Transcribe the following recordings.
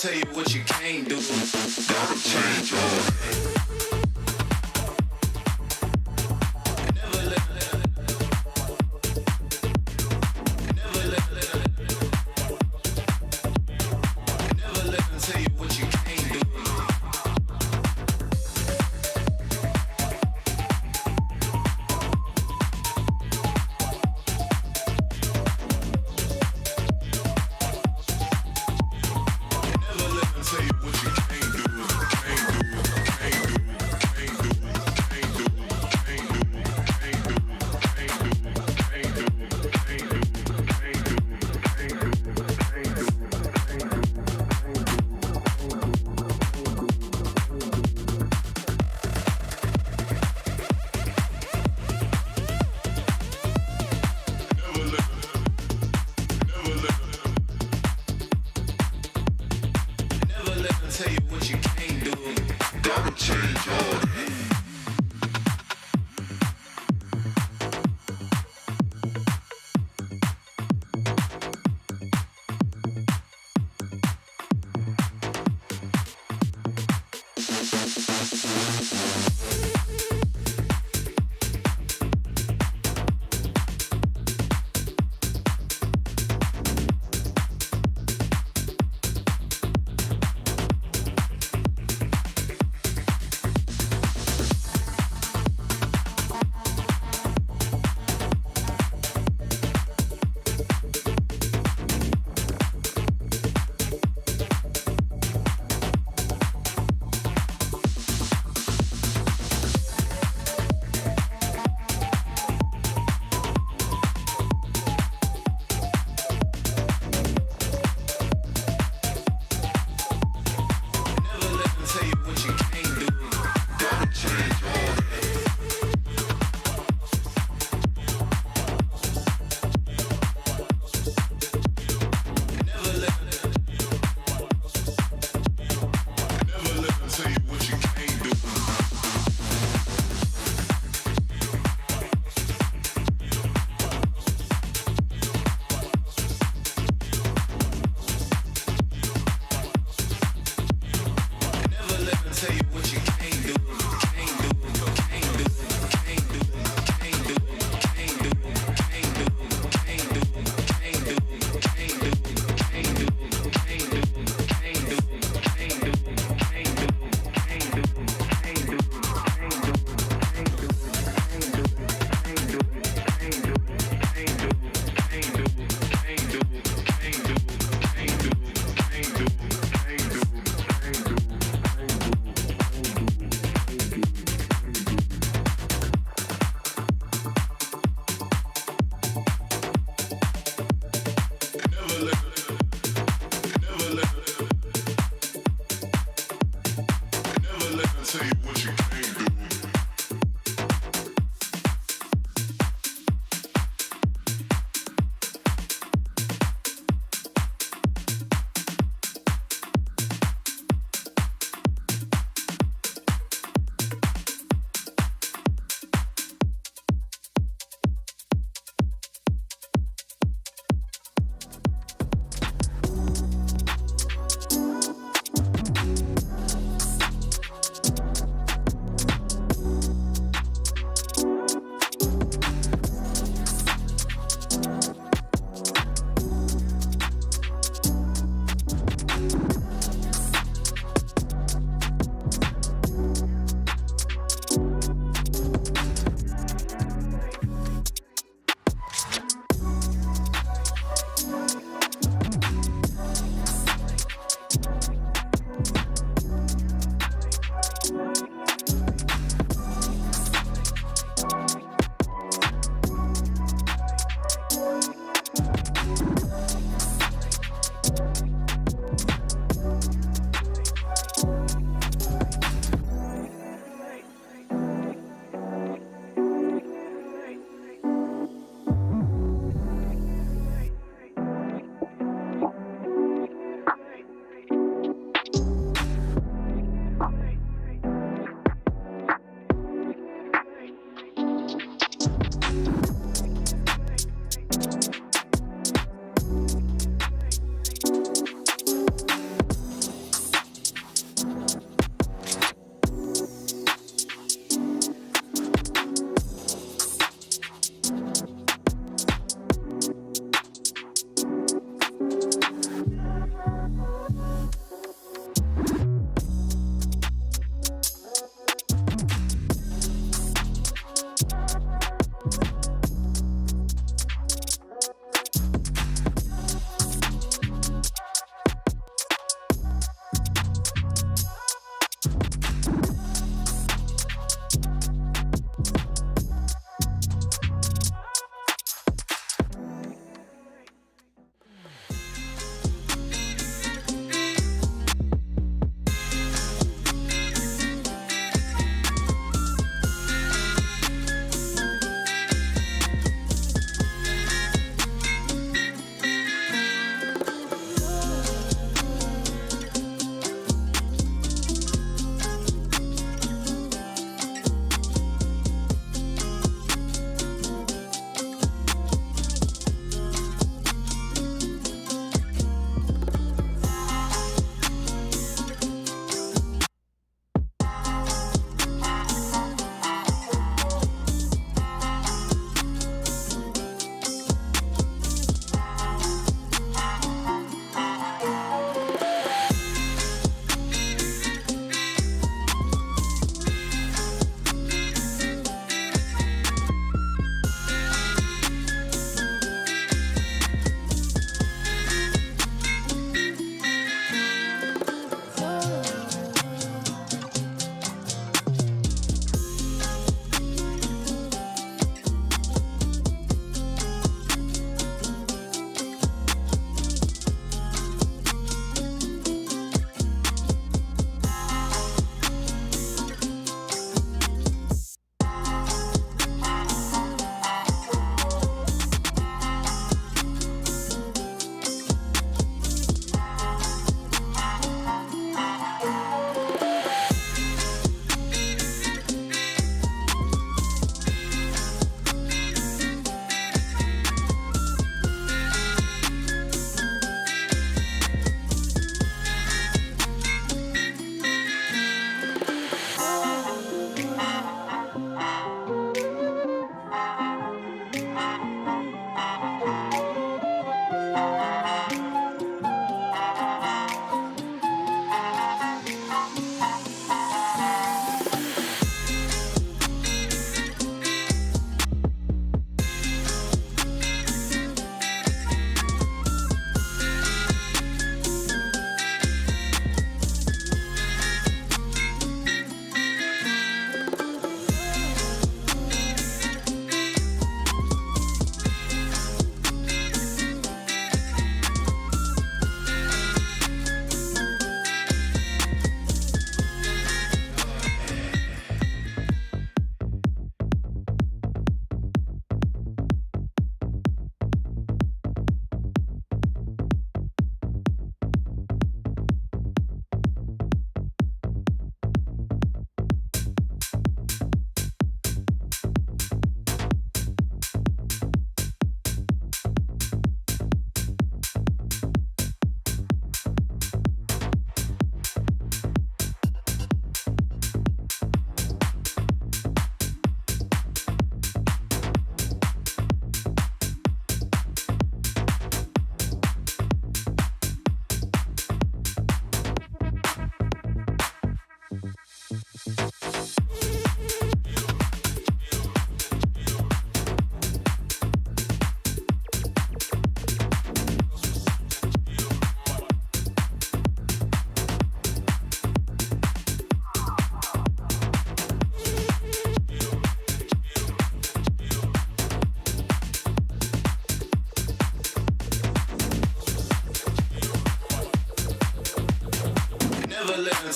tell you what you can't do. That'll change all that.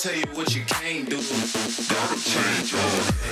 tell you what you can't do. Gotta change your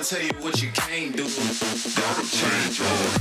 Tell you what you can't do. Gotta change your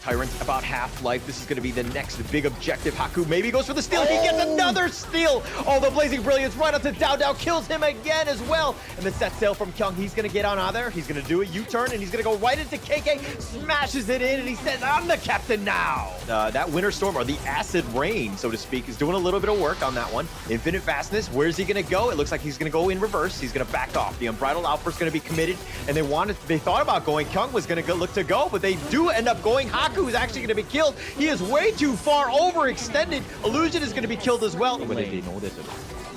Tyrant about half-life. This is going to be the next big objective. Haku maybe goes for the steal. He gets another steal. Oh, the Blazing Brilliance right up to Dao. Kills him again as well. And the set sail from Kyung. He's going to get on out there. He's going to do a U-turn, and he's going to go right into KK. Smashes it in, and he says, I'm the captain now. That Winter Storm, or the Acid Rain, so to speak, is doing a little bit of work on that one. Infinite Fastness. Where's he going to go? It looks like he's going to go in reverse. He's going to back off. The Unbridled Outburst is going to be committed, and they thought about going. Kyung was going to look to go, but they do end up going. Haku is actually going to be killed. He is way too far overextended. Illusion is going to be killed as well. But they know this.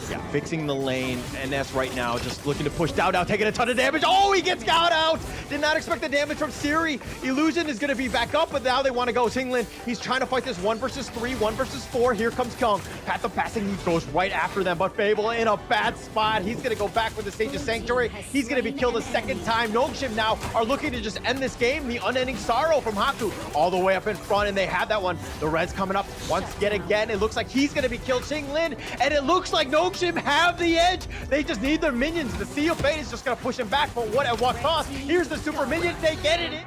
Yeah, fixing the lane. NS right now just looking to push Dao, taking a ton of damage. Oh, he gets Gout out. Did not expect the damage from Siri. Illusion is going to be back up, but now they want to go Tinglin. He's trying to fight this 1 versus 3, 1 versus 4. Here comes Kyung. Path of Passing, he goes right after them, but Fable in a bad spot. He's going to go back with the Sage of Sanctuary. He's going to be killed a second time. Nogshim now are looking to just end this game. The Unending Sorrow from Haku all the way up in front, and they have that one. The Red's coming up once again. It looks like he's going to be killed. Tinglin, and it looks like Nogshim have the edge. They just need their minions. The Sea of Fate is just going to push him back, but what at what cost? Here's the super minion. They get it in.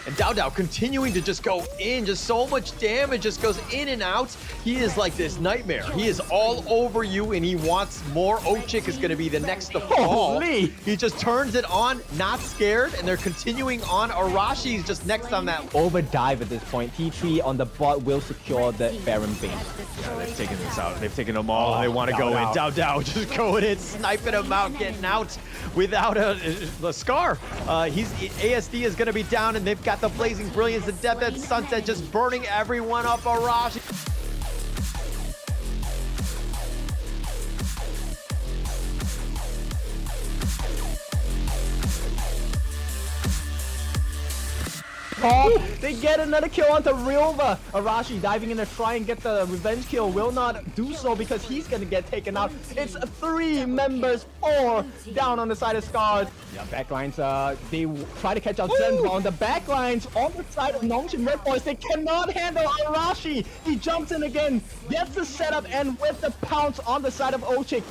And Dao continuing to just go in, just so much damage, just goes in and out. He is like this nightmare. He is all over you, and he wants more. Ochik is going to be the next to fall. Holy! He just turns it on, not scared, and they're continuing on. Arashi is just next on that. Overdive at this point. T3 on the bot will secure the Baron base. Yeah, they've taken this out. They've taken them all. They want to go in. Dao just going in, sniping him out, getting out without a scar. ASD is going to be down, and they've got the Blazing Brilliance, the Death at Sunset, just burning everyone up. Arashi. They get another kill onto Rilva. Arashi diving in to try and get the revenge kill. Will not do so because he's going to get taken out. It's 3 members, 4 down on the side of Scarred. Yeah, backlines, they try to catch out Zen, but on the backlines, on the side of Nongshim Red Boys, they cannot handle Arashi. He jumps in again, gets the setup, and with the pounce on the side of Ochik,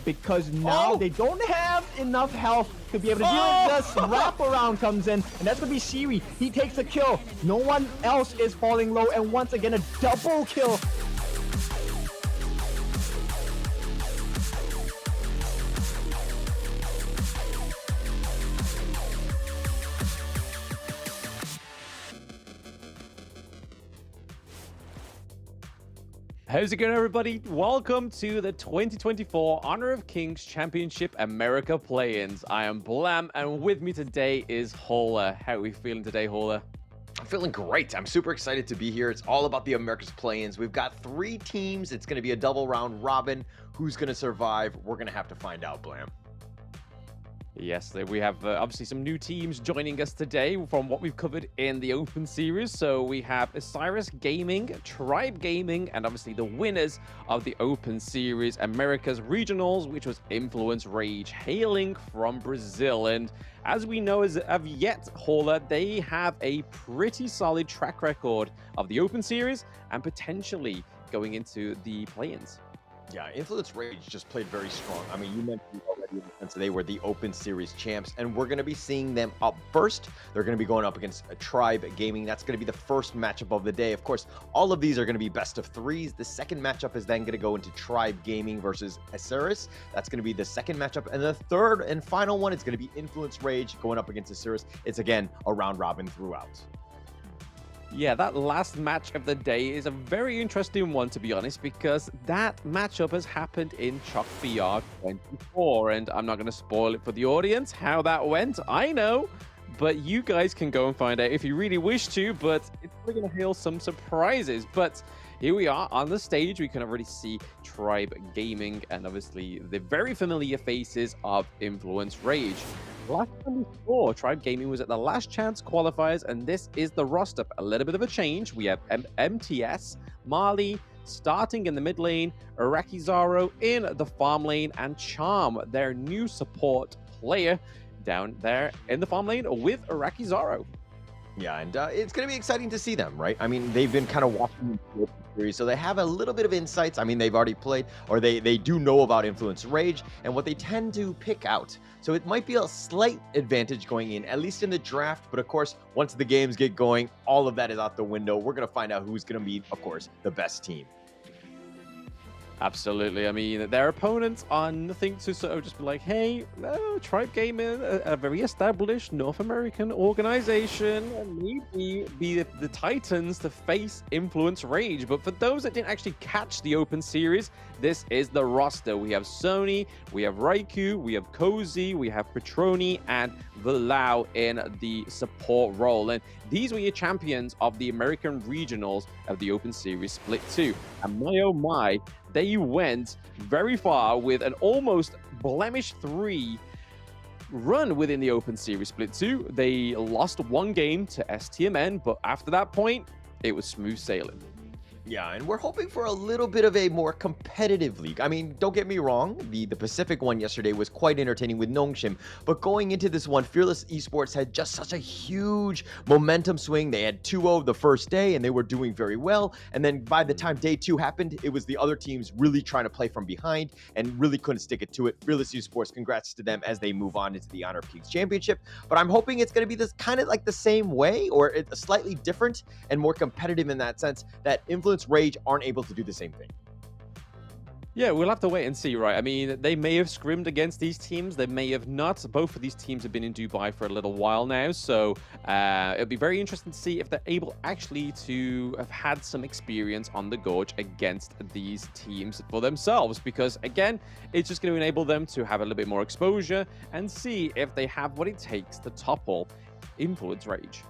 because now they don't have enough health to be able to deal with this. Wraparound comes in, and that's going to be Siri. He takes the kill. No one else is falling low, and once again, a double kill. How's it going, everybody? Welcome to the 2024 Honor of Kings Championship America Play-Ins. I am Blam, and with me today is Hola. How are we feeling today, Hola? I'm feeling great. I'm super excited to be here. It's all about the America's Play-Ins. We've got 3 teams. It's going to be a double round robin. Who's going to survive? We're going to have to find out, Blam. Yes, we have obviously some new teams joining us today from what we've covered in the Open Series. So we have Isurus Gaming, Tribe Gaming, and obviously the winners of the Open Series Americas Regionals, which was Influence Rage, hailing from Brazil. And as we know as of yet, Hola, they have a pretty solid track record of the Open Series and potentially going into the play-ins. Yeah, Influence Rage just played very strong. I mean, you mentioned already in the sense that they were the Open Series champs, and we're going to be seeing them up first. They're going to be going up against Tribe Gaming. That's going to be the first matchup of the day. Of course, all of these are going to be best of 3s. The second matchup is then going to go into Tribe Gaming versus Isurus. That's going to be the second matchup. And the third and final one is going to be Influence Rage going up against Isurus. It's, again, a round robin throughout. Yeah, that last match of the day is a very interesting one, to be honest, because that matchup has happened in Chalk BR 24, and I'm not going to spoil it for the audience how that went. I know, but you guys can go and find out if you really wish to, but it's probably going to hail some surprises. But here we are on the stage. We can already see Tribe Gaming and obviously the very familiar faces of Influence Rage. Last time we saw Tribe Gaming was at the Last Chance qualifiers, and this is the roster. A little bit of a change. We have MTS, Marley starting in the mid lane, Arakizaro in the farm lane, and Charm, their new support player, down there in the farm lane with Arakizaro. Yeah, and it's going to be exciting to see them, right? I mean, they've been kind of watching the Open series, so they have a little bit of insights. I mean, they've already played, or they do know about Influence Rage and what they tend to pick out. So it might be a slight advantage going in, at least in the draft. But of course, once the games get going, all of that is out the window. We're going to find out who's going to be, of course, the best team. Absolutely. I mean, their opponents are nothing to sort of just be like, hey, Tribe Gaming, a very established North American organization, and maybe be the Titans to face Influence Rage. But for those that didn't actually catch the Open Series, this is the roster. We have Sony, we have Raikou, we have Cozy, we have Petroni, and Villau in the support role. And these were your champions of the American Regionals of the Open Series Split 2. And my oh my, they went very far with an almost blemish-free run within the Open Series Split 2. They lost one game to STMN, but after that point, it was smooth sailing. Yeah, and we're hoping for a little bit of a more competitive league. I mean, don't get me wrong, the Pacific one yesterday was quite entertaining with Nongshim, but going into this one, Fearless Esports had just such a huge momentum swing. They had 2-0 the first day, and they were doing very well, and then by the time day 2 happened, it was the other teams really trying to play from behind and really couldn't stick it to it. Fearless Esports, congrats to them as they move on into the Honor Peaks Championship, but I'm hoping it's going to be this kind of like the same way, or it's slightly different and more competitive in that sense, that Influence Rage aren't able to do the same thing. Yeah, we'll have to wait and see, right? I mean, they may have scrimmed against these teams. They may have not. Both of these teams have been in Dubai for a little while now. So it'll be very interesting to see if they're able actually to have had some experience on the Gorge against these teams for themselves. Because, again, it's just going to enable them to have a little bit more exposure and see if they have what it takes to topple Influence Rage.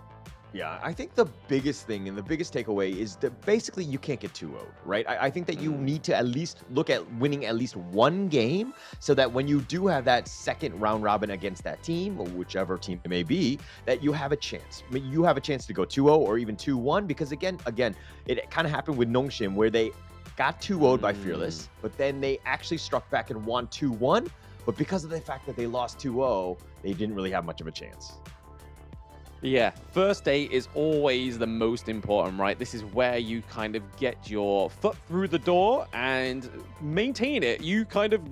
Yeah, I think the biggest thing and the biggest takeaway is that basically you can't get 2-0'd, right? I think that you need to at least look at winning at least one game so that when you do have that second round robin against that team, or whichever team it may be, that you have a chance. I mean, you have a chance to go 2-0 or even 2-1 because, again, it kind of happened with Nongshim where they got 2-0'd by Fearless, but then they actually struck back and won 2-1. But because of the fact that they lost 2-0, they didn't really have much of a chance. Yeah, first day is always the most important, right? This is where you kind of get your foot through the door and maintain it. You kind of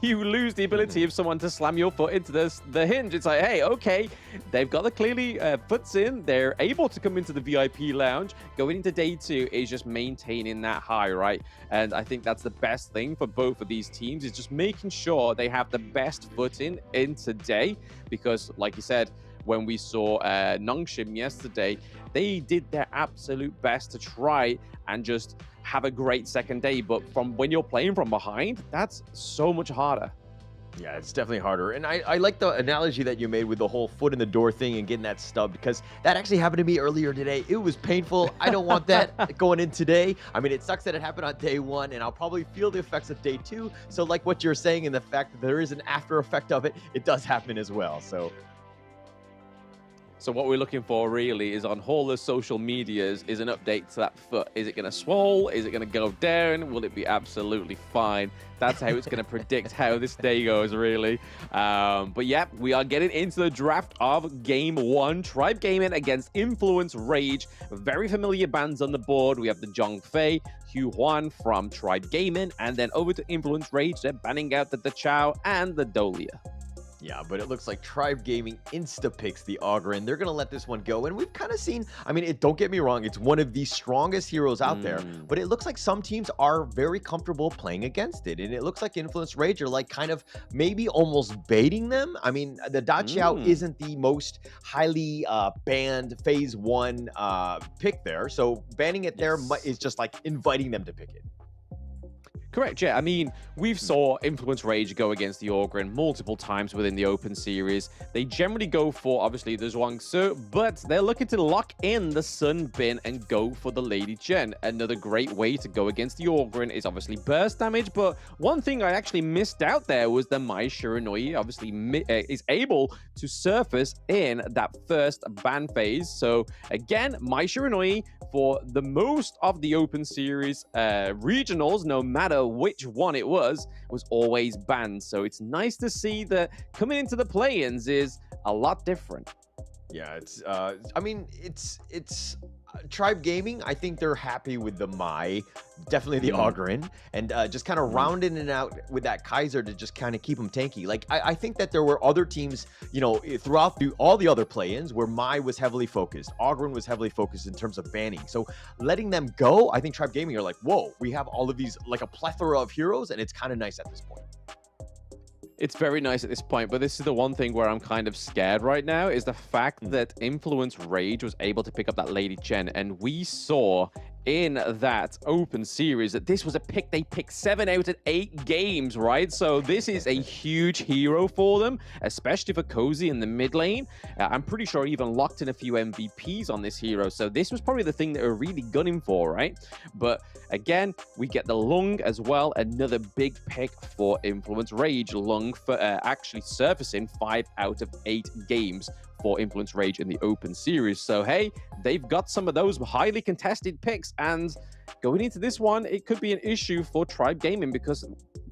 you lose the ability of someone to slam your foot into the hinge. It's like, hey, okay, they've got the clearly foots in. They're able to come into the VIP lounge. Going into day 2 is just maintaining that high, right? And I think that's the best thing for both of these teams is just making sure they have the best foot in today. Because, like you said, when we saw Nongshim yesterday, they did their absolute best to try and just have a great second day. But from when you're playing from behind, that's so much harder. Yeah, it's definitely harder. And I like the analogy that you made with the whole foot in the door thing and getting that stub, because that actually happened to me earlier today. It was painful. I don't want that going in today. I mean, it sucks that it happened on day 1, and I'll probably feel the effects of day 2. So like what you're saying, and the fact that there is an after effect of it, it does happen as well. So what we're looking for really is on all the social medias is an update to that foot. Is it going to swell? Is it going to go down? Will it be absolutely fine? That's how it's going to predict how this day goes, really. But yeah, we are getting into the draft of Game 1. Tribe Gaming against Influence Rage. Very familiar bands on the board. We have the Zhongfei, Hugh Huan from Tribe Gaming, and then over to Influence Rage. They're banning out the Chow and the Dolia. Yeah, but it looks like Tribe Gaming insta-picks the Ogre, they're going to let this one go. And we've kind of seen, I mean, don't get me wrong, it's one of the strongest heroes out there, but it looks like some teams are very comfortable playing against it. And it looks like Influence Rage are like kind of maybe almost baiting them. I mean, the Da Qiao isn't the most highly banned phase 1 pick there. So banning it there is just like inviting them to pick it. Correct, yeah. I mean, we've saw Influence Rage go against the Ogren multiple times within the Open Series. They generally go for, obviously, the Zhuangzi, but they're looking to lock in the Sun Bin and go for the Lady Jen. Another great way to go against the Ogren is obviously burst damage, but one thing I actually missed out there was the Mai Shiranui obviously is able to surface in that first ban phase. So, again, Mai Shiranui for the most of the Open Series regionals, no matter which one it was always banned. So it's nice to see that coming into the play-ins is a lot different. Yeah, it's I mean, it's Tribe Gaming. I think they're happy with the Mai, definitely the Ogren, and just kind of rounding it out with that Kaiser to just kind of keep them tanky. Like I think that there were other teams, you know, throughout all the other play-ins where Mai was heavily focused, Ogren was heavily focused in terms of banning. So letting them go, I think Tribe Gaming are like, whoa, we have all of these, like a plethora of heroes, and it's kind of nice at this point. It's very nice at this point, but this is the one thing where I'm kind of scared right now is the fact that Influence Rage was able to pick up that Lady Chen, and we saw in that open series that this was a pick they picked 7 out of 8 games, right? So this is a huge hero for them, especially for Cozy in the mid lane. I'm pretty sure he even locked in a few MVPs on this hero, so this was probably the thing that we're really gunning for, right? But again, we get the Lung as well, another big pick for Influence Rage. Lung for actually surfacing 5 out of 8 games for Influence Rage in the open series. So hey, they've got some of those highly contested picks, and going into this one, it could be an issue for Tribe Gaming, because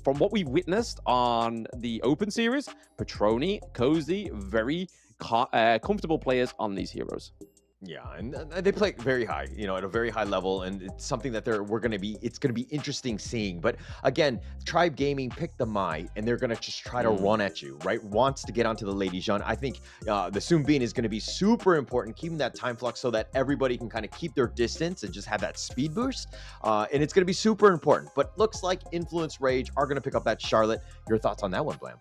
from what we witnessed on the open series, Patroni, Cozy, very comfortable players on these heroes. Yeah, and they play very high, you know, at a very high level, and it's something that it's going to be interesting seeing. But again, Tribe Gaming picked the Mai, and they're going to just try to run at you, right? Wants to get onto the Lady Jeanne. I think the Soon Bean is going to be super important, keeping that time flux so that everybody can kind of keep their distance and just have that speed boost. And it's going to be super important. But looks like Influence Rage are going to pick up that Charlotte. Your thoughts on that one, Blam?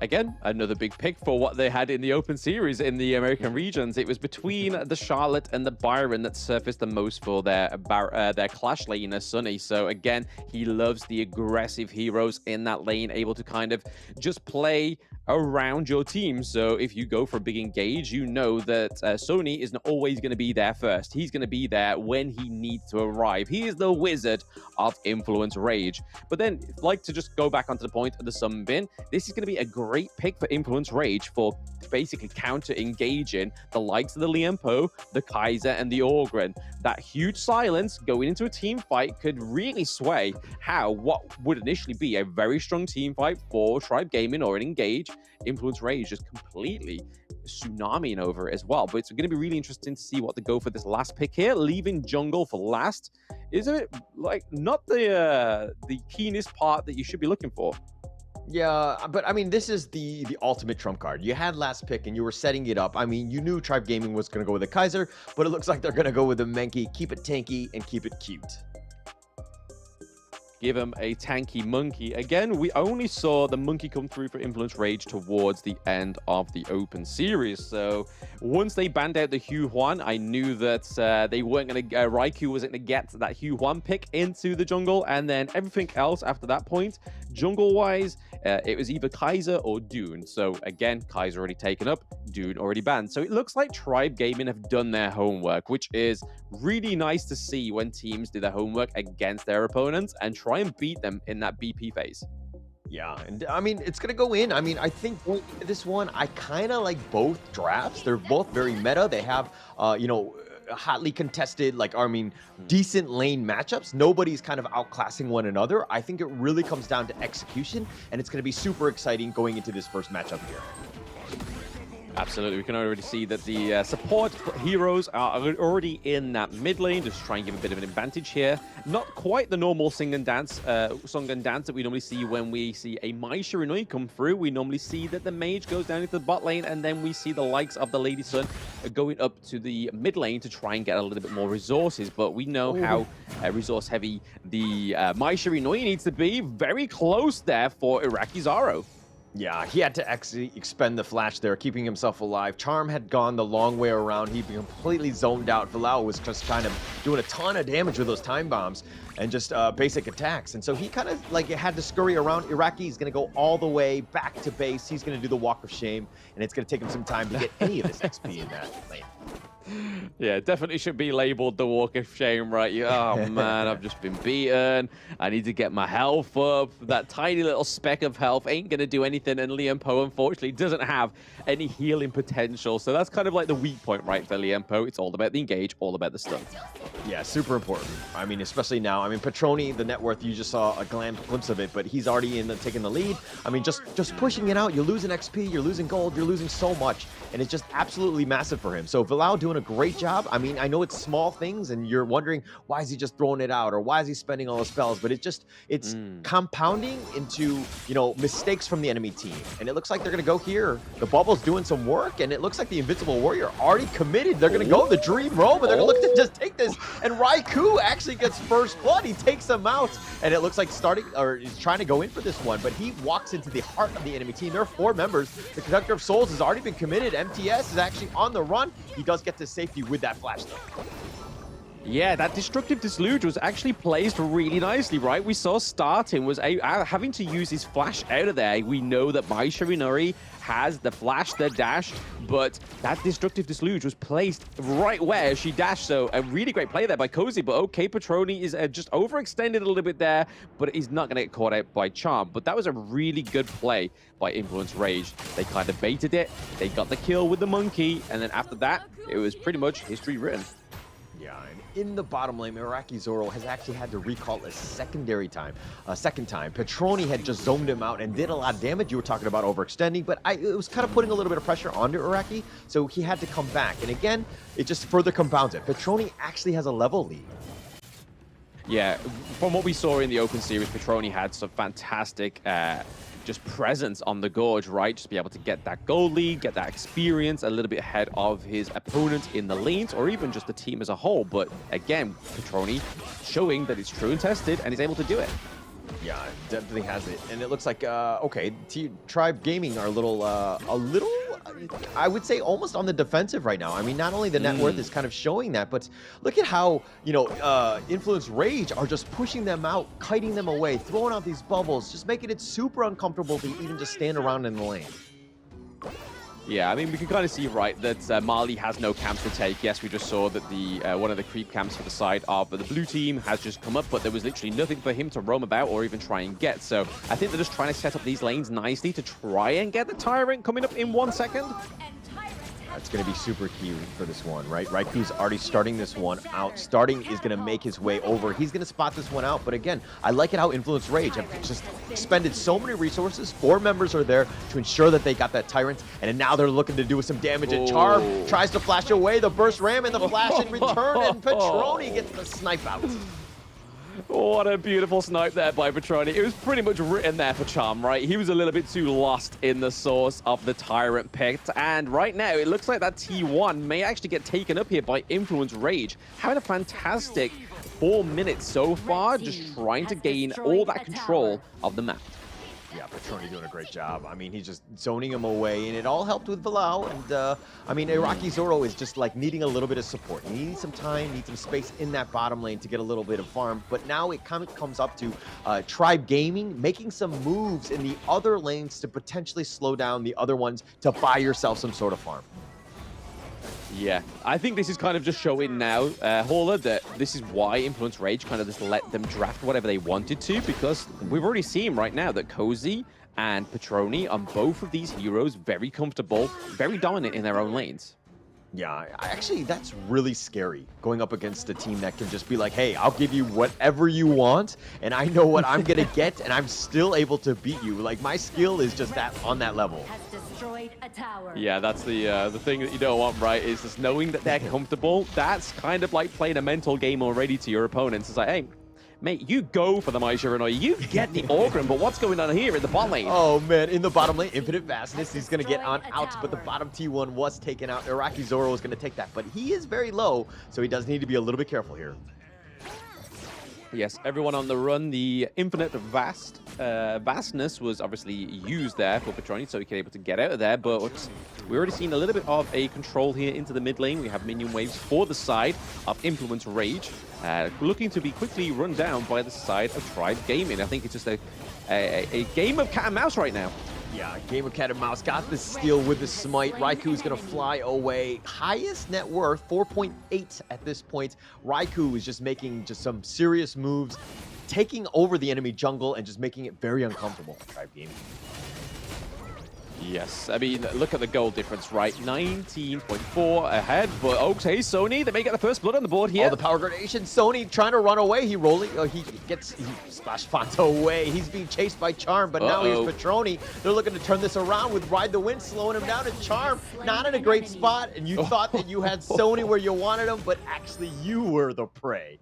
Again, another big pick for what they had in the open series in the American regions. It was between the Charlotte and the Byron that surfaced the most for their Clash laner, Sunny. So again, he loves the aggressive heroes in that lane, able to kind of just play around your team. So if you go for a big engage, you know that Sony isn't always going to be there first. He's going to be there when he needs to arrive. He is the wizard of Influence Rage. But then, like, to just go back onto the point of the Sunbin, this is going to be a great pick for Influence Rage for basically counter-engaging the likes of the Liam Poe, the Kaiser, and the Ogren. That huge silence going into a team fight could really sway how what would initially be a very strong team fight for Tribe Gaming or an engage, Influence Rage just completely tsunamiing over it as well. But it's going to be really interesting to see what to go for this last pick here. Leaving jungle for last is it like not the keenest part that you should be looking for. Yeah, but I mean, this is the ultimate trump card. You had last pick and you were setting it up. I mean, you knew Tribe Gaming was going to go with the Kaiser, but it looks like they're going to go with the Menki. Keep it tanky and keep it cute. Give him a tanky monkey. Again, we only saw the monkey come through for Influence Rage towards the end of the open series. So once they banned out the Hugh Huan, I knew that they weren't going to, Raikou wasn't going to get that Hugh Huan pick into the jungle. And then everything else after that point, jungle-wise, it was either Kaiser or Dune. So again, Kaiser already taken up, Dune already banned. So it looks like Tribe Gaming have done their homework, which is really nice to see when teams do their homework against their opponents and try and beat them in that BP phase. Yeah, and I mean, it's going to go in. I mean, I think this one, I kind of like both drafts. They're both very meta. They have, you know, hotly contested, like, I mean, decent lane matchups. Nobody's kind of outclassing one another. I think it really comes down to execution, and it's going to be super exciting going into this first matchup here. Absolutely, we can already see that the support heroes are already in that mid lane, just try and give a bit of an advantage here. Not quite the normal song and dance that we normally see when we see a Mai Shiranui come through. We normally see that the mage goes down into the bot lane, and then we see the likes of the Lady Sun going up to the mid lane to try and get a little bit more resources. But we know how resource heavy the Mai Shiranui needs to be. Very close there for Iraqi Zaro. Yeah, he had to actually expend the flash there, keeping himself alive. Charm had gone the long way around. He'd been completely zoned out. Falau was just kind of doing a ton of damage with those time bombs and just basic attacks. And so he kind of like had to scurry around. Iraqi is going to go all the way back to base. He's going to do the walk of shame, and it's going to take him some time to get any of this XP in that lane. Yeah, definitely should be labeled the walk of shame, right? Oh man, I've just been beaten. I need to get my health up. That tiny little speck of health ain't gonna do anything, and Liam Poe unfortunately doesn't have any healing potential. So that's kind of like the weak point, right, for Liam Poe. It's all about the engage, all about the stun. Yeah, super important. I mean, especially now. I mean, Petroni, the net worth, you just saw a glimpse of it, but he's already taking the lead. I mean, just pushing it out. You're losing XP, you're losing gold, you're losing so much, and it's just absolutely massive for him. So Vilao doing a great job. I mean, I know it's small things, and you're wondering why is he just throwing it out, or why is he spending all the spells? But it's compounding into mistakes from the enemy team. And it looks like they're gonna go here. The bubble's doing some work, and it looks like the Invincible Warrior already committed. They're gonna go the Dream Roam, and they're gonna look to just take this. And Raikou actually gets first blood. He takes him out, and it looks like he's trying to go in for this one, but he walks into the heart of the enemy team. There are 4 members. The Conductor of Souls has already been committed. MTS is actually on the run. He does get to safety with that flash though. Yeah, that Destructive Dislodge was actually placed really nicely, right? We saw starting was having to use his flash out of there. We know that Mai Shiranori has the flash, the dash, but that Destructive Dislodge was placed right where she dashed. So a really great play there by Cozy, but okay, Petroni is just overextended a little bit there, but he's not going to get caught out by Charm. But that was a really good play by Influence Rage. They kind of baited it, they got the kill with the monkey, and then after that, it was pretty much history written. Yeah, and in the bottom lane, Meraki Zoro has actually had to recall a second time. Petroni had just zoned him out and did a lot of damage. You were talking about overextending, but it was kind of putting a little bit of pressure onto Iraqi, so he had to come back. And again, it just further compounds it. Petroni actually has a level lead. Yeah, from what we saw in the Open Series, Petroni had some fantastic just presence on the Gorge, right? Just be able to get that gold lead, get that experience a little bit ahead of his opponent in the lanes, or even just the team as a whole. But again, Petroni showing that it's true and tested, and he's able to do it. Yeah, definitely has it. And it looks like, okay, Tribe Gaming are a little, I would say almost on the defensive right now. I mean, not only the net worth is kind of showing that, but look at how, Influence Rage are just pushing them out, kiting them away, throwing out these bubbles, just making it super uncomfortable to even just stand around in the lane. Yeah, I mean, we can kind of see, right, that Mali has no camps to take. Yes, we just saw that the one of the creep camps for the side of the blue team has just come up, but there was literally nothing for him to roam about or even try and get. So I think they're just trying to set up these lanes nicely to try and get the Tyrant coming up in 1 second. That's going to be super key for this one, right? Raiku's already starting this one out. Starting is going to make his way over. He's going to spot this one out. But again, I like it how Influence Rage have just expended so many resources. 4 members are there to ensure that they got that Tyrant. And now they're looking to do some damage. And Charm tries to flash away the burst ram and the flash in return. And Petroni gets the snipe out. What a beautiful snipe there by Petroni. It was pretty much written there for Charm, right? He was a little bit too lost in the source of the Tyrant pick. And right now, it looks like that T1 may actually get taken up here by Influence Rage. Having a fantastic 4 minutes so far, just trying to gain all that control of the map. Yeah, Petroni doing a great job. I mean, he's just zoning him away, and it all helped with Vilao. And, I mean, Iraqi Zoro is just, like, needing a little bit of support. He needs some time, needs some space in that bottom lane to get a little bit of farm. But now it kind of comes up to Tribe Gaming making some moves in the other lanes to potentially slow down the other ones to buy yourself some sort of farm. Yeah, I think this is kind of just showing now, Hauler, that this is why Influence Rage kind of just let them draft whatever they wanted to, because we've already seen right now that Cozy and Petroni are both of these heroes very comfortable, very dominant in their own lanes. Yeah, actually, that's really scary, going up against a team that can just be like, hey, I'll give you whatever you want, and I know what I'm going to get, and I'm still able to beat you. Like, my skill is just on that level. Yeah, that's the thing that you don't want, right, is just knowing that they're comfortable. That's kind of like playing a mental game already to your opponents. It's like, hey, mate, you go for the Mai Shiranori. You get the Orgrim, but what's going on here in the bot lane? Oh, man, in the bottom lane, Infinite Vastness. He's going to get on out, but the bottom T1 was taken out. Iraqi Zoro is going to take that, but he is very low, so he does need to be a little bit careful here. Yes, everyone on the run. The Infinite Vastness was obviously used there for Petroni, so he could able to get out of there, but we've already seen a little bit of a control here into the mid lane. We have minion waves for the side of Influence Rage, looking to be quickly run down by the side of Tribe Gaming. I think it's just a game of cat and mouse right now. Yeah, game of cat and mouse. Got the steal with the smite. Raiku's going to fly away. Highest net worth, 4.8 at this point. Raikou is just making just some serious moves, taking over the enemy jungle and just making it very uncomfortable for Tribe Gaming. Yes, I mean, look at the goal difference, right? 19.4 ahead, but okay, Sony, they may get the first blood on the board here. Oh, the power gradation. Sony trying to run away. He splash Fonto away. He's being chased by Charm, but now here's Petroni. They're looking to turn this around with Ride the Wind, slowing him down. And Charm, not in a great spot. And you thought that you had Sony where you wanted him, but actually you were the prey.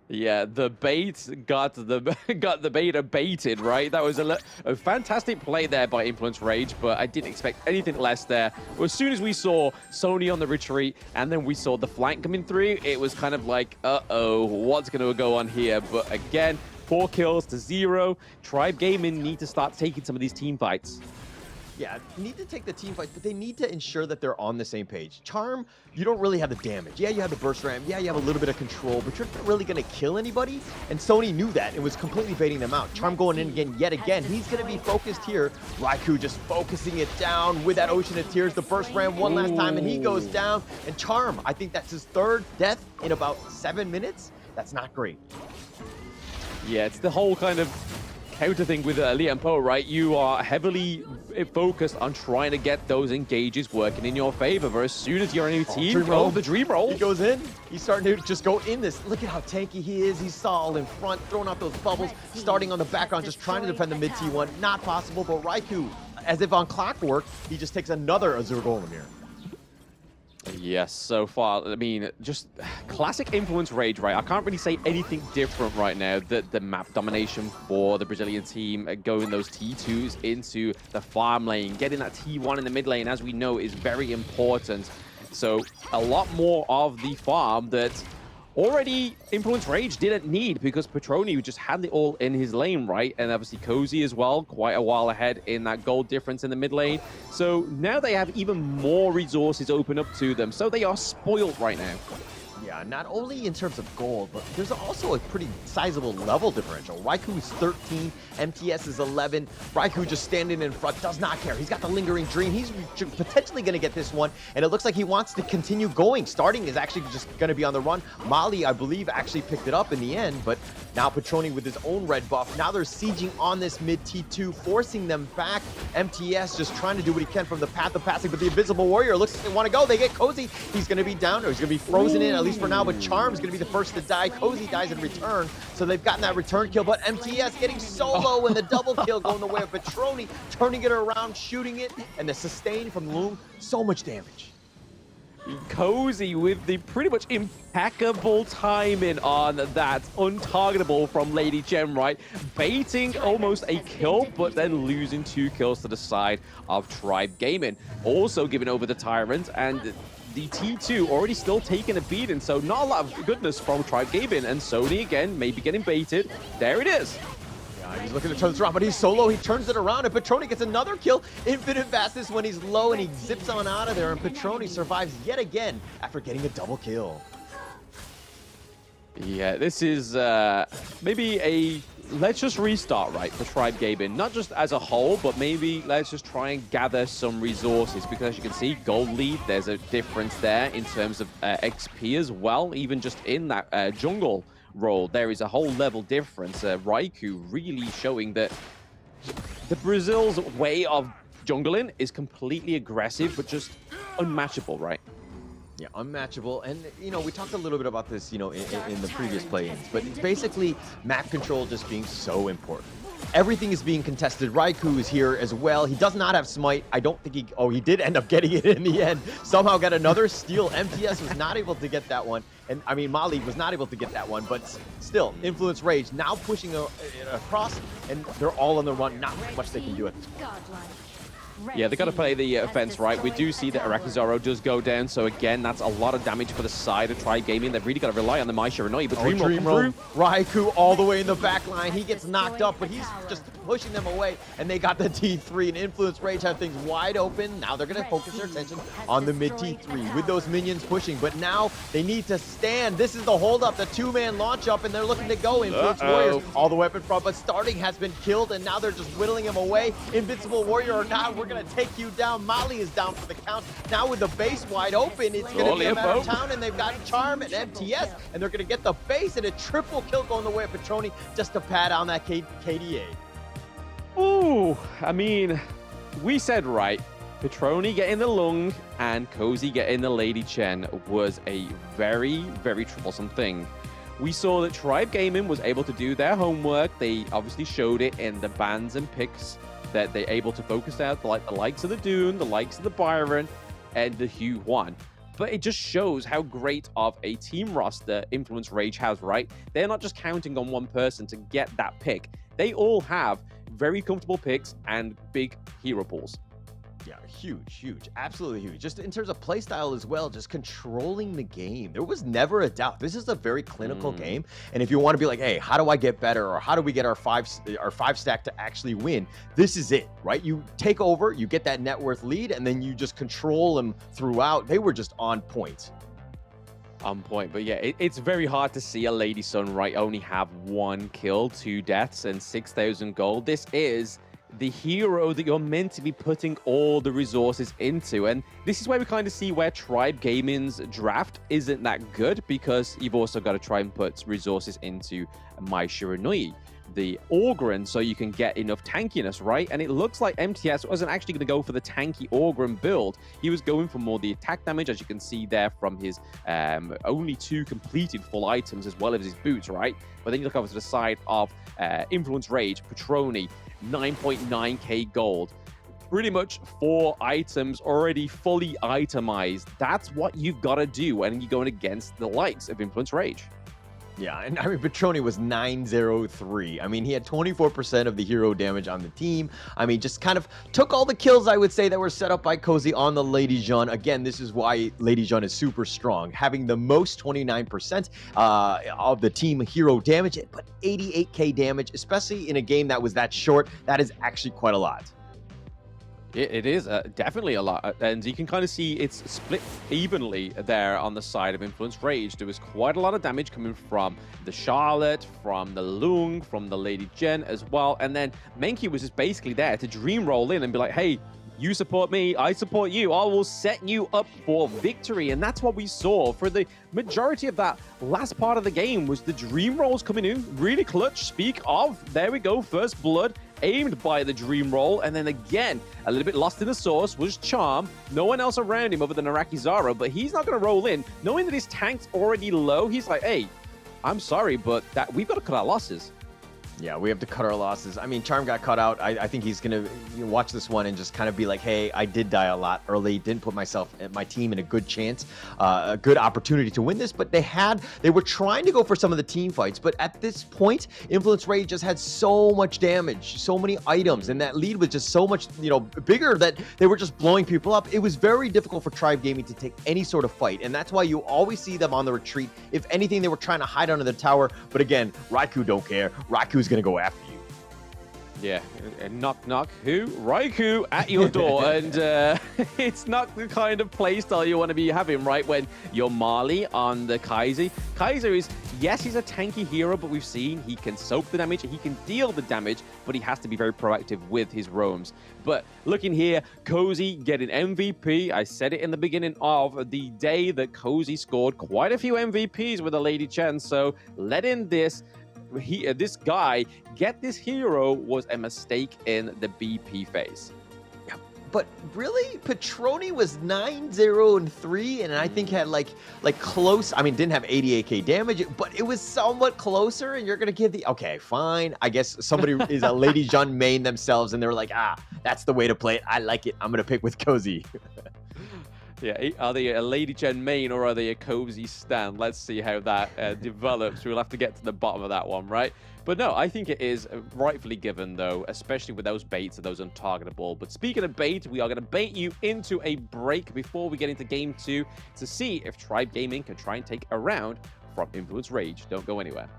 Yeah, the bait got the beta baited, right? That was a fantastic play there by Influence Rage, but I didn't expect anything less there. As soon as we saw Sony on the retreat, and then we saw the flank coming through, it was kind of like, uh-oh, what's going to go on here? But again, 4 kills to 0. Tribe Gaming need to start taking some of these team fights. Yeah, need to take the team fights, but they need to ensure that they're on the same page. Charm, you don't really have the damage. Yeah, you have the burst ram. Yeah, you have a little bit of control, but you're not really going to kill anybody. And Sony knew that and was completely baiting them out. Charm going in again, yet again. He's going to be focused here. Raikou just focusing it down with that Ocean of Tears. The burst ram one last time, and he goes down. And Charm, I think that's his 3rd death in about 7 minutes. That's not great. Yeah, it's the whole kind of counter thing with Liam Poe, right? You are heavily focused on trying to get those engages working in your favor, but as soon as you're on a new team, the dream roll. He goes in. He's starting to just go in this. Look at how tanky he is. He's all in front, throwing out those bubbles, starting on the background, just trying to defend the mid T1. Not possible, but Raikou, as if on clockwork, he just takes another Azure Golem here. Yes, so far, I mean, just classic Influence Rage, right? I can't really say anything different right now. The map domination for the Brazilian team, going those T2s into the farm lane, getting that T1 in the mid lane, as we know, is very important. So a lot more of the farm that already Influence Rage didn't need, because Petroni just had it all in his lane, right? And obviously Cozy as well, quite a while ahead in that gold difference in the mid lane. So now they have even more resources open up to them. So they are spoiled right now. Yeah, not only in terms of gold, but there's also a pretty sizable level differential. Raikou is 13, MTS is 11. Raikou just standing in front, does not care. He's got the lingering dream. He's potentially going to get this one, and it looks like he wants to continue going. Starting is actually just going to be on the run. Mali, I believe, actually picked it up in the end, but now Petroni with his own red buff. Now they're sieging on this mid T2, forcing them back. MTS just trying to do what he can from the path of passing, but the Invisible Warrior looks like they want to go. They get Cozy. He's going to be down, or he's going to be frozen in, at least for now, but Charm's going to be the first to die. Cozy dies in return, so they've gotten that return kill, but MTS getting solo and the double kill going the way of Petroni, turning it around, shooting it, and the sustain from Loom, so much damage. Cozy with the pretty much impeccable timing on that untargetable from Lady Gem, right? Baiting almost a kill, but then losing 2 kills to the side of Tribe Gaming. Also giving over the Tyrant, and the T2 already still taking a beating, so not a lot of goodness from Tribe Gaming. And Sony again, maybe getting baited. There it is. He's looking to turn this around, but he's solo. He turns it around, and Petroni gets another kill. Infinite fastness when he's low, and he zips on out of there, and Petroni survives yet again after getting a double kill. Yeah, this is maybe a let's just restart, right, for Tribe Gaming. Not just as a whole, but maybe let's just try and gather some resources, because as you can see, gold lead, there's a difference there in terms of XP as well, even just in that jungle role. There is a whole level difference. Raikou really showing that the Brazil's way of jungling is completely aggressive, but just unmatchable, right? Yeah, unmatchable. And, you know, we talked a little bit about this, you know, in the previous play-ins, but it's basically map control just being so important. Everything is being contested. Raikou is here as well. He does not have Smite. I don't think he... Oh, he did end up getting it in the end. Somehow got another steal. MTS was not able to get that one. And, I mean, Mali was not able to get that one. But still, Influence Rage now pushing across, and they're all on the run. Not much they can do at this point. Yeah, they got to play the offense, right? We do see that Arakizaro does go down, so again, that's a lot of damage for the side of Tribe Gaming. They've really got to rely on the Mai Shiranui, but Dream Roll Raikou all the way in the back line. He gets knocked up, but he's just pushing them away, and they got the T3, and Influence Rage have things wide open. Now they're going to focus their attention on the mid T3 with those minions pushing, but now they need to stand. This is the holdup, the two-man launch up, and they're looking to go. Influence Warriors all the way up in front, but Starting has been killed, and now they're just whittling him away. Invincible Warrior or not, we're going to take you down. Molly is down for the count. Now with the base wide open, it's going to be a matter of town, and they've got Charm and MTS, and they're going to get the base, and a triple kill going the way of Petroni just to pad on that KDA. Ooh, I mean, we said right. Petroni getting the lung and Cozy getting the Lady Chen was a very, very troublesome thing. We saw that Tribe Gaming was able to do their homework. They obviously showed it in the bans and picks that they're able to focus out the likes of the Dune, the likes of the Byron, and the Hugh One. But it just shows how great of a team roster Influence Rage has, right? They're not just counting on one person to get that pick. They all have very comfortable picks and big hero pools. Yeah, huge, absolutely huge. Just in terms of playstyle as well, just controlling the game. There was never a doubt. This is a very clinical game. And if you want to be like, hey, how do I get better? Or how do we get our five stack to actually win? This is it, right? You take over, you get that net worth lead, and then you just control them throughout. They were just on point. On point, but yeah, it's very hard to see a Lady Sun, right, only have 1 kill, 2 deaths, and 6,000 gold. This is the hero that you're meant to be putting all the resources into. And this is where we kind of see where Tribe Gaming's draft isn't that good, because you've also got to try and put resources into Mai Shiranui, the Orgren, so you can get enough tankiness, right? And it looks like MTS wasn't actually going to go for the tanky Orgren build. He was going for more the attack damage, as you can see there from his only 2 completed full items, as well as his boots, right? But then you look over to the side of Influence Rage, Petroni, 9.9k gold. Pretty much 4 items already fully itemized. That's what you've got to do when you're going against the likes of Influence Rage. Yeah, and I mean, Petroni was 903. I mean, he had 24% of the hero damage on the team. I mean, just kind of took all the kills, I would say, that were set up by Cozy on the Lady Jeanne. Again, this is why Lady Jeanne is super strong, having the most 29% of the team hero damage, but 88k damage, especially in a game that was that short. That is actually quite a lot. It is definitely a lot, and you can kind of see it's split evenly there on the side of Influence Rage. There was quite a lot of damage coming from the Charlotte, from the Lung, from the Lady Jen as well, and then Menki was just basically there to dream roll in and be like, hey, you support me, I support you, I will set you up for victory. And that's what we saw for the majority of that last part of the game, was the dream rolls coming in really clutch. Speak of, there we go, first blood aimed by the dream roll, and then again a little bit lost in the sauce was Charm. No one else around him other than Araki Zara, but he's not going to roll in knowing that his tank's already low. He's like, hey, I'm sorry, but we've got to cut our losses. Yeah, we have to cut our losses. I mean, Charm got cut out. I think he's going to watch this one and just kind of be like, hey, I did die a lot early. Didn't put my team in a good chance, a good opportunity to win this. But they were trying to go for some of the team fights. But at this point, Influence Rage just had so much damage, so many items. And that lead was just so much, bigger that they were just blowing people up. It was very difficult for Tribe Gaming to take any sort of fight. And that's why you always see them on the retreat. If anything, they were trying to hide under the tower. But again, Raikou don't care. Raiku's going to go after you. Yeah, and knock knock, who? Raikou at your door. And it's not the kind of playstyle you want to be having, right, when you're Marley on the Kaiser. Kaiser is, yes, he's a tanky hero, but we've seen he can soak the damage, he can deal the damage, but he has to be very proactive with his roams. But looking here, Cozy getting MVP. I said it in the beginning of the day that Cozy scored quite a few MVPs with the Lady Chen, so letting this guy get this hero was a mistake in the BP phase. Yeah, but really, Petroni was 9-0-3, and I think had like close. I mean, didn't have 88k damage, but it was somewhat closer. And you're gonna give okay, fine. I guess somebody is a Lady Jeanne main themselves, and they were like, that's the way to play it. I like it. I'm gonna pick with Cozy. Yeah, are they a Lady Jen main or are they a Cozy stand? Let's see how that develops. We'll have to get to the bottom of that one, right? But no, I think it is rightfully given, though, especially with those baits and those untargetable. But speaking of bait, we are going to bait you into a break before we get into Game 2 to see if Tribe Gaming can try and take a round from Influence Rage. Don't go anywhere.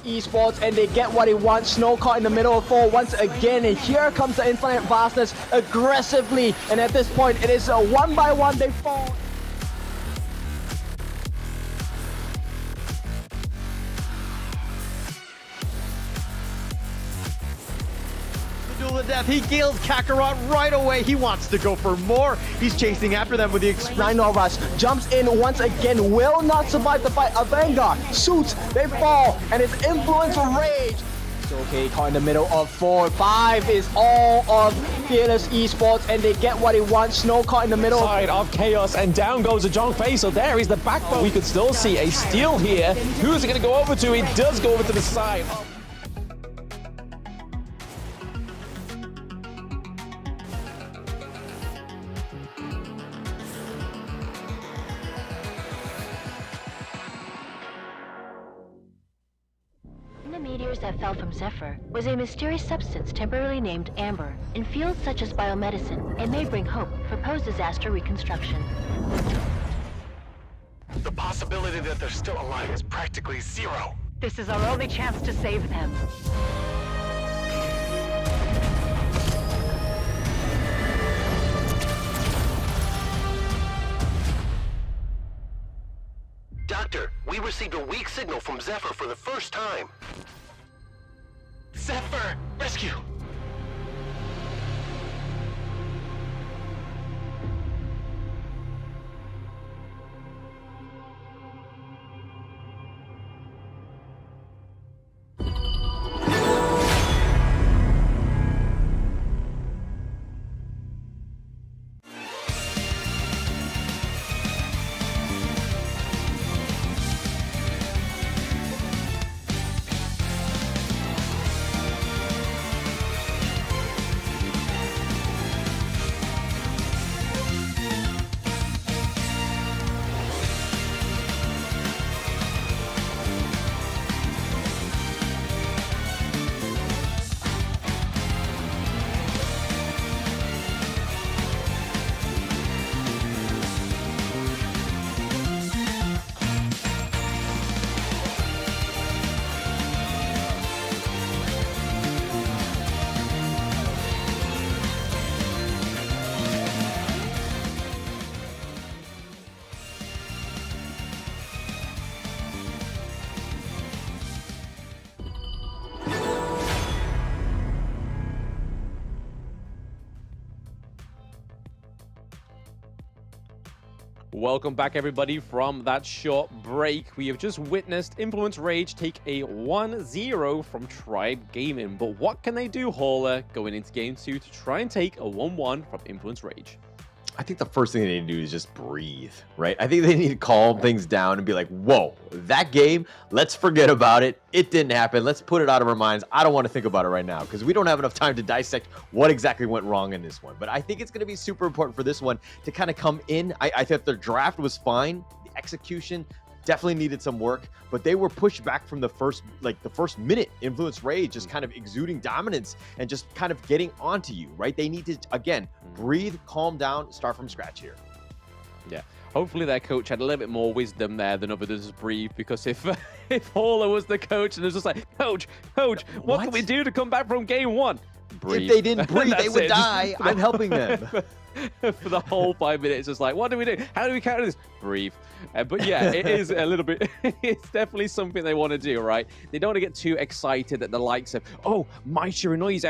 Esports, and they get what they want. Snow caught in the middle of 4 once again, and here comes the Infinite Vastness aggressively, and at this point it is a 1-by-1 they fall. Duel of death. He kills Kakarot right away. He wants to go for more. He's chasing after them with the Rhino Rush jumps in once again, will not survive the fight. A Vanguard suits, they fall, and it's Influence Rage. So okay, caught in the middle of 4. 5 is all of Fearless Esports, and they get what they want. Snow caught in the middle. Side of Chaos, and down goes a John Face. So there is the backbone. We could still see a steal here. Who's it going to go over to? It does go over to the side. The meteors that fell from Zephyr was a mysterious substance temporarily named Amber. In fields such as biomedicine, it may bring hope for post-disaster reconstruction. The possibility that they're still alive is practically zero. This is our only chance to save them. Doctor, we received a weak signal from Zephyr for the first time. Zephyr! Rescue! Welcome back, everybody, from that short break. We have just witnessed Influence Rage take a 1-0 from Tribe Gaming. But what can they do, Hauler, going into Game 2 to try and take a 1-1 from Influence Rage? I think the first thing they need to do is just breathe, right? I think they need to calm things down and be like, whoa, that game, let's forget about it. It didn't happen. Let's put it out of our minds. I don't want to think about it right now because we don't have enough time to dissect what exactly went wrong in this one. But I think it's going to be super important for this one to kind of come in. I think the draft was fine. The execution definitely needed some work, but they were pushed back from the first minute. Influence Rage just kind of exuding dominance and just kind of getting onto you, right? They need to, again, breathe, calm down, start from scratch here. Yeah. Hopefully their coach had a little bit more wisdom there than others breathe, because if Hauler was the coach and it was just like, coach, what can we do to come back from game 1? Breathe. If they didn't breathe, they would die. I'm helping them. For the whole 5 minutes, it's like, what do we do? How do we counter this? Breathe. But yeah, it is a little bit, it's definitely something they want to do, right? They don't want to get too excited at the likes of, oh, my Shirinoi's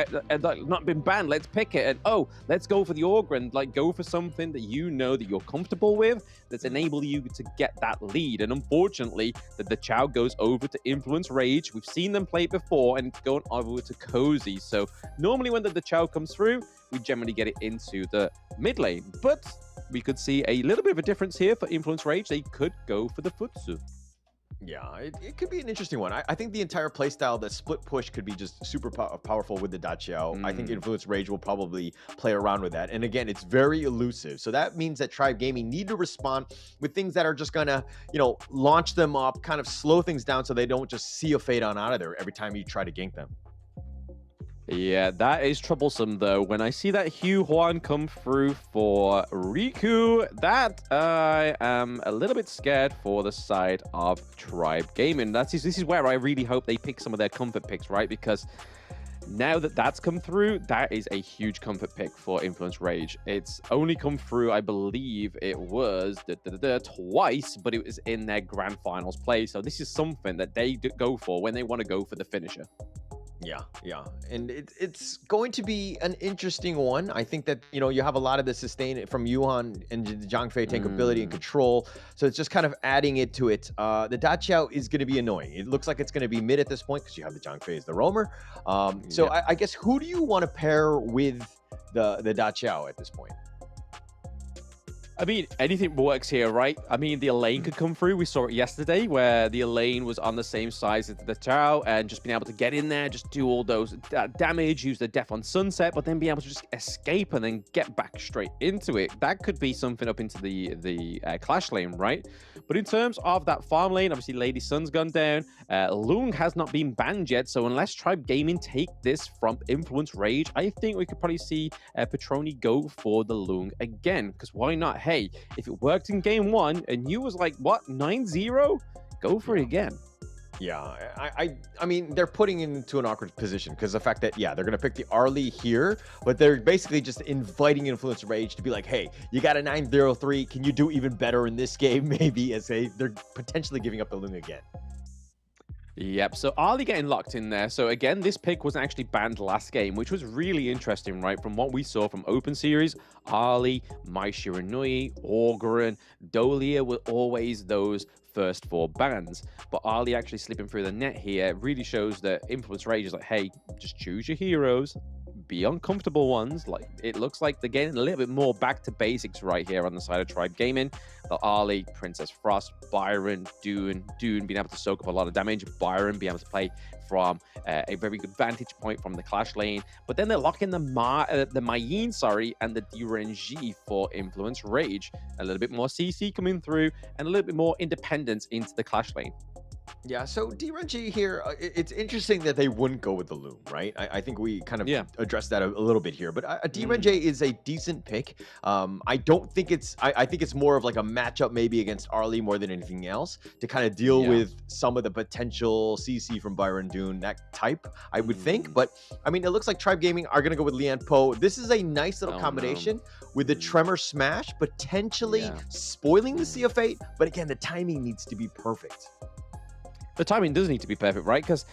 not been banned, let's pick it. And oh, let's go for the Augur, and like go for something that you know that you're comfortable with, that's enable you to get that lead. And unfortunately, the Chow goes over to Influence Rage. We've seen them play it before, and it's going over to Cozy. So normally when the Chow comes through, we generally get it into the mid lane. But we could see a little bit of a difference here for Influence Rage. They could go for the Futsu. Yeah, it could be an interesting one. I think the entire playstyle, the split push, could be just super powerful with the Dachiao. I think Influence Rage will probably play around with that. And again, it's very elusive. So that means that Tribe Gaming need to respond with things that are just going to, launch them up, kind of slow things down so they don't just see a fade on out of there every time you try to gank them. Yeah, that is troublesome though. When I see that Hugh Huan come through for Riku, that I am a little bit scared for the side of Tribe Gaming. This is where I really hope they pick some of their comfort picks, right? Because now that that's come through, that is a huge comfort pick for Influence Rage. It's only come through, I believe it was twice, but it was in their grand finals play. So this is something that they go for when they want to go for the finisher. Yeah. And it's going to be an interesting one. I think that, you have a lot of the sustain from Yuhan and the Zhangfei tankability and control. So it's just kind of adding it to it. The Daqiao is going to be annoying. It looks like it's going to be mid at this point because you have the Zhangfei as the roamer. So I guess who do you want to pair with the Daqiao at this point? I mean, anything works here, right? I mean, the Elaine could come through. We saw it yesterday where the Elaine was on the same size as the Chao and just being able to get in there, just do all those damage, use the Death on Sunset, but then be able to just escape and then get back straight into it. That could be something up into the Clash lane, right? But in terms of that farm lane, obviously Lady Sun's gone down. Lung has not been banned yet, so unless Tribe Gaming take this from Influence Rage, I think we could probably see Petroni go for the Lung again, because why not? Hey, if it worked in game one and you was like, what, 9-0? Go for it again. Yeah, I mean, they're putting it into an awkward position because the fact that, they're going to pick the Arlie here, but they're basically just inviting Influence Rage to be like, hey, you got a 9-0-3. Can you do even better in this game? Maybe they're potentially giving up the Lung again. Yep, so Arlie getting locked in there. So again, this pick wasn't actually banned last game, which was really interesting, right? From what we saw from Open Series, Arlie, Mai Shiranui, Orgaran, Dolia were always those first four bans. But Arlie actually slipping through the net here really shows that Influence Rage is like, hey, just choose your heroes, be uncomfortable ones. Like, it looks like they're getting a little bit more back to basics right here on the side of Tribe Gaming. The Arlie, Princess Frost, Byron, Dune being able to soak up a lot of damage, Byron being able to play from a very good vantage point from the Clash lane. But then they're locking the Mayeen, and the DRNG for Influence Rage. A little bit more CC coming through and a little bit more independence into the Clash lane. Yeah, so DRNG here, it's interesting that they wouldn't go with the Loom, right? I think we kind of addressed that a little bit here, but DRNG is a decent pick. I don't think I think it's more of like a matchup maybe against Arlie more than anything else to kind of deal with some of the potential CC from Byron Dune, that type, I would think. But I mean, it looks like Tribe Gaming are going to go with Lian Po. This is a nice little combination with the Tremor Smash, potentially spoiling the Sea of Fate. But again, the timing needs to be perfect. The timing does need to be perfect, right? Because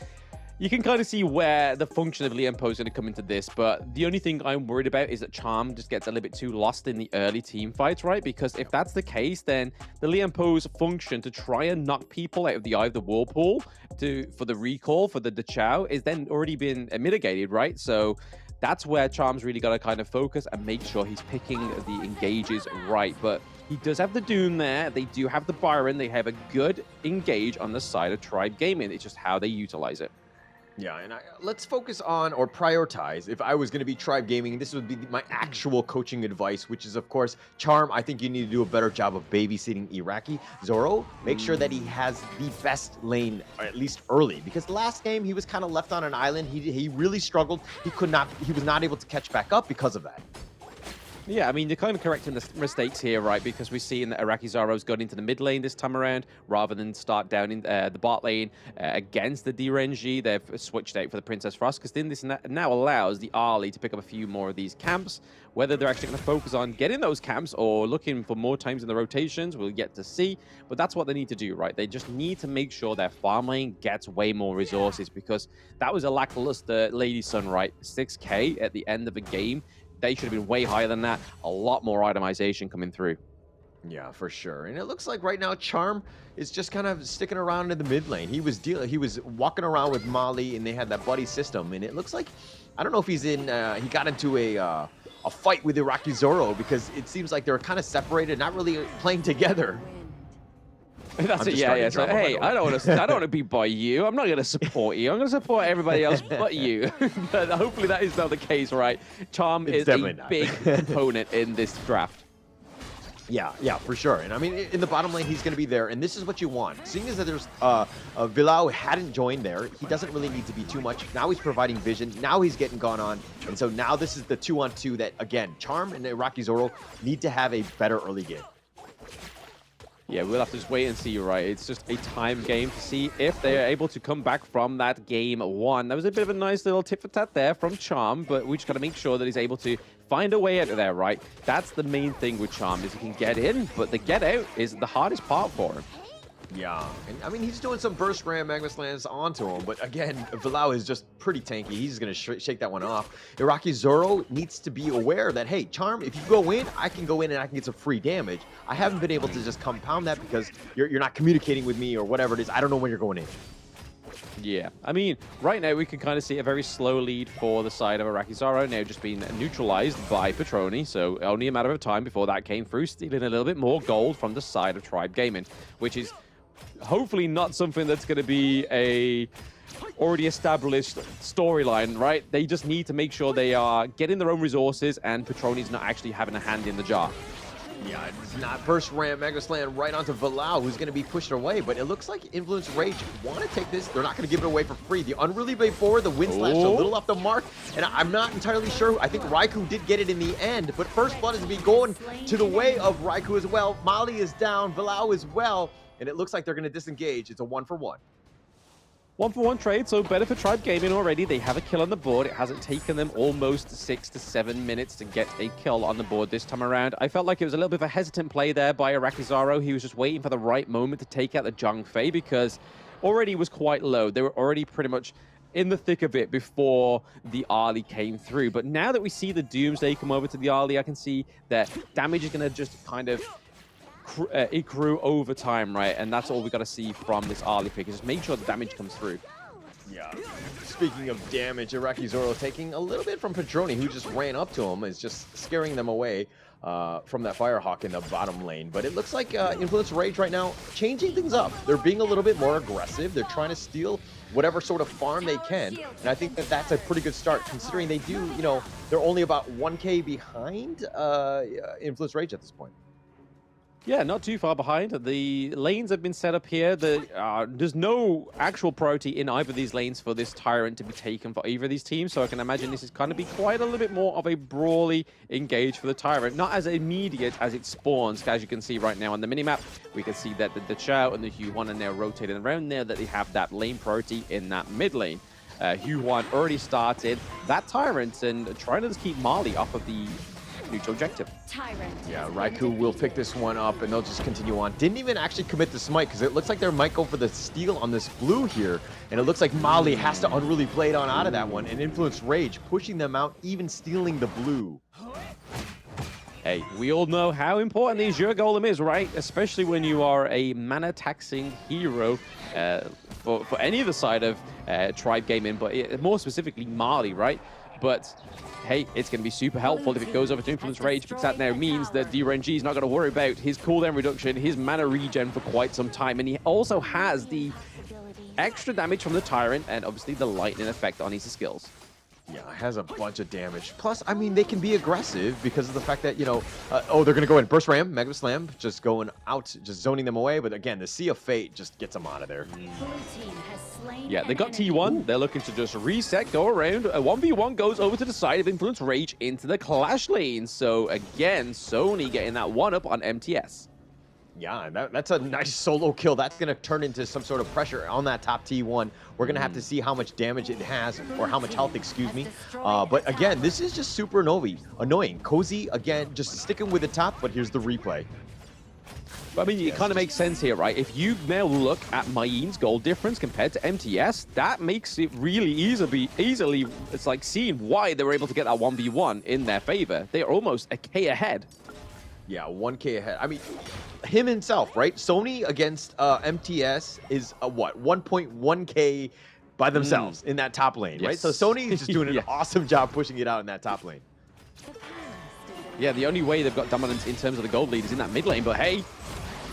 you can kind of see where the function of Lian Po is going to come into this, but the only thing I'm worried about is that Charm just gets a little bit too lost in the early team fights, right? Because if that's the case, then the Lian Po's function to try and knock people out of the Eye of the Whirlpool for the recall, for the Daqiao, is then already been mitigated, right? So that's where Charm's really got to kind of focus and make sure he's picking the engages right. But he does have the Doom there. They do have the Byron. They have a good engage on the side of Tribe Gaming. It's just how they utilize it. Yeah, and let's focus on or prioritize. If I was going to be Tribe Gaming, this would be my actual coaching advice, which is, of course, Charm. I think you need to do a better job of babysitting Iraqi. Zoro, make sure that he has the best lane, or at least early, because last game he was kind of left on an island. He really struggled. He was not able to catch back up because of that. Yeah, I mean, you're kind of correcting the mistakes here, right? Because we're seeing that Iraqi Zoro's gone into the mid lane this time around, rather than start down in the bot lane against the DRNG. They've switched out for the Princess Frost, because then this now allows the Arlie to pick up a few more of these camps. Whether they're actually going to focus on getting those camps or looking for more times in the rotations, we'll get to see. But that's what they need to do, right? They just need to make sure their farm lane gets way more resources, because that was a lackluster Lady Sun, right? 6k at the end of a game. They should have been way higher than that. A lot more itemization coming through. Yeah, for sure. And it looks like right now Charm is just kind of sticking around in the mid lane. He was walking around with Molly, and they had that buddy system. And it looks like, I don't know if he's he got into a fight with Iraqi Zoro, because it seems like they're kind of separated, not really playing together. That's it, yeah. So, hey, I don't want to be by you. I'm not going to support you. I'm going to support everybody else but you. But hopefully that is not the case, right? Charm is a big component in this draft. Yeah, for sure. And I mean, in the bottom lane, he's going to be there, and this is what you want. Seeing as that there's Villau hadn't joined there, he doesn't really need to be too much. Now he's providing vision. Now he's getting gone on, and so now this is the 2-on-2 that, again, Charm and Iraqi Zoro need to have a better early game. Yeah, we'll have to just wait and see, right? It's just a time game to see if they are able to come back from that game 1. That was a bit of a nice little tit for tat there from Charm, but we just got to make sure that he's able to find a way out of there, right? That's the main thing with Charm, is he can get in, but the get out is the hardest part for him. Yeah, and I mean, he's doing some burst ram Magma Slams onto him, but again, Villau is just pretty tanky. He's going to shake that one off. Iraqi Zoro needs to be aware that, hey, Charm, if you go in, I can go in and I can get some free damage. I haven't been able to just compound that because you're not communicating with me or whatever it is. I don't know when you're going in. Yeah, I mean, right now we can kind of see a very slow lead for the side of Iraqi Zoro, now just being neutralized by Petroni, so only a matter of time before that came through, stealing a little bit more gold from the side of Tribe Gaming, which is hopefully not something that's going to be a already established storyline, right? They just need to make sure they are getting their own resources and Petroni's not actually having a hand in the jar. Yeah, it's not burst ram Mega Slam right onto Villau, who's going to be pushed away, but it looks like Influence Rage want to take this. They're not going to give it away for free. The Unruly Blade forward, the Wind Slash a little off the mark, and I'm not entirely sure. I think Raikou did get it in the end, but First Blood is going to be going to the way of Raikou as well. Mali is down, Villau as well, and it looks like they're going to disengage. It's a 1-for-1. 1-for-1 trade, so better for Tribe Gaming already. They have a kill on the board. It hasn't taken them almost 6 to 7 minutes to get a kill on the board this time around. I felt like it was a little bit of a hesitant play there by Iraqi Zoro. He was just waiting for the right moment to take out the Zhongfei because already was quite low. They were already pretty much in the thick of it before the Ali came through. But now that we see the Doomsday come over to the Ali, I can see that damage is going to just kind of it grew over time, right? And that's all we got to see from this Ali pick, is just make sure the damage comes through. Yeah. Speaking of damage, Iraqi Zoro taking a little bit from Petroni, who just ran up to him, is just scaring them away from that Firehawk in the bottom lane. But it looks like Influence Rage right now changing things up. They're being a little bit more aggressive. They're trying to steal whatever sort of farm they can. And I think that that's a pretty good start, considering they do, you know, they're only about 1K behind Influence Rage at this point. Yeah, not too far behind. The lanes have been set up here. There's no actual priority in either of these lanes for this Tyrant to be taken for either of these teams, so I can imagine this is going to be quite a little bit more of a brawly engage for the Tyrant. Not as immediate as it spawns, as you can see right now on the minimap. We can see that the Chao and the Hu1 are now rotating around there, that they have that lane priority in that mid lane. Hu1 already started that Tyrant and trying to just keep Mali off of the neutral objective. Yeah, Raikou will pick this one up and they'll just continue on. Didn't even actually commit the smite because it looks like they might go for the steal on this blue here. And it looks like Mali has to Unruly Blade on out of that one and Influence Rage, pushing them out, even stealing the blue. Hey, we all know how important the Azure Golem is, right? Especially when you are a mana-taxing hero for any other side of Tribe Gaming, but more specifically Mali, right? But hey, it's going to be super helpful if it goes over to Influence Rage, because that now means that DRNG is not going to worry about his cooldown reduction, his mana regen for quite some time. And he also has the extra damage from the Tyrant and obviously the lightning effect on his skills. Yeah, it has a bunch of damage. Plus, I mean, they can be aggressive because of the fact that, you know, oh, they're going to go in Burst Ram, Mega Slam, just going out, just zoning them away. But again, the Sea of Fate just gets them out of there. Yeah, they got T1. They're looking to just reset, go around. A 1v1 goes over to the side of Influence Rage into the Clash lane. So again, Sony getting that one up on MTS. Yeah, that's a nice solo kill. That's going to turn into some sort of pressure on that top T1. We're going to have to see how much damage it has, or how much health, excuse me. But again, this is just super annoying. Cozy, again, just sticking with the top, but here's the replay. I mean, it kind of makes sense here, right? If you now look at Mayin's gold difference compared to MTS, that makes it really easily, it's like seeing why they were able to get that 1v1 in their favor. They're almost a K ahead. Yeah, 1K ahead. I mean, him himself, right? Sony against MTS is what? 1.1K by themselves in that top lane, right? So Sony is just doing an awesome job pushing it out in that top lane. Yeah, the only way they've got dominance in terms of the gold lead is in that mid lane, but hey,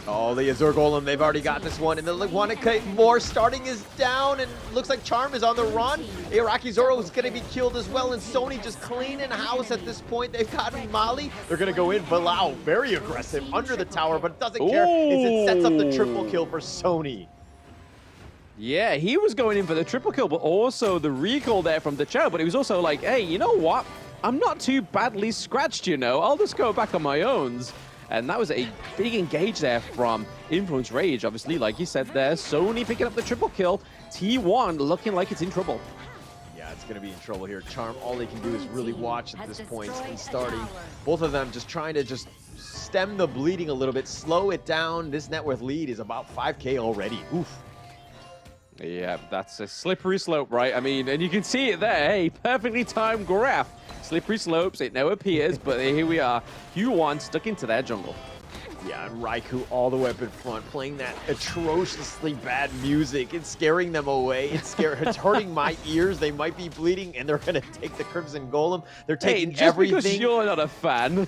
Oh, the Azure Golem, they've already got this one, and they want to get more. Starting is down, and looks like Charm is on the run. Iraqi Zoro is going to be killed as well, and Sony just cleaning house at this point. They've gotten Mali. They're going to go in. Bilal, very aggressive, under the tower, but doesn't care. It sets up the triple kill for Sony. Yeah, he was going in for the triple kill, but also the recall there from the Chow. But he was also like, hey, you know what? I'm not too badly scratched, you know. I'll just go back on my own. And that was a big engage there from Influence Rage. Obviously, like you said there, Sony picking up the triple kill. T1 looking like it's in trouble. Yeah, it's going to be in trouble here. Charm, all they can do is really watch at this point and starting. Both of them just trying to just stem the bleeding a little bit, slow it down. This net worth lead is about 5K already. Oof. Yeah, that's a slippery slope, right? I mean, and you can see it there. Hey, perfectly timed graph. Slippery slopes, it now appears, but here we are. Q1 stuck into their jungle. Yeah, and Raikou all the way up in front, playing that atrociously bad music. It's scaring them away. It's hurting my ears. They might be bleeding, and they're going to take the Crimson Golem. They're taking just everything. Because you're not a fan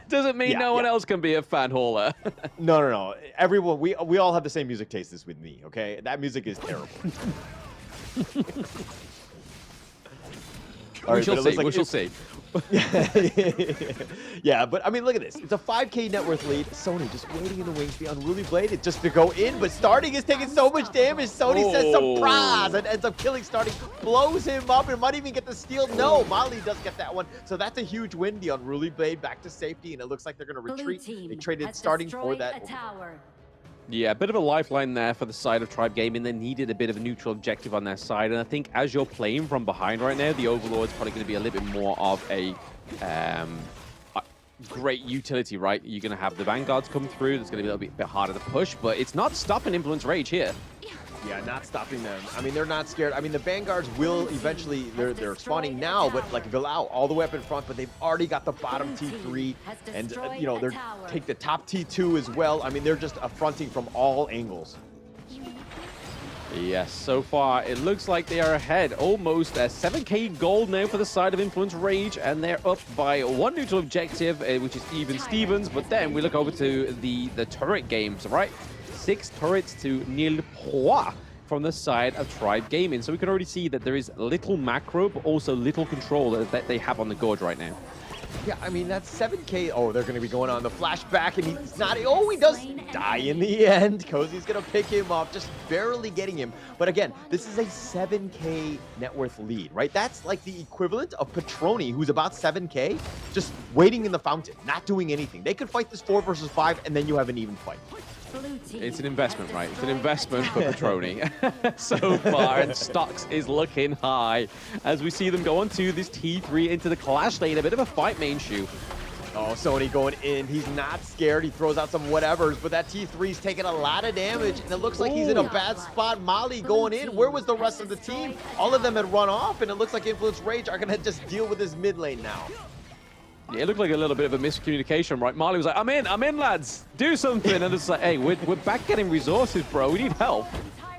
doesn't mean no one else can be a fan, Hauler. No. Everyone, we all have the same music taste as with me, okay? That music is terrible. We shall see. Yeah, but I mean, look at this. It's a 5K net worth lead. Sony just waiting in the wings, the Unruly Blade. It's just to go in, but Starting is taking so much damage. Sony says surprise and ends up killing Starting, blows him up, and might even get the steal. No, Mali does get that one. So that's a huge win. The Unruly Blade back to safety, and it looks like they're going to retreat. They traded Starting for that. Yeah, a bit of a lifeline there for the side of Tribe Gaming. They needed a bit of a neutral objective on their side. And I think as you're playing from behind right now, the Overlord's probably going to be a little bit more of a great utility, right? You're going to have the Vanguards come through. It's going to be a little bit harder to push, but it's not stopping Influence Rage here. Yeah, not stopping them. I mean, they're not scared. I mean, the Vanguards will eventually, they're spawning now, but like Bilal all the way up in front, but they've already got the bottom T3 and, you know, they're take the top T2 as well. I mean, they're just affronting from all angles. Yes, so far it looks like they are ahead. Almost 7K gold now for the side of Influence Rage, and they're up by one neutral objective, which is Even Stevens. But then we look over to the turret games, right? 6 turrets to nil trois from the side of Tribe Gaming. So we can already see that there is little macro, but also little control that they have on the Gorge right now. Yeah, I mean, that's 7K. Oh, they're going to be going on the flashback, and he's not. Oh, he does die in the end. Cozy's going to pick him up, just barely getting him. But again, this is a 7K net worth lead, right? That's like the equivalent of Petroni, who's about 7K, just waiting in the fountain, not doing anything. They could fight this 4 versus 5, and then you have an even fight. It's an investment, right? It's an investment for Petroni so far, and stocks is looking high as we see them go on to this T3 into the Clash lane. A bit of a fight main shoe. Oh, Sony going in. He's not scared. He throws out some whatevers, but that T3's taking a lot of damage, and it looks like he's in a bad spot. Mali going in. Where was the rest of the team? All of them had run off, and it looks like Influence Rage are going to just deal with this mid lane now. Yeah, it looked like a little bit of a miscommunication, right? Marley was like, I'm in, lads. Do something. And it's like, hey, we're back getting resources, bro. We need help.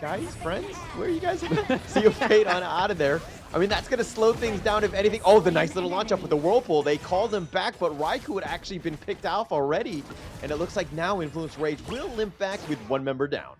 Guys, friends, where are you guys at? See you fade on out of there. I mean, that's going to slow things down, if anything. Oh, the nice little launch up with the Whirlpool. They called him back, but Raikou had actually been picked off already. And it looks like now Influence Rage will limp back with one member down.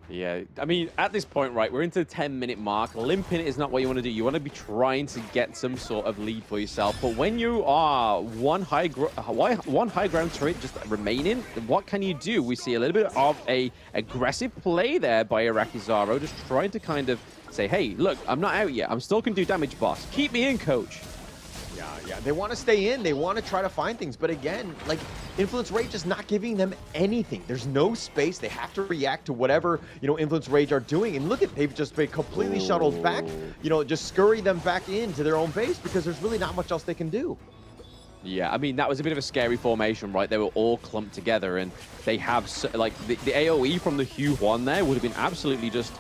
Yeah, I mean, at this point, right, we're into the 10-minute mark. Limping is not what you want to do. You want to be trying to get some sort of lead for yourself. But when you are one high ground turret just remaining, what can you do? We see a little bit of a aggressive play there by Iraqi Zaro, just trying to kind of say, hey, look, I'm not out yet. I'm still going to do damage, boss. Keep me in, coach. Yeah, they want to stay in. They want to try to find things. But again, like, Influence Rage is not giving them anything. There's no space. They have to react to whatever, you know, Influence Rage are doing. And look at, they've just been completely shuttled back, you know, just scurry them back into their own base because there's really not much else they can do. Yeah, I mean, that was a bit of a scary formation, right? They were all clumped together, and they have, like, the AoE from the Hue 1 there would have been absolutely just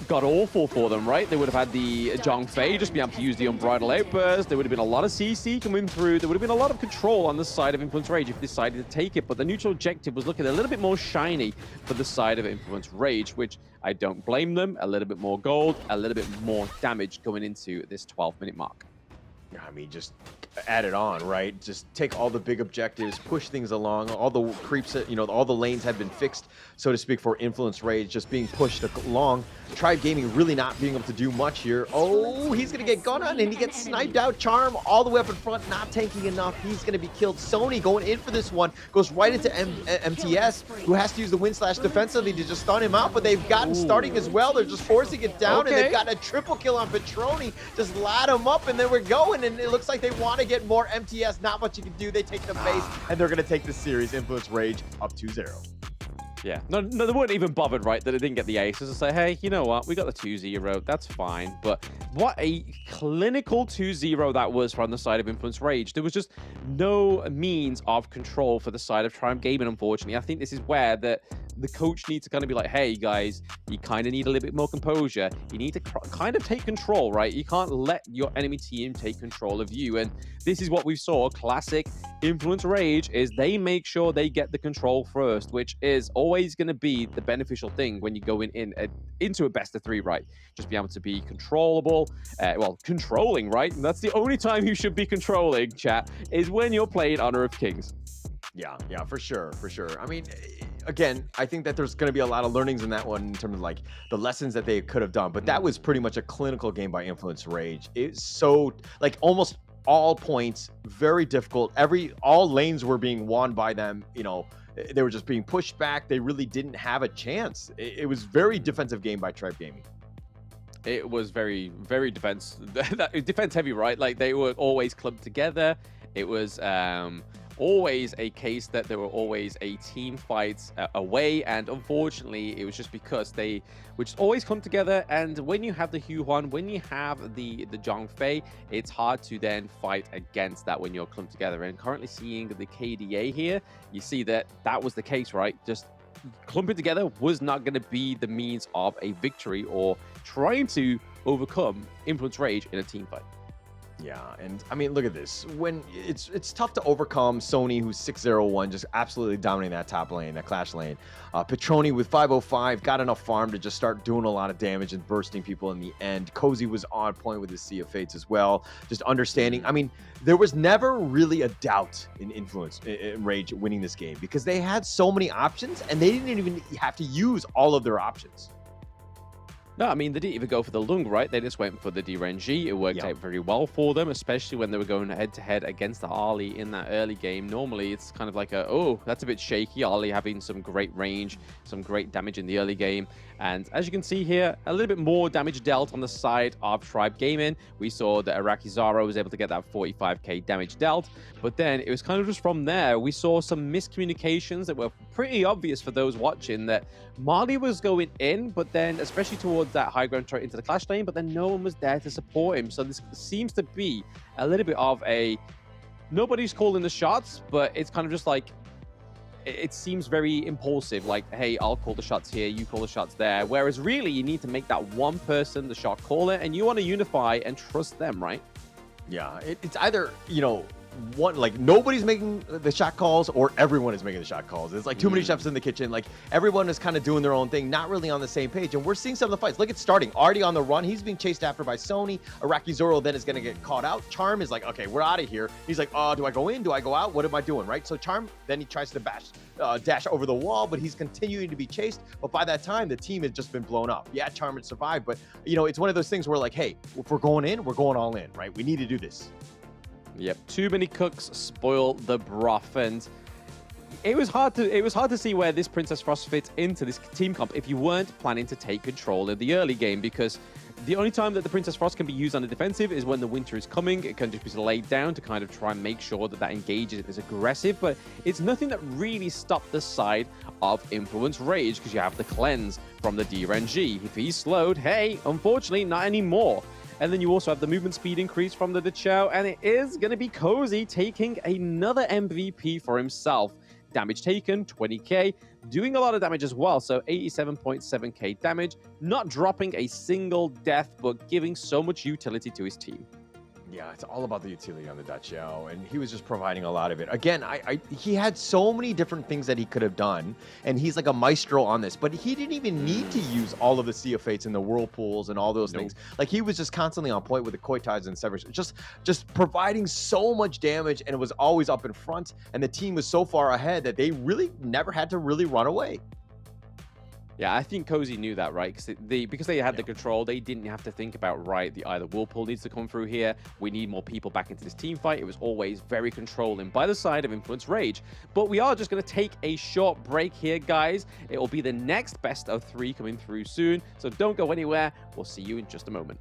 god awful for them, right? They would have had the Zhang Fei just be able to use the Unbridled Outburst. There would have been a lot of CC coming through. There would have been a lot of control on the side of Influence Rage if they decided to take it, but the neutral objective was looking a little bit more shiny for the side of Influence Rage, which I don't blame them. A little bit more gold, a little bit more damage going into this 12-minute mark. I mean, just added on, right? Just take all the big objectives, push things along. All the creeps, all the lanes had been fixed, so to speak, for Influence Rage, just being pushed along. Tribe Gaming really not being able to do much here. Oh, he's going to get gone on, and he gets sniped out. Charm all the way up in front, not tanking enough. He's going to be killed. Sony going in for this one, goes right into MTS, who has to use the win slash defensively to just stun him out, but they've gotten starting as well. They're just forcing it down, and they've got a triple kill on Petroni. Just lad him up, and then we're going, and it looks like they want to get more MTS. Not much you can do. They take the base, and they're going to take the series. Influence Rage up 2-0. Yeah, no, they weren't even bothered, right, that they didn't get the aces to say, hey, you know what, we got the 2-0, that's fine. But what a clinical 2-0 that was from the side of Influence Rage. There was just no means of control for the side of Triumph Gaming, unfortunately. I think this is where the coach needs to kind of be like, hey, guys, you kind of need a little bit more composure. You need to kind of take control, right? You can't let your enemy team take control of you. And this is what we saw, classic Influence Rage, is they make sure they get the control first, which is always going to be the beneficial thing when you go into a best of 3, right? Just be able to be controllable, controlling, right? And that's the only time you should be controlling, chat, is when you're playing Honor of Kings. Yeah, for sure. I mean, again, I think that there's going to be a lot of learnings in that one in terms of like the lessons that they could have done, but that was pretty much a clinical game by Influence Rage. It's so like almost all points, very difficult. All lanes were being won by them. They were just being pushed back. They really didn't have a chance. It was very defensive game by Tribe Gaming. It was very, very defense heavy, right? Like they were always clubbed together. It was always a case that there were always a team fight away, and unfortunately it was just because they would just always come together. And when you have the Huan, when you have the Zhongfei, it's hard to then fight against that when you're clumped together. And currently seeing the KDA here, you see that was the case, right? Just clumping together was not going to be the means of a victory or trying to overcome Influence Rage in a team fight. Yeah, and I mean, look at this. When it's tough to overcome Sony, who's 601, just absolutely dominating that top lane, that clash lane. Petroni with 505 got enough farm to just start doing a lot of damage and bursting people in the end. Cozy was on point with his Sea of Fates as well. Just understanding. I mean, there was never really a doubt in Influence in Rage winning this game because they had so many options and they didn't even have to use all of their options. No, I mean, they didn't even go for the Lung, right? They just went for the DRNG. It worked out very well for them, especially when they were going head-to-head against the Ali in that early game. Normally, it's kind of like that's a bit shaky. Ali having some great range, some great damage in the early game. And as you can see here, a little bit more damage dealt on the side of Tribe Gaming. We saw that Iraqi Zara was able to get that 45k damage dealt. But then it was kind of just from there, we saw some miscommunications that were pretty obvious for those watching, that Marley was going in, but then especially towards that high ground turret into the clash lane, but then no one was there to support him. So this seems to be a little bit of nobody's calling the shots, but it's kind of just like, it seems very impulsive, like, hey, I'll call the shots here, you call the shots there. Whereas really, you need to make that one person the shot caller, and you want to unify and trust them, right? Yeah, it's either, one, like nobody's making the shot calls or everyone is making the shot calls. It's like too many chefs in the kitchen. Like everyone is kind of doing their own thing, not really on the same page. And we're seeing some of the fights. Look, it's starting already on the run. He's being chased after by Sony. Iraqi Zoro then is going to get caught out. Charm is like, okay, we're out of here. He's like, do I go in? Do I go out? What am I doing? Right. So Charm, then he tries to dash over the wall, but he's continuing to be chased. But by that time, the team has just been blown up. Yeah, Charm had survived, but it's one of those things where like, hey, if we're going in, we're going all in, right? We need to do this. Yep, too many cooks spoil the broth, and it was hard to see where this Princess Frost fits into this team comp if you weren't planning to take control in the early game, because the only time that the Princess Frost can be used on the defensive is when the winter is coming. It can just be laid down to kind of try and make sure that engages is aggressive, but it's nothing that really stopped the side of Influence Rage, because you have the cleanse from the DRNG. If he's slowed, hey, unfortunately, not anymore. And then you also have the movement speed increase from the Dachau, and it is going to be Cozy taking another MVP for himself. Damage taken, 20k, doing a lot of damage as well, so 87.7k damage, not dropping a single death, but giving so much utility to his team. Yeah, it's all about the utility on the Dutch, and he was just providing a lot of it. Again, he had so many different things that he could have done, and he's like a maestro on this, but he didn't even need to use all of the Sea of Fates and the Whirlpools and all those things. Like, he was just constantly on point with the Koitides and Severs, just providing so much damage, and it was always up in front, and the team was so far ahead that they really never had to really run away. Yeah, I think Cozy knew that, right? Because they had the control, they didn't have to think about, right, either Whirlpool needs to come through here, we need more people back into this team fight. It was always very controlling by the side of Influence Rage. But we are just going to take a short break here, guys. It will be the next best of 3 coming through soon, so don't go anywhere. We'll see you in just a moment.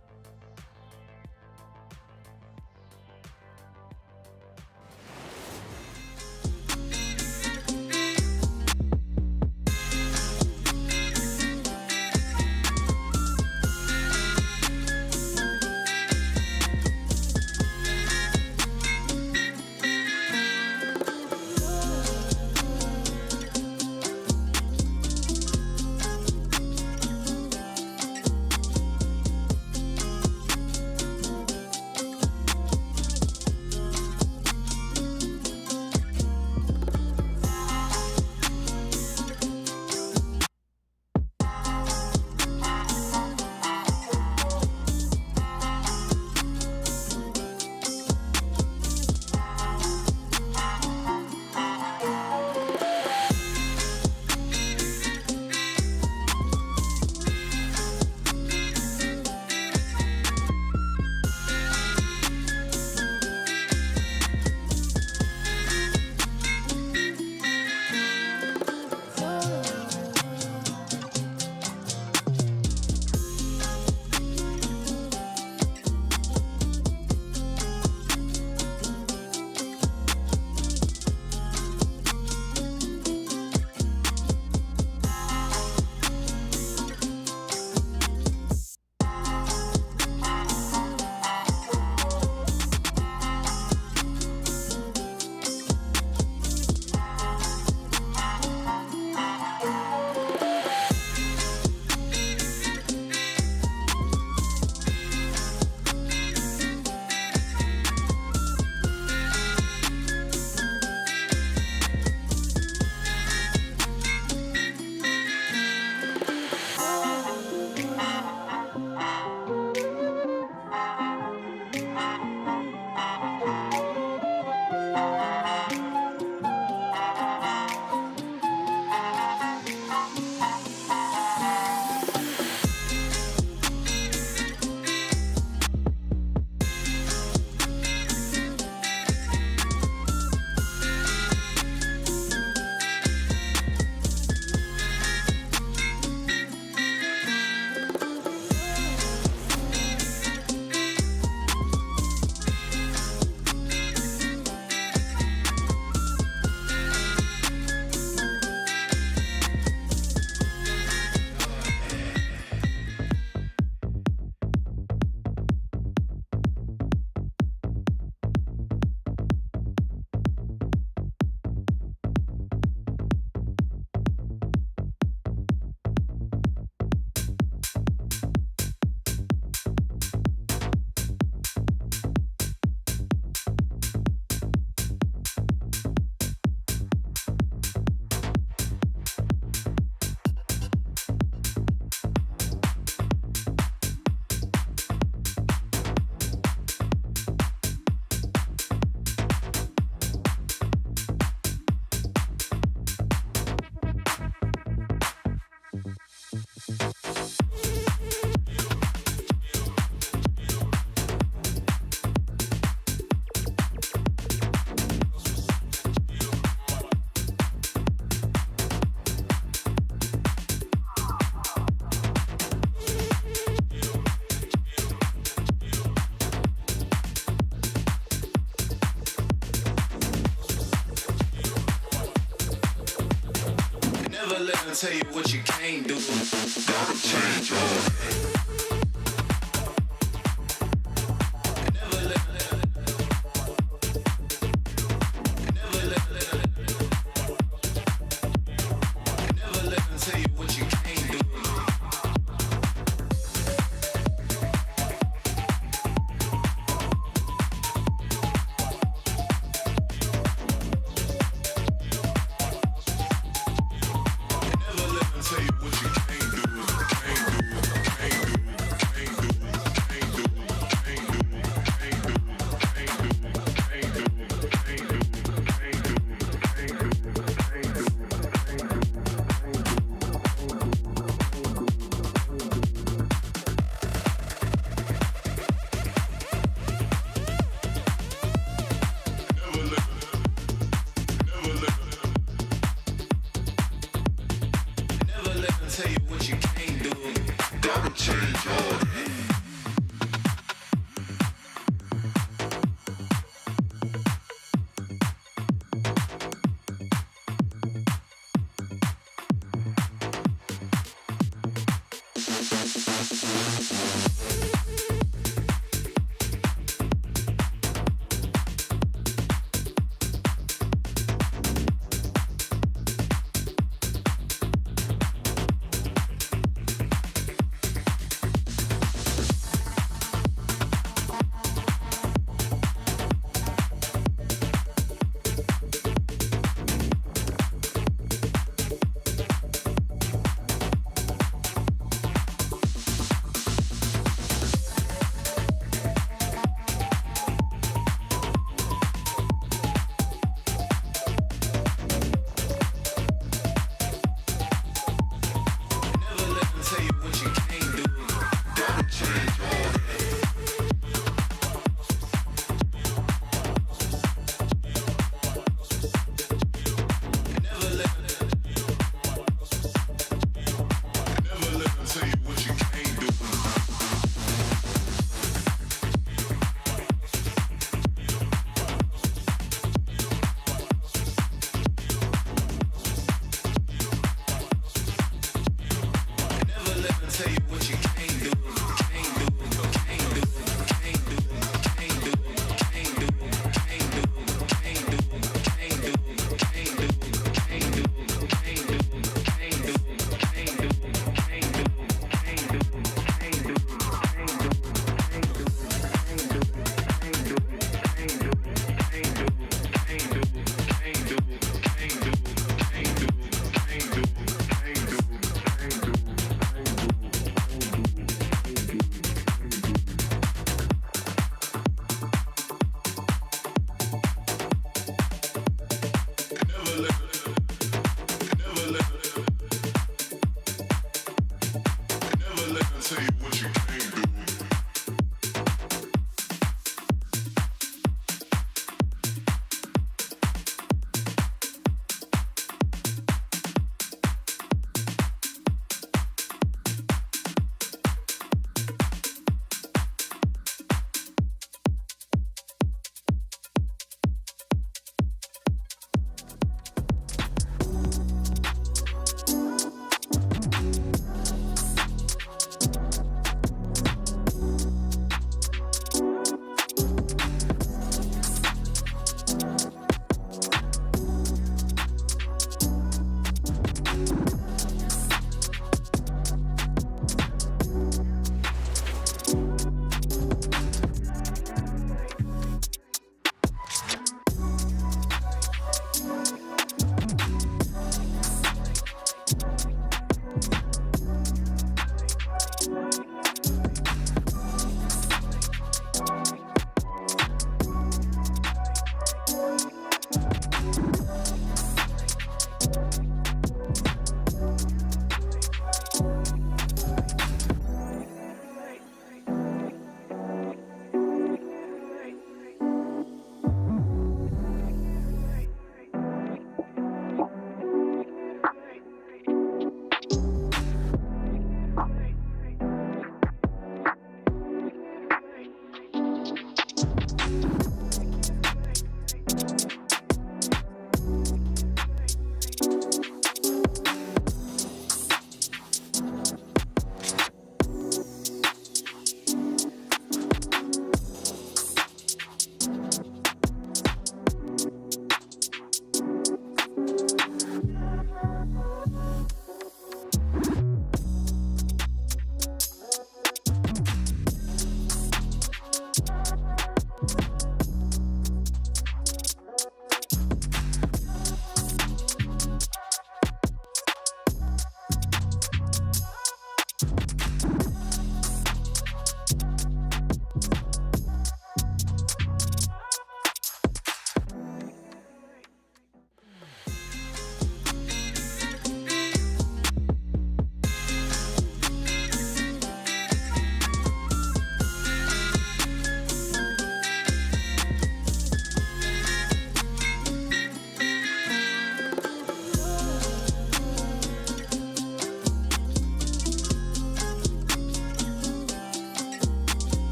I'll tell you what you can't do. Gotta change your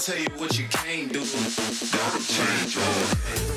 tell you what you can't do. Gotta change your ways.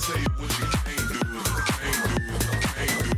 Tell you what you can't do.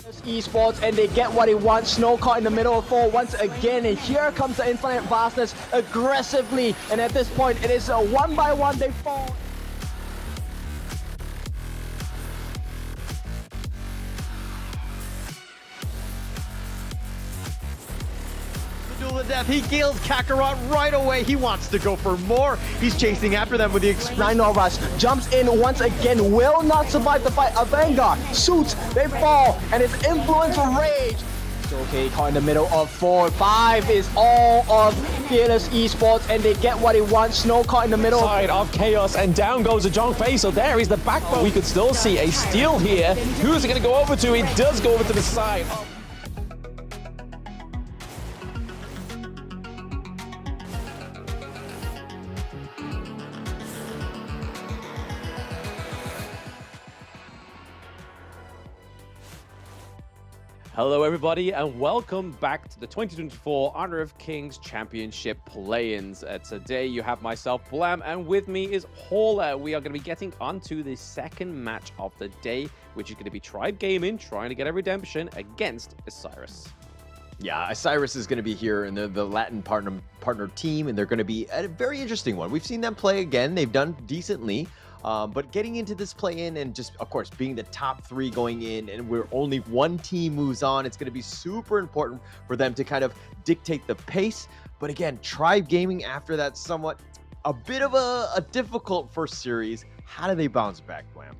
Esports, and they get what they want. Snow caught in the middle of 4 once again, and here comes the Infinite Vastness aggressively, and at this point it is a 1 by 1 they fall. Duel to death. He kills Kakarot right away. He wants to go for more. He's chasing after them with the 9-0 rush, jumps in once again, will not survive the fight. A Vanguard shoots, they fall, and it's Influence Rage. Okay, caught in the middle of 4. 5 is all of Fearless Esports, and they get what they want. Snow caught in the middle. Side of Chaos, and down goes a John Face. So there is the backbone. We could still see a steal here. Who's it going to go over to? It does go over to the side. Hello everybody and welcome back to the 2024 Honor of Kings Championship play-ins. Today you have myself, Blam, and with me is Hauler. We are going to be getting onto the second match of the day, which is going to be Tribe Gaming trying to get a redemption against Isurus. Yeah, Isurus is going to be here in the Latin partner team, and they're going to be a very interesting one. We've seen them play again. They've done decently. But getting into this play-in and just, of course, being the top 3 going in, and where only one team moves on, it's going to be super important for them to kind of dictate the pace. But again, Tribe Gaming, after that somewhat a bit of a difficult first series, how do they bounce back, Blam?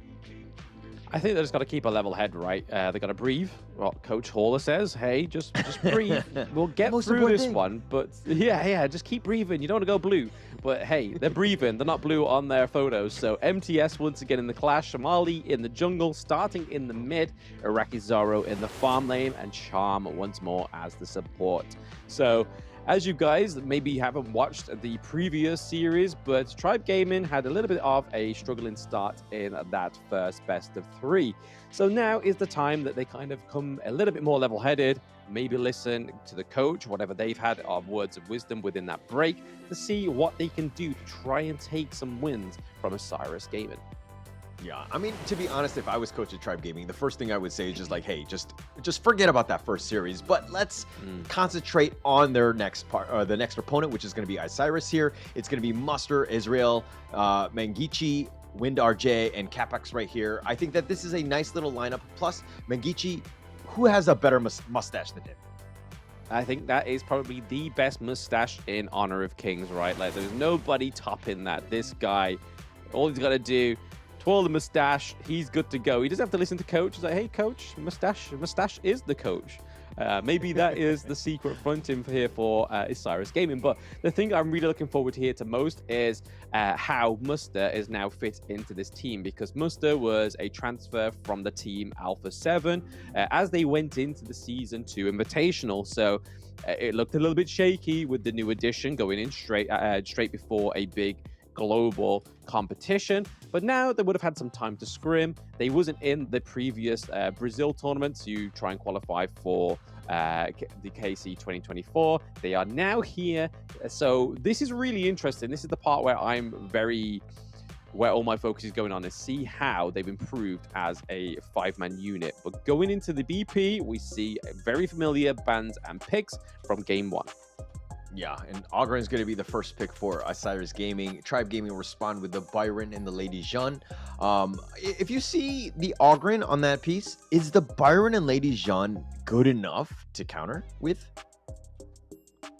I think they just got to keep a level head, right? They got to breathe. Well, Coach Hauler says, hey, just breathe. We'll get through this one. But yeah, just keep breathing. You don't want to go blue. But hey, they're breathing. They're not blue on their photos. So MTS once again in the clash. Shamali in the jungle, starting in the mid. Iraqi Zoro in the farm lane. And Charm once more as the support. So as you guys maybe haven't watched the previous series, but Tribe Gaming had a little bit of a struggling start in that first best of 3. So now is the time that they kind of come a little bit more level-headed, maybe listen to the coach, whatever they've had of words of wisdom within that break, to see what they can do to try and take some wins from Isurus Gaming. Yeah, I mean, to be honest, if I was coach at Tribe Gaming, the first thing I would say is just like, hey, just forget about that first series, but let's concentrate on their next part, the next opponent, which is going to be Isurus here. It's going to be Muster, Israel, Mangichi, Wind RJ, and Capex right here. I think that this is a nice little lineup. Plus, Mangichi, who has a better mustache than him? I think that is probably the best mustache in Honor of Kings, right? Like, there's nobody topping that. This guy, all he's got to do, twirl the mustache, he's good to go. He doesn't have to listen to coach. He's like, hey, coach, mustache is the coach. Maybe that is the secret front end here for Isurus Gaming. But the thing I'm really looking forward to here to most is how Muster is now fit into this team, because Muster was a transfer from the team Alpha 7 as they went into the Season 2 Invitational. So it looked a little bit shaky with the new addition going in straight before a big global competition, but now they would have had some time to scrim. They wasn't in the previous Brazil tournament to try and qualify for the KC 2024. They are now here, so this is really interesting. This is the part where where all my focus is going on, is see how they've improved as a 5-man unit. But going into the BP, we see very familiar bands and picks from game 1. Yeah, and Ogren is going to be the first pick for Isurus Gaming. Tribe Gaming respond with the Byron and the Lady Jeanne. If you see the Ogren on that piece, is the Byron and Lady Jeanne good enough to counter with?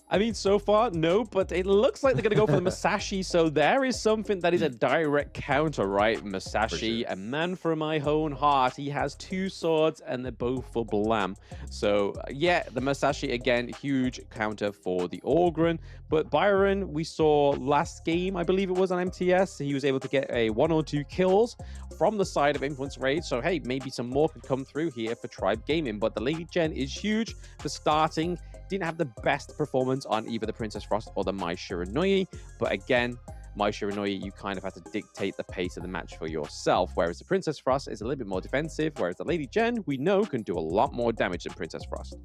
I mean, so far, no, but it looks like they're going to go for the Masashi, so there is something that is a direct counter, right? Masashi, sure. A man for my own heart. He has 2 swords, and they're both for Blam. So, yeah, the Masashi, again, huge counter for the Ogren. But Byron, we saw last game, I believe it was on MTS, he was able to get a 1 or 2 kills from the side of Influence Rage. So, hey, maybe some more could come through here for Tribe Gaming. But the Lady Jeanne is huge for starting. Didn't have the best performance on either the Princess Frost or the Mai Shiranui, but again, Mai Shiranui, you kind of have to dictate the pace of the match for yourself, whereas the Princess Frost is a little bit more defensive, whereas the Lady Jeanne, we know, can do a lot more damage than Princess Frost.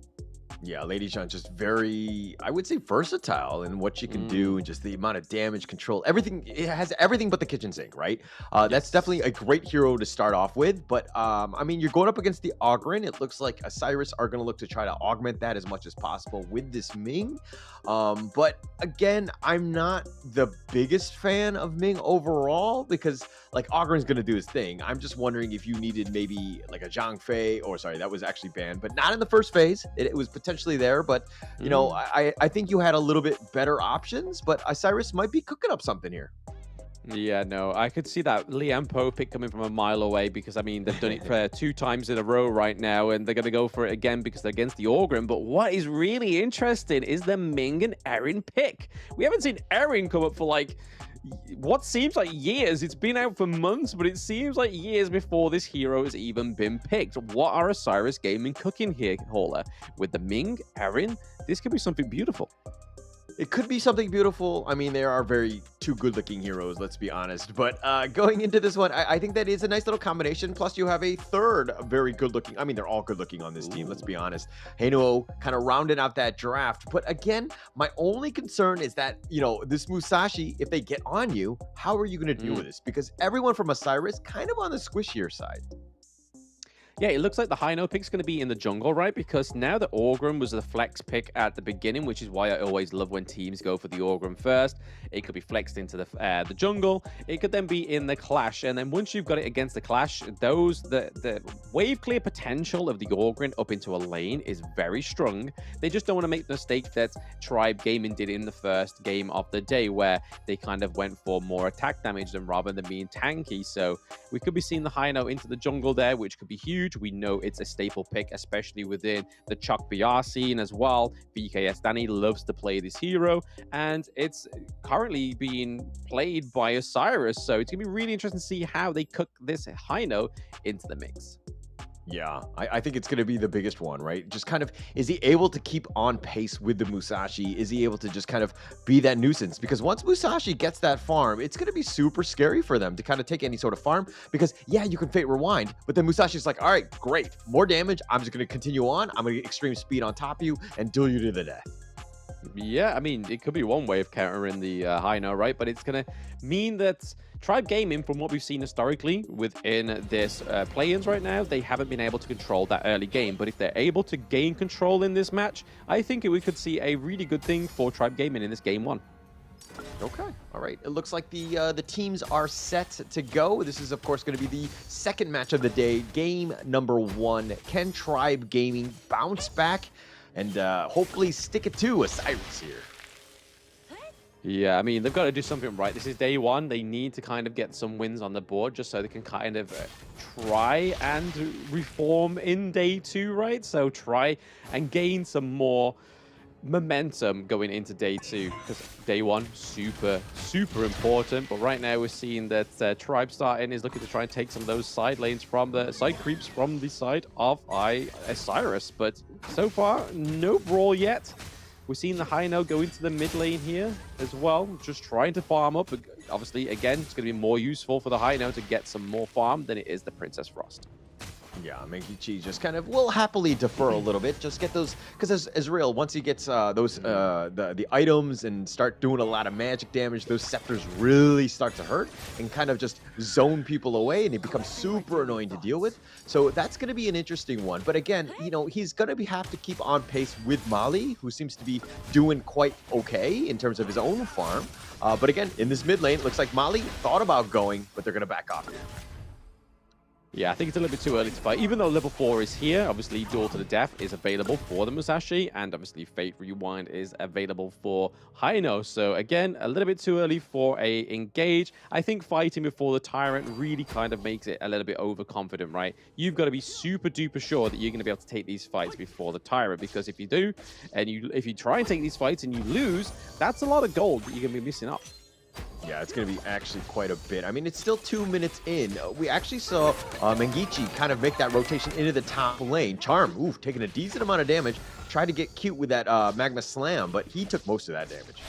Yeah, Lady Jean just very, I would say, versatile in what she can do and just the amount of damage control. Everything, it has everything but the kitchen sink, right? That's definitely a great hero to start off with. But I mean, you're going up against the Ogryn. It looks like Isurus are going to look to try to augment that as much as possible with this Ming. But again, I'm not the biggest fan of Ming overall because like Ogryn's going to do his thing. I'm just wondering if you needed maybe like a Zhang Fei, or sorry, that was actually banned, but not in the first phase. It was potentially there, but you know, I think you had a little bit better options, but Isurus might be cooking up something here. Yeah, no, I could see that Liam Poe pick coming from a mile away because, I mean, they've done it for 2 times in a row right now, and they're going to go for it again because they're against the Ogryn. But what is really interesting is the Ming and Erin pick. We haven't seen Erin come up for, like, what seems like years. It's been out for months, but it seems like years before this hero has even been picked. What are Isurus Gaming cooking here, Hauler? With the Ming, Erin, this could be something beautiful. It could be something beautiful. I mean, there are very 2 good-looking heroes, let's be honest. But going into this one, I think that is a nice little combination. Plus, you have a third very good-looking. I mean, they're all good-looking on this team, let's be honest. Heinuo kind of rounding out that draft. But again, my only concern is that, you know, this Musashi, if they get on you, how are you going to deal with this? Because everyone from Isurus kind of on the squishier side. Yeah, it looks like the Heino pick's going to be in the jungle, right? Because now the Ogryn was the flex pick at the beginning, which is why I always love when teams go for the Ogryn first. It could be flexed into the jungle. It could then be in the Clash. And then once you've got it against the Clash, the wave clear potential of the Ogryn up into a lane is very strong. They just don't want to make the mistake that Tribe Gaming did in the first game of the day, where they kind of went for more attack damage rather than being tanky. So we could be seeing the Heino into the jungle there, which could be huge. We know it's a staple pick, especially within the Chok BR scene as well. VKS Danny loves to play this hero, and it's currently being played by Isurus, so it's going to be really interesting to see how they cook this Heino into the mix. Yeah, I think it's going to be the biggest one, right? Just kind of, is he able to keep on pace with the Musashi? Is he able to just kind of be that nuisance? Because once Musashi gets that farm, it's going to be super scary for them to kind of take any sort of farm. Because, yeah, you can Fate Rewind, but then Musashi's like, all right, great, more damage. I'm just going to continue on. I'm going to get extreme speed on top of you and duel you to the death. Yeah, I mean, it could be one way of countering the Heino, right? But it's going to mean that Tribe Gaming, from what we've seen historically within this play-ins right now, they haven't been able to control that early game. But if they're able to gain control in this match, I think we could see a really good thing for Tribe Gaming in this game 1. Okay, all right. It looks like the teams are set to go. This is, of course, going to be the second match of the day, game number 1. Can Tribe Gaming bounce back and hopefully stick it to Isurus here? Yeah, I mean, they've got to do something right. This is day 1. They need to kind of get some wins on the board just so they can kind of try and reform in day 2, right? So try and gain some more momentum going into day 2, because day 1 super important. But right now we're seeing that Tribe starting is looking to try and take some of those side lanes from the side creeps from the side of Isurus, but so far no brawl yet. We're seeing the Heino go into the mid lane here as well, just trying to farm up. Obviously, again, it's going to be more useful for the Heino to get some more farm than it is the Princess Frost. Yeah, Mengichi just kind of will happily defer a little bit. Just get those, because as real, once he gets those the items and start doing a lot of magic damage, those scepters really start to hurt and kind of just zone people away, and it becomes super annoying to deal with. So that's going to be an interesting one. But again, you know, he's going to have to keep on pace with Mali, who seems to be doing quite okay in terms of his own farm. But again, in this mid lane, it looks like Mali thought about going, but they're going to back off here. Yeah, I think it's a little bit too early to fight. Even though level 4 is here, obviously Duel to the Death is available for the Musashi, and obviously Fate Rewind is available for Heino. So again, a little bit too early for a engage. I think fighting before the Tyrant really kind of makes it a little bit overconfident, right? You've got to be super duper sure that you're going to be able to take these fights before the Tyrant, because if you do, and if you try and take these fights and you lose, that's a lot of gold that you're going to be missing up. Yeah, it's going to be actually quite a bit. I mean, it's still 2 minutes in. We actually saw Mengichi kind of make that rotation into the top lane. Charm, taking a decent amount of damage. Tried to get cute with that Magma Slam, but he took most of that damage.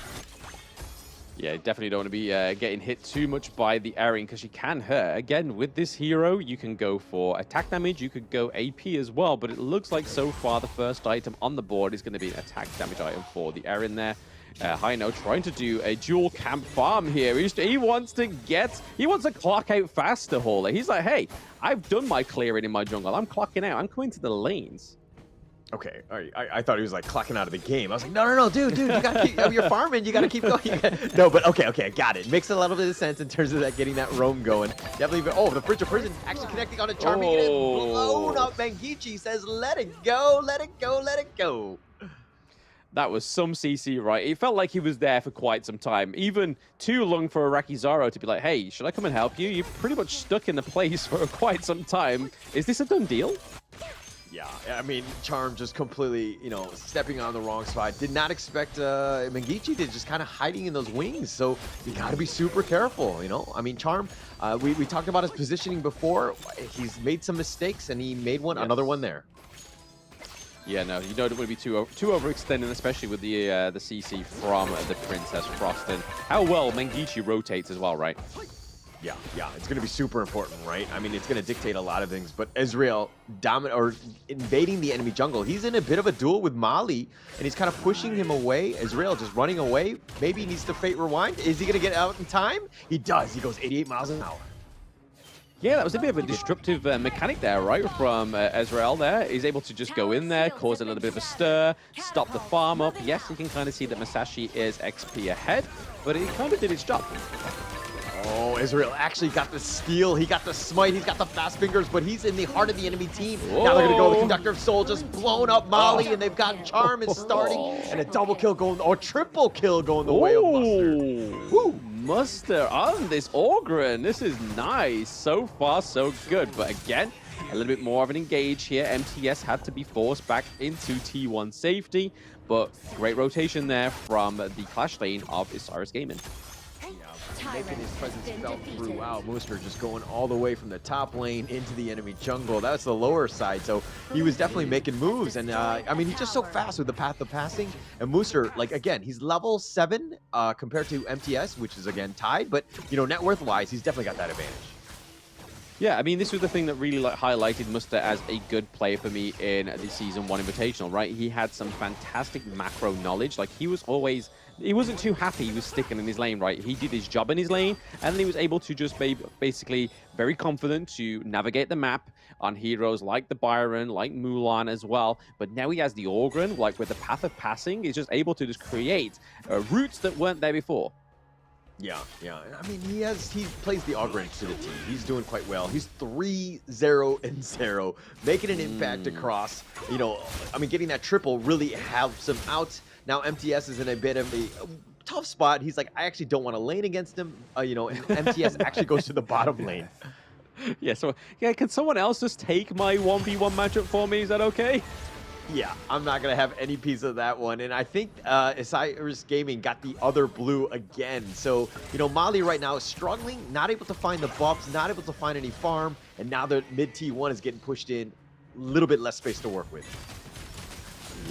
Yeah, definitely don't want to be getting hit too much by the Erin because she can hurt. Again, with this hero, you can go for attack damage, you could go AP as well, but it looks like so far the first item on the board is going to be an attack damage item for the Erin there. Hino trying to do a dual camp farm here. He wants to clock out faster, Hauler. He's like, hey, I've done my clearing in my jungle. I'm clocking out. I'm coming to the lanes. Okay, all right. I thought he was like clocking out of the game. I was like, no, dude, you gotta keep. You're farming. You gotta keep going. No, but okay, I got it. Makes a little bit of sense in terms of that getting that roam going. Definitely. Oh, the Bridge of Prison actually connecting on a charming. Oh. Blown up. Mangichi says, let it go, let it go, let it go. That was some CC, right? It felt like he was there for quite some time. Even too long for Arakizaro to be like, hey, should I come and help you? You're pretty much stuck in the place for quite some time. Is this a done deal? Yeah, I mean, Charm just completely, stepping on the wrong spot. Did not expect Mangichi to just kind of hiding in those wings. So you got to be super careful, I mean, Charm, we talked about his positioning before. He's made some mistakes, and he made another one there. Yeah, no, you don't want to be too overextending, especially with the CC from the Princess Frost and how well Mangichi rotates as well, right? Yeah, it's going to be super important, right? I mean, it's going to dictate a lot of things, but Israel invading the enemy jungle. He's in a bit of a duel with Mali, and he's kind of pushing him away. Israel just running away. Maybe he needs to Fate Rewind. Is he going to get out in time? He does. He goes 88 miles an hour. Yeah, that was a bit of a disruptive mechanic there, right, from Ezreal there. He's able to just go in there, cause a little bit of a stir, stop the farm up. Yes, you can kind of see that Masashi is XP ahead, but it kind of did its job. Oh, Israel actually got the steal. He got the smite. He's got the fast fingers, but he's in the heart of the enemy team. Whoa. Now they're going to go with Conductor of Soul, just blown up Mali, and they've got Charm is starting, and a double kill going, or triple kill going the way of Mustard. Woo! Muster on this Ogren. This is nice. So far, so good. But again, a little bit more of an engage here. MTS had to be forced back into T1 safety, but great rotation there from the Clash lane of Isurus Gaming. Making his presence felt throughout. Mooster just going all the way from the top lane into the enemy jungle. That's the lower side, so he was definitely making moves. And I mean, he's just so fast with the path of passing. And Mooster, like, again, he's level 7 compared to MTS, which is again tied. But net worth wise, he's definitely got that advantage. Yeah, I mean, this was the thing that really highlighted Muster as a good player for me in the Season 1 Invitational, right? He had some fantastic macro knowledge. Like, he wasn't too happy he was sticking in his lane, right? He did his job in his lane, and then he was able to just be basically very confident to navigate the map on heroes like the Byron, like Mulan as well. But now he has the Ogren, like with the path of passing, he's just able to just create routes that weren't there before. Yeah. I mean, he plays the Ogren to the team. He's doing quite well. He's 3-0-0, making an impact across. I mean, getting that triple really helps him out. Now MTS is in a bit of a tough spot. He's like, I actually don't want to lane against him. And MTS actually goes to the bottom lane. Yeah. So can someone else just take my 1v1 matchup for me? Is that okay? Yeah, I'm not going to have any piece of that one. And I think Isurus Gaming got the other blue again. So, Mali right now is struggling, not able to find the buffs, not able to find any farm. And now the mid T1 is getting pushed in, a little bit less space to work with.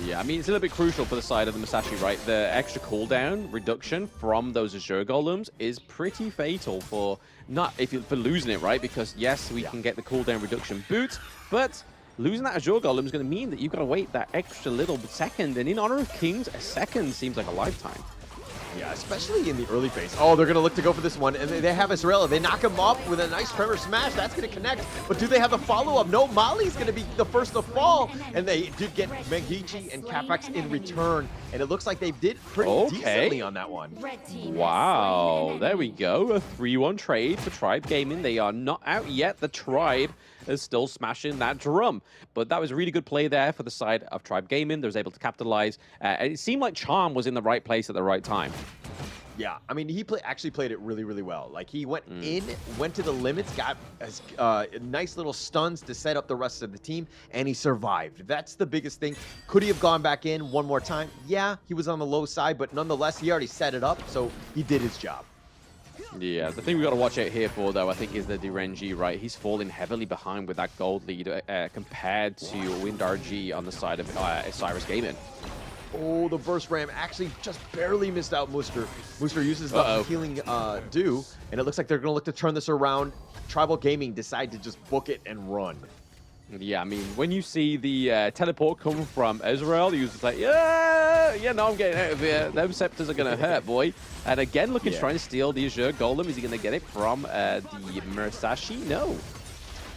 Yeah, I mean, it's a little bit crucial for the side of the Masashi, right? The extra cooldown reduction from those Azure Golems is pretty fatal for losing it, right? Because, yes, we can get the cooldown reduction boot, but losing that Azure Golem is going to mean that you've got to wait that extra little second. And in Honor of Kings, a second seems like a lifetime. Yeah, especially in the early phase. Oh, they're going to look to go for this one. And they have Israel. They knock him up with a nice Tremor Smash. That's going to connect. But do they have the follow-up? No, Mali's going to be the first to fall. And they did get Mangichi and Capax in return. And it looks like they did pretty decently on that one. Wow, there we go. A 3-1 trade for Tribe Gaming. They are not out yet. The Tribe is still smashing that drum. But that was a really good play there for the side of Tribe Gaming. They was able to capitalize. And it seemed like Charm was in the right place at the right time. Yeah, I mean, he actually played it really, really well. Like, he went went to the limits, got nice little stuns to set up the rest of the team, and he survived. That's the biggest thing. Could he have gone back in one more time? Yeah, he was on the low side, but nonetheless, he already set it up, so he did his job. Yeah, the thing we got to watch out here for, though, I think, is the Direnji, right? He's falling heavily behind with that gold lead compared to WindRG on the side of Isurus Gaming. Oh, the burst ram actually just barely missed out Muster. Muster uses the healing do, and it looks like they're going to look to turn this around. Tribal Gaming decide to just book it and run. Yeah, I mean, when you see the teleport come from Israel, you're just like, yeah, no, I'm getting out of here. Those scepters are going to hurt, boy. And again, looking to try and steal the Azure Golem. Is he going to get it from the Murasashi? No.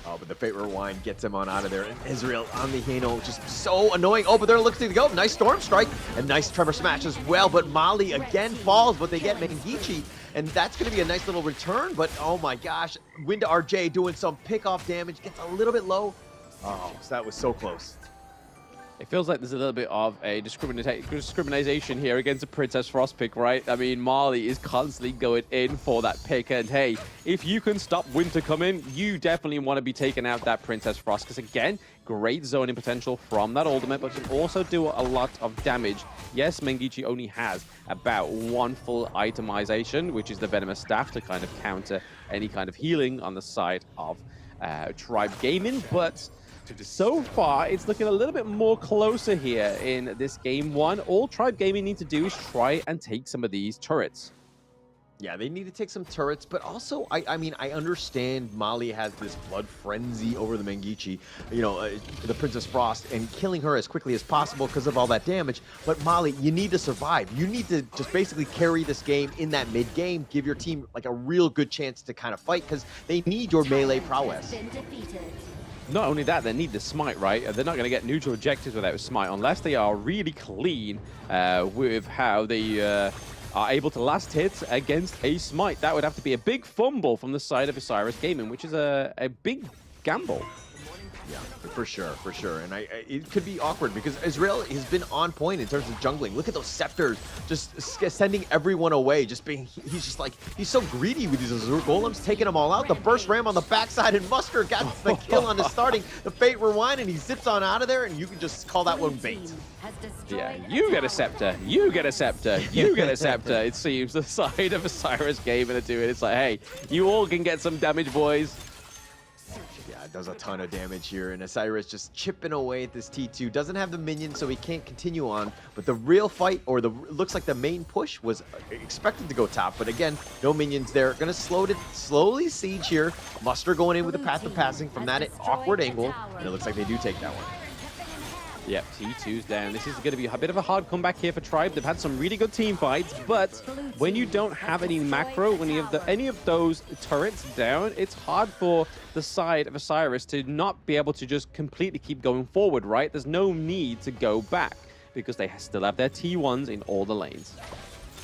Oh, but the Fate Rewind gets him on out of there. And Israel on the Hano, just so annoying. Oh, but they're looking to go. Nice Storm Strike and nice Trevor Smash as well. But Mali again falls, but they get Mengichi. And that's going to be a nice little return. But oh my gosh, Wind RJ doing some pick-off damage. Gets a little bit low. Oh, so that was so close. It feels like there's a little bit of a discrimination here against a Princess Frost pick, right? I mean, Marley is constantly going in for that pick, and hey, if you can stop Winter coming, you definitely want to be taking out that Princess Frost, because again, great zoning potential from that ultimate, but can also do a lot of damage. Yes, Mengichi only has about one full itemization, which is the Venomous Staff to kind of counter any kind of healing on the side of Tribe Gaming, but so far, it's looking a little bit more closer here in this game one. All Tribe Gaming need to do is try and take some of these turrets. Yeah, they need to take some turrets, but also, I mean, I understand Mali has this blood frenzy over the Mengichi, you know, the Princess Frost, and killing her as quickly as possible because of all that damage. But Mali, you need to survive. You need to just basically carry this game in that mid-game, give your team like a real good chance to kind of fight because they need your melee prowess. Not only that, they need the smite, right? They're not going to get neutral objectives without smite unless they are really clean with how they are able to last hit against a smite. That would have to be a big fumble from the side of Isurus Gaming, which is a big gamble. Yeah, for sure. And it could be awkward because Israel has been on point in terms of jungling. Look at those scepters, just sending everyone away. He's just like, he's so greedy with these Azure Golems, taking them all out. The burst ram on the backside, and Musker got the kill on the starting. The Fate Rewind, and he zips on out of there, and you can just call that one bait. Yeah, you get a scepter, you get a scepter, you get a scepter. It seems the side of Osiris Gaming to do it. It's like, hey, you all can get some damage, boys. Yeah, it does a ton of damage here, and Osiris just chipping away at this T2. Doesn't have the minions, so he can't continue on. But the real fight, or looks like the main push, was expected to go top. But again, no minions there. Gonna slowly siege here. Muster going in with the Path of Passing from that awkward angle, and it looks like they do take that one. Yep, T2's down. This is going to be a bit of a hard comeback here for Tribe. They've had some really good team fights, but when you don't have any macro, when you have any of those turrets down, it's hard for the side of Osiris to not be able to just completely keep going forward, right? There's no need to go back because they still have their T1s in all the lanes.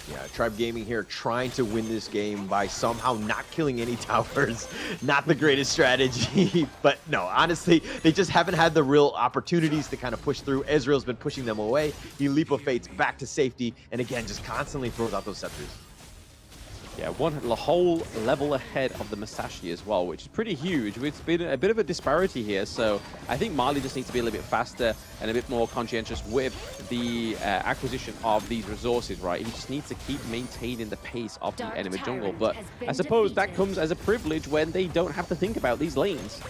Yeah, Tribe Gaming here trying to win this game by somehow not killing any towers. Not the greatest strategy, but no, honestly, they just haven't had the real opportunities to kind of push through. Ezreal's been pushing them away. He Leap of Fates back to safety, and again, just constantly throws out those scepters. Yeah, one whole level ahead of the Masashi as well, which is pretty huge. It's been a bit of a disparity here, so I think Marley just needs to be a little bit faster and a bit more conscientious with the acquisition of these resources, right? He just needs to keep maintaining the pace of the enemy jungle, but I suppose that comes as a privilege when they don't have to think about these lanes.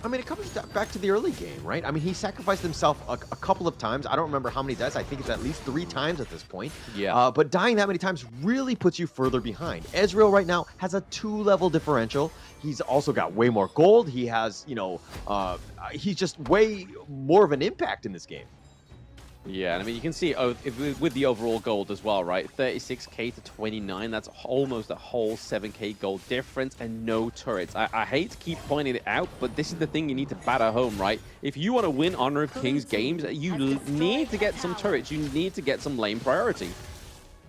I mean, it comes back to the early game, right? I mean, he sacrificed himself a couple of times. I don't remember how many deaths. I think it's at least 3 times at this point. Yeah. But dying that many times really puts you further behind. Ezreal right now has a 2-level differential. He's also got way more gold. He has, you know, he's just way more of an impact in this game. Yeah, and I mean, you can see with the overall gold as well, right? 36k to 29, that's almost a whole 7k gold difference and no turrets. I hate to keep pointing it out, but this is the thing you need to batter home, right? If you want to win Honor of Kings games, you need to get some turrets. You need to get some lane priority.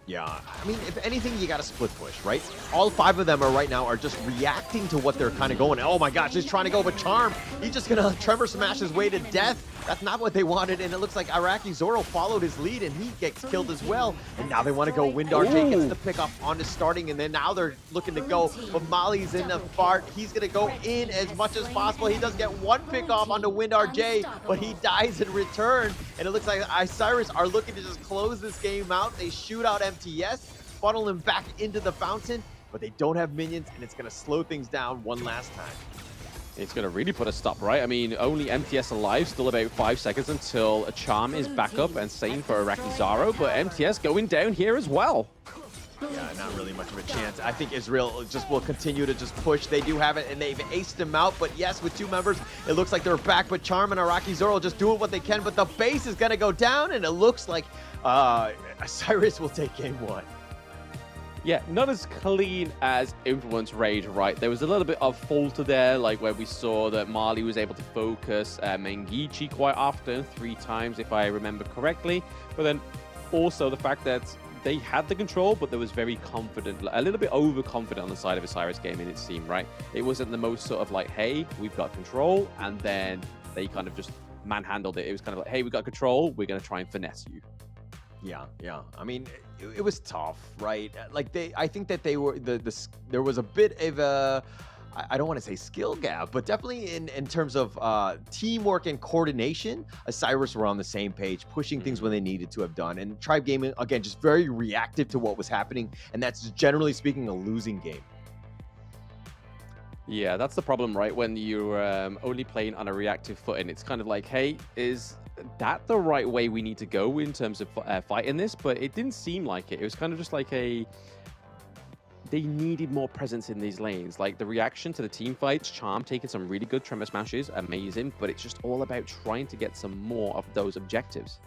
Yeah, I mean, if anything, you got to split push, right? All 5 of them right now are just reacting to what they're kind of going. Oh my gosh, he's trying to go with Charm. He's just going to Trevor Smash his way to death. That's not what they wanted, and it looks like Iraqi Zoro followed his lead, and he gets killed as well. And now they want to go. Wind RJ gets the pick off on the starting, and then now they're looking to go. But Mali's in the fart. He's going to go in as much as possible. He does get 1 pick off on the Wind RJ, but he dies in return. And it looks like Isurus are looking to just close this game out. They shoot out MTS, funnel him back into the fountain, but they don't have minions, and it's going to slow things down one last time. It's going to really put a stop, right? I mean, only MTS alive, still about 5 seconds until a Charm is back up, and same for Arakizaro, but MTS going down here as well. Yeah, not really much of a chance. I think Israel just will continue to just push. They do have it, and they've aced him out. But yes, with 2 members, it looks like they're back. But Charm and Arakizaro just doing what they can. But the base is going to go down, and it looks like Isurus will take game 1. Yeah, not as clean as Influence Rage, right? There was a little bit of falter there, like where we saw that Marley was able to focus Mengichi quite often, 3 times if I remember correctly. But then also the fact that they had the control, but there was very confident, a little bit overconfident on the side of Isurus Gaming, it seemed, right? It wasn't the most sort of like, hey, we've got control, and then they kind of just manhandled it. It was kind of like, hey, we got control, we're going to try and finesse you. Yeah. I mean, it was tough, right? Like I think that they were there was a bit of a, I don't want to say skill gap, but definitely in terms of teamwork and coordination, Isurus were on the same page, pushing things when they needed to have done. And Tribe Gaming, again, just very reactive to what was happening, and that's generally speaking a losing game. Yeah, that's the problem, right? When you're only playing on a reactive footing, it's kind of like, hey, is that the right way we need to go in terms of fighting this? But it didn't seem like it. It was kind of just like they needed more presence in these lanes. Like the reaction to the team fights, Charm taking some really good Tremor Smashes, amazing, but it's just all about trying to get some more of those objectives.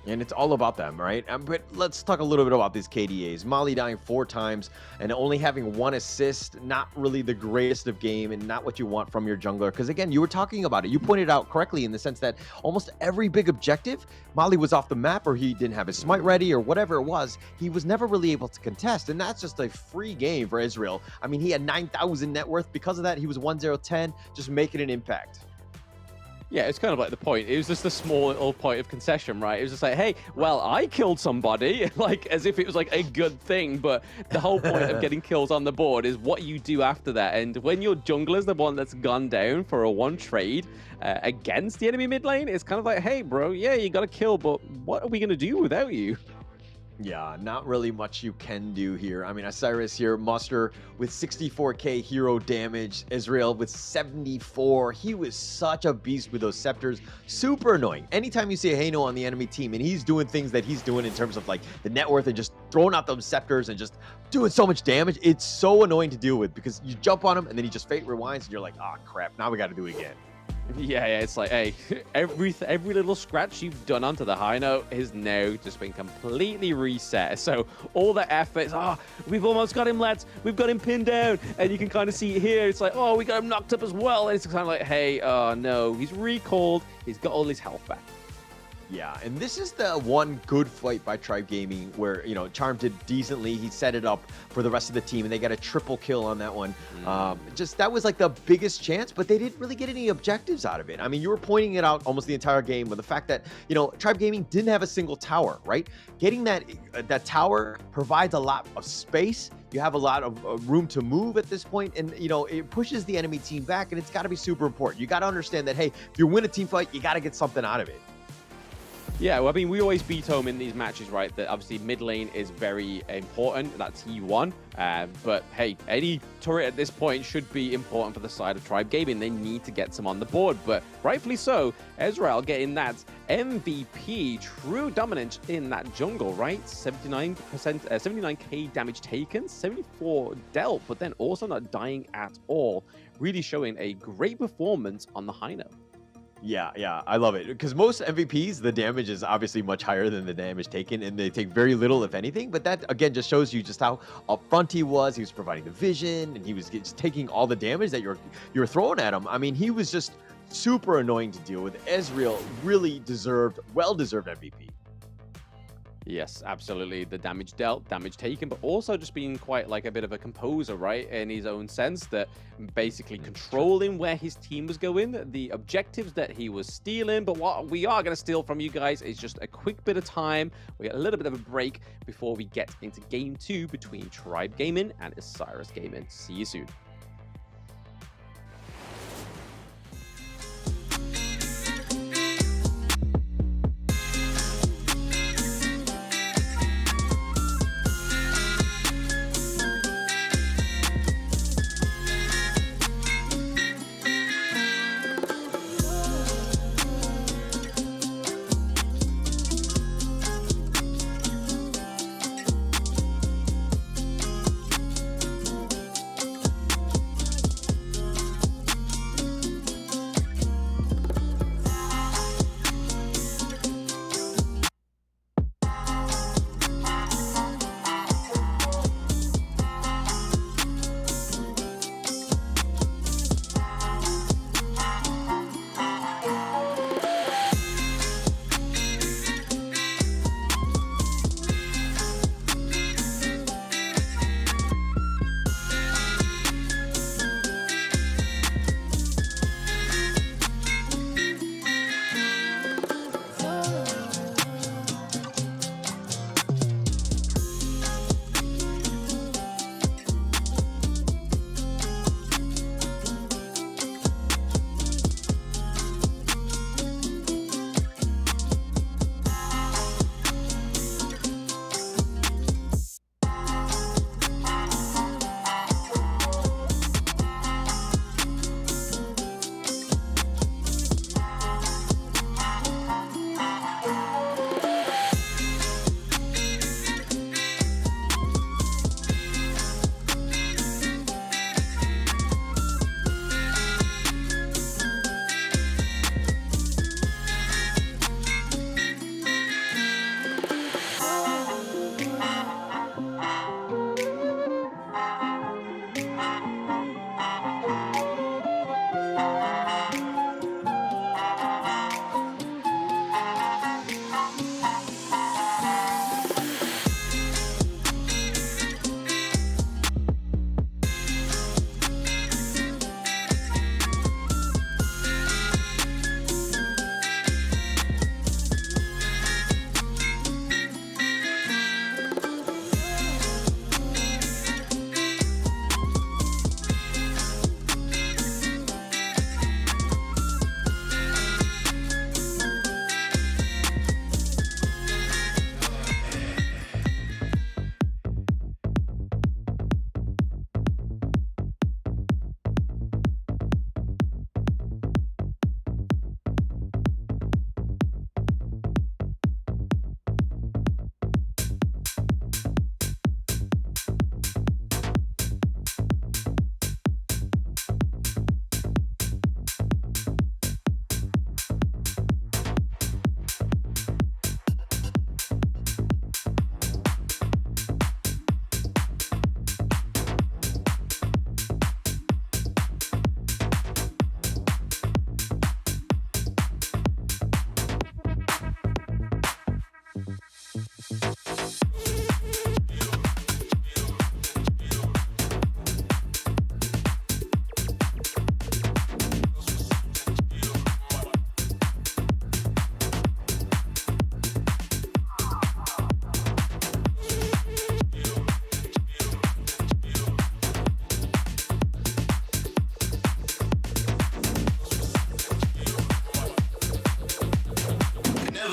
And it's all about them, right? But let's talk a little bit about these KDAs. Molly dying 4 times and only having 1 assist, not really the greatest of game and not what you want from your jungler. Because again, you were talking about it. You pointed out correctly in the sense that almost every big objective, Molly was off the map, or he didn't have his smite ready, or whatever it was. He was never really able to contest, and that's just a free game for Israel. I mean, he had 9,000 net worth. Because of that, he was 1-0-10, just making an impact. Yeah, it's kind of like the point. It was just a small little point of concession, right? It was just like, hey, well, I killed somebody, like as if it was like a good thing. But the whole point of getting kills on the board is what you do after that. And when your jungler's the one that's gone down for a 1 trade against the enemy mid lane, it's kind of like, hey, bro, yeah, you got a kill, but what are we going to do without you? Yeah, not really much you can do here. I mean, Isurus here, muster with 64k hero damage. Israel with 74. He was such a beast with those scepters. Super annoying. Anytime you see a Hano on the enemy team and he's doing things that he's doing in terms of like the net worth and just throwing out those scepters and just doing so much damage, it's so annoying to deal with because you jump on him and then he just fate rewinds and you're like, oh crap, now we got to do it again. Yeah, it's like, hey, every little scratch you've done onto the high note has now just been completely reset. So all the efforts, we've almost got him, lads. We've got him pinned down. And you can kind of see it here. It's like, oh, we got him knocked up as well. And it's kind of like, hey, oh, no, he's recalled. He's got all his health back. Yeah, and this is the one good fight by Tribe Gaming where, you know, Charm did decently. He set it up for the rest of the team, and they got a triple kill on that one. Just that was like the biggest chance, but they didn't really get any objectives out of it. I mean, you were pointing it out almost the entire game with the fact that, you know, Tribe Gaming didn't have a single tower, right? Getting that tower provides a lot of space. You have a lot of room to move at this point, and you know it pushes the enemy team back, and it's got to be super important. You got to understand that, hey, if you win a team fight, you got to get something out of it. Yeah, well, I mean, we always beat home in these matches, right? That obviously mid lane is very important. That's E1. But hey, any turret at this point should be important for the side of Tribe Gaming. They need to get some on the board, but rightfully so. Ezreal getting that MVP, true dominance in that jungle, right? 79%, 79k damage taken, 74 dealt, but then also not dying at all. Really showing a great performance on the high note. Yeah, I love it because most MVPs, the damage is obviously much higher than the damage taken, and they take very little, if anything. But that again just shows you just how upfront he was. He was providing the vision, and he was just taking all the damage that you're throwing at him. I mean, he was just super annoying to deal with. Ezreal really well-deserved MVP. Yes, absolutely. The damage dealt, damage taken, but also just being quite like a bit of a composer, right? In his own sense, that basically controlling where his team was going, the objectives that he was stealing. But what we are going to steal from you guys is just a quick bit of time. We get a little bit of a break before we get into game 2 between Tribe Gaming and Isurus Gaming. See you soon.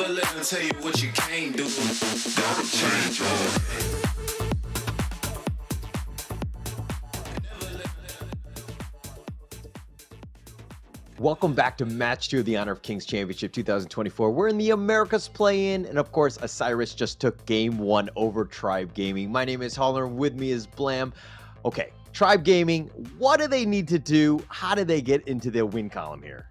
Never let them tell you what you can't do. Gotta change up. Welcome back to Match 2 of the Honor of Kings Championship 2024. We're in the Americas play-in, and of course, Isurus just took Game 1 over Tribe Gaming. My name is Holler, and with me is Blam. Okay, Tribe Gaming, what do they need to do? How do they get into their win column here?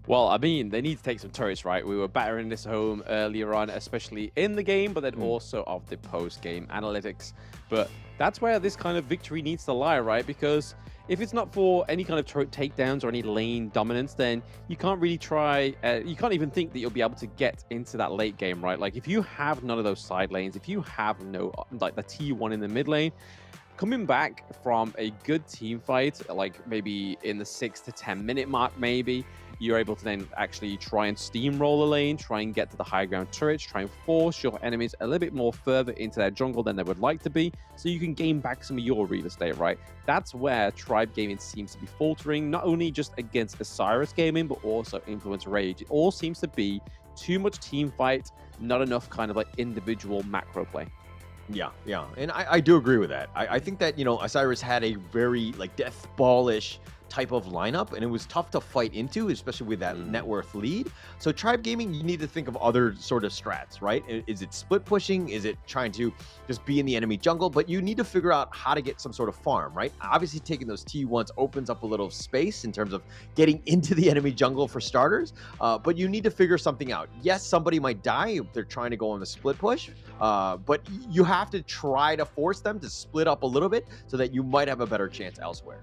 Well, I mean, they need to take some turrets, right? We were battering this home earlier on, especially in the game, but then also of the post-game analytics. But that's where this kind of victory needs to lie, right? Because if it's not for any kind of turret takedowns or any lane dominance, then you can't really try, you can't even think that you'll be able to get into that late game, right? Like, if you have none of those side lanes, if you have no, like, the T1 in the mid lane, coming back from a good team fight, like maybe in the 6 to 10 minute mark, maybe, you're able to then actually try and steamroll a lane, try and get to the high ground turrets, try and force your enemies a little bit more further into their jungle than they would like to be, so you can gain back some of your real estate, right? That's where Tribe Gaming seems to be faltering, not only just against Isurus Gaming, but also Influence Rage. It all seems to be too much team fight, not enough kind of like individual macro play. Yeah, and I do agree with that. I think that, you know, Isurus had a very, like, death ball-ish type of lineup, and it was tough to fight into, especially with that net worth lead. So Tribe Gaming, you need to think of other sort of strats, right? Is it split pushing? Is it trying to just be in the enemy jungle? But you need to figure out how to get some sort of farm, right? Obviously, taking those T1s opens up a little space in terms of getting into the enemy jungle for starters, but you need to figure something out. Yes, somebody might die if they're trying to go on the split push, but you have to try to force them to split up a little bit so that you might have a better chance elsewhere.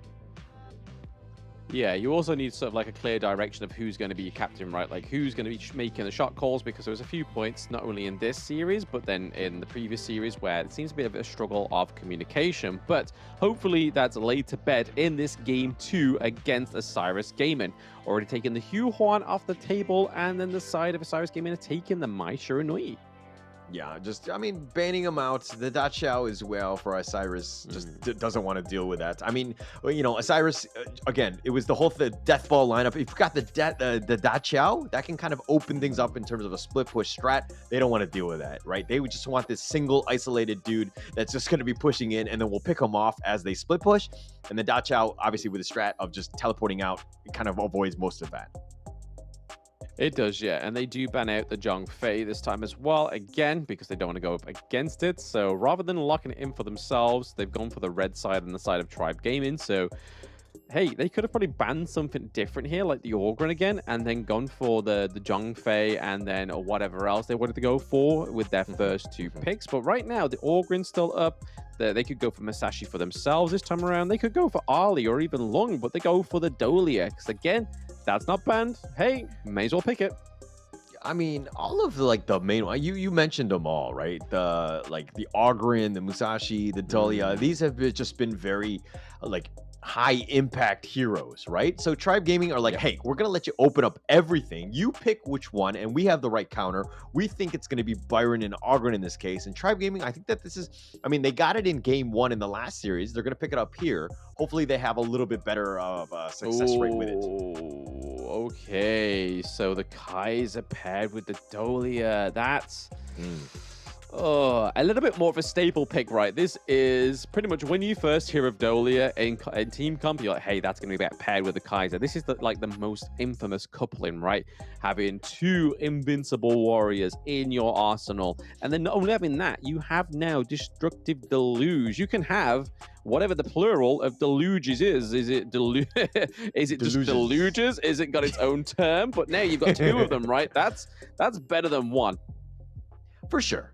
Yeah, you also need sort of like a clear direction of who's going to be your captain, right? Like who's going to be making the shot calls, because there was a few points, not only in this series, but then in the previous series where it seems to be a bit of a struggle of communication. But hopefully that's laid to bed in this Game 2 against Isurus Gaming. Already taking the Hugh Huan off the table, and then the side of Isurus Gaming are taking the Mai Shiranui. Yeah, just, I mean, banning him out. The Da Chao as well for Isurus just doesn't want to deal with that. I mean, you know, Isurus, again, it was the whole death ball lineup. If you've got the Da Chao, that can kind of open things up in terms of a split push strat. They don't want to deal with that, right? They would just want this single isolated dude that's just going to be pushing in, and then we'll pick him off as they split push. And the Da Chao, obviously with the strat of just teleporting out, it kind of avoids most of that. It does, yeah. And they do ban out the Zhong Fei this time as well, again, because they don't want to go up against it. So rather than locking it in for themselves, they've gone for the red side and the side of Tribe Gaming. So, hey, they could have probably banned something different here, like the Orgrin again, and then gone for the Zhong Fei and then or whatever else they wanted to go for with their first two picks. But right now, the Orgrin's still up. They could go for Masashi for themselves this time around. They could go for Ali or even Lung, but they go for the Dolia, because again, that's not banned. Hey, may as well pick it. I mean, all of the main one, you mentioned them all, right? The Orgrin, the Musashi, the Dolia. These have just been very high impact heroes, right? So Tribe Gaming are like, hey, we're gonna let you open up everything. You pick which one, and we have the right counter. We think it's gonna be Byron and Orgrin in this case. And Tribe Gaming, I think that this is, I mean, they got it in Game 1 in the last series. They're gonna pick it up here. Hopefully they have a little bit better of a success rate with it. Okay, so the Kaiser paired with the Dolia. That's a little bit more of a staple pick, right? This is pretty much when you first hear of Dolia in Team Comp, you're like, hey, that's going to be paired with the Kaiser. This is the most infamous coupling, right? Having two invincible warriors in your arsenal. And then not only having that, you have now Destructive Deluge. You can have whatever the plural of deluges is. Is it is it just deluges? Is it got its own term? But now you've got two of them, right? That's better than one. For sure.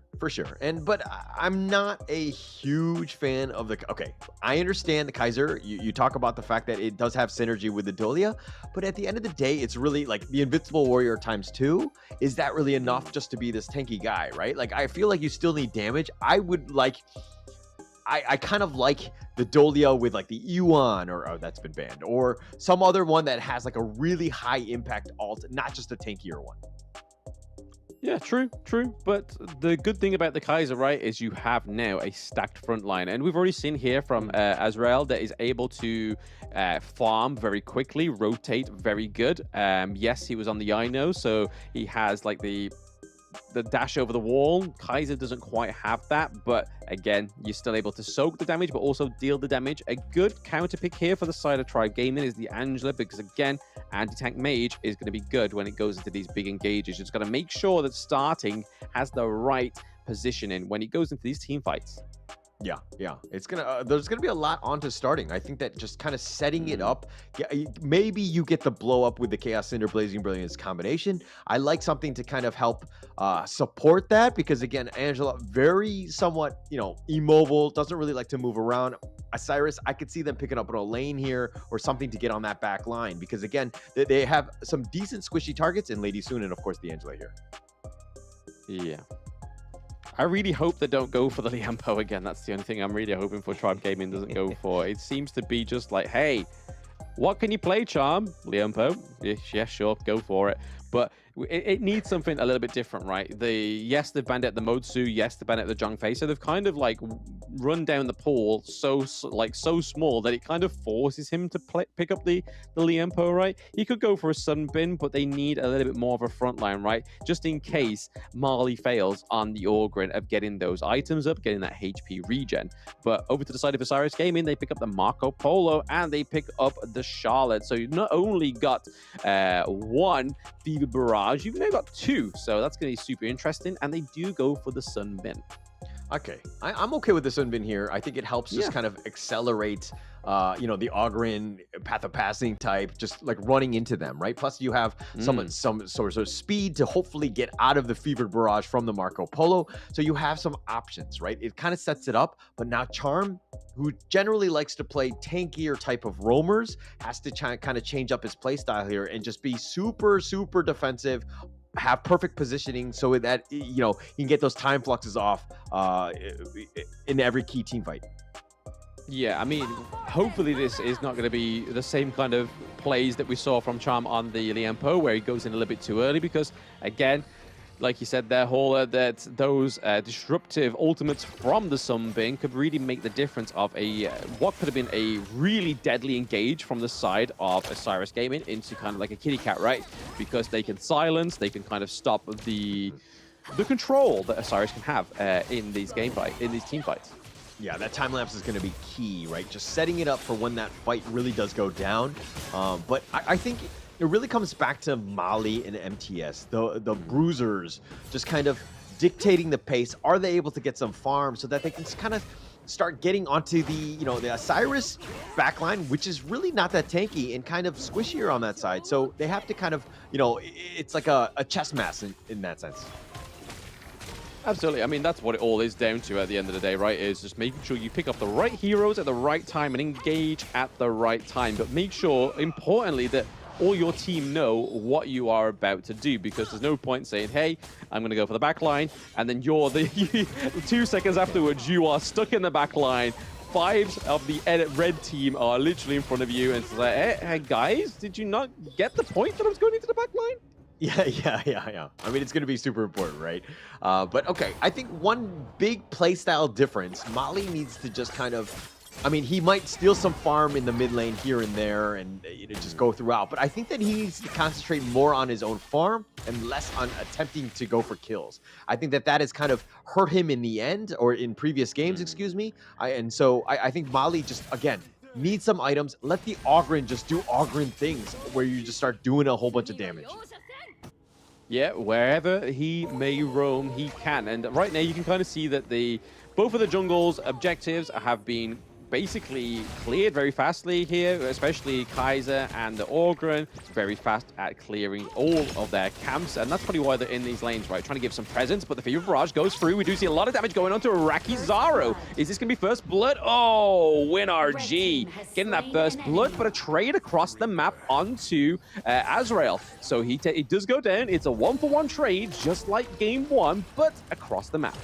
But I'm not a huge fan of okay, I understand the Kaiser. You talk about the fact that it does have synergy with the Dolia, but at the end of the day, it's really like the Invincible Warrior ×2. Is that really enough just to be this tanky guy, right? Like, I feel like you still need damage. I kind of like the Dolia with the Yuan, or that's been banned, or some other one that has a really high impact alt, not just a tankier one. Yeah, true. But the good thing about the Kaiser, right, is you have now a stacked front line. And we've already seen here from Azrael that is able to farm very quickly, rotate very good. Yes, he was on the INO, so he has like the dash over the wall. Kaiser doesn't quite have that, but again, you're still able to soak the damage, but also deal the damage. A good counter pick here for the side of Tribe Gaming is the Angela, because again, anti-tank mage is going to be good when it goes into these big engages. You're just got to make sure that starting has the right positioning when he goes into these team fights. Yeah. It's gonna there's gonna be a lot onto starting. I think that just kind of setting it up. Yeah, maybe you get the blow up with the Chaos Cinder Blazing Brilliance combination. I like something to kind of help support that, because again, Angela very somewhat immobile, doesn't really like to move around. Isurus, I could see them picking up on a lane here or something to get on that back line, because again, they have some decent squishy targets in Lady Soon and of course the Angela here. Yeah. I really hope they don't go for the Liampo again. That's the only thing I'm really hoping for Tribe Gaming doesn't go for. It seems to be just like, hey, what can you play, Charm? Liampo? Yeah, sure, go for it. But it needs something a little bit different, right? Yes, they've banned out the Modsu. Yes, they've banned out the Zhongfei. So they've kind of like run down the pool so small that it kind of forces him to pick up the Liampo, right? He could go for a Sunbin, but they need a little bit more of a front line, right? Just in case Marley fails on the Orgrin of getting those items up, getting that HP regen. But over to the side of Osiris Gaming, they pick up the Marco Polo and they pick up the Charlotte. So you've not only got one Fever Barrage, you've now got two, so that's going to be super interesting. And they do go for the Sunbin. Okay, I'm okay with the Sunbin here. I think it helps just kind of accelerate, the Ogren Pathopassing type, just like running into them, right? Plus you have some sort of speed to hopefully get out of the Fevered Barrage from the Marco Polo. So you have some options, right? It kind of sets it up, but now Charm, who generally likes to play tankier type of roamers, has to kind of change up his play style here and just be super, super defensive, have perfect positioning so that he can get those time fluxes off in every key team fight. Yeah, I mean, hopefully this is not going to be the same kind of plays that we saw from Charm on the Liampo, where he goes in a little bit too early, because again, like you said there, Holler, that those disruptive ultimates from the Sunbin could really make the difference of what could have been a really deadly engage from the side of Osiris Gaming into kind of like a kitty cat, right? Because they can silence, they can kind of stop the control that Osiris can have in these team fights. Yeah, that time lapse is going to be key, right? Just setting it up for when that fight really does go down. But I think it really comes back to Mali and MTS, the bruisers, just kind of dictating the pace. Are they able to get some farm so that they can kind of start getting onto the Osiris backline, which is really not that tanky and kind of squishier on that side. So they have to kind of, it's like a chess match in that sense. Absolutely. I mean, that's what it all is down to at the end of the day, right? Is just making sure you pick up the right heroes at the right time and engage at the right time. But make sure, importantly, that all your team know what you are about to do, because there's no point saying, hey, I'm going to go for the back line, and then you're 2 seconds afterwards, you are stuck in the back line. Fives of the red team are literally in front of you, and it's like, hey, guys, did you not get the point that I was going into the back line? Yeah. I mean, it's going to be super important, right? But okay, I think one big playstyle difference, Mali needs to just kind of, I mean, he might steal some farm in the mid lane here and there and just go throughout, but I think that he needs to concentrate more on his own farm and less on attempting to go for kills. I think that has kind of hurt him in the end, or in previous games, excuse me. So I think Mali just, again, needs some items. Let the Ogren just do Ogren things where you just start doing a whole bunch of damage. Yeah, wherever he may roam, he can. And right now you can kind of see that both of the jungle's objectives have been basically cleared very fastly here, especially Kaiser and the Orgren, very fast at clearing all of their camps, and that's probably why they're in these lanes, right? Trying to give some presence, but the Fever Barrage goes through. We do see a lot of damage going on to Iraqi Zaro. Is this going to be first blood? Oh, WinRG getting that first blood, but a trade across the map onto Azrael. So he does go down. It's a 1-for-1 trade, just like game one, but across the map.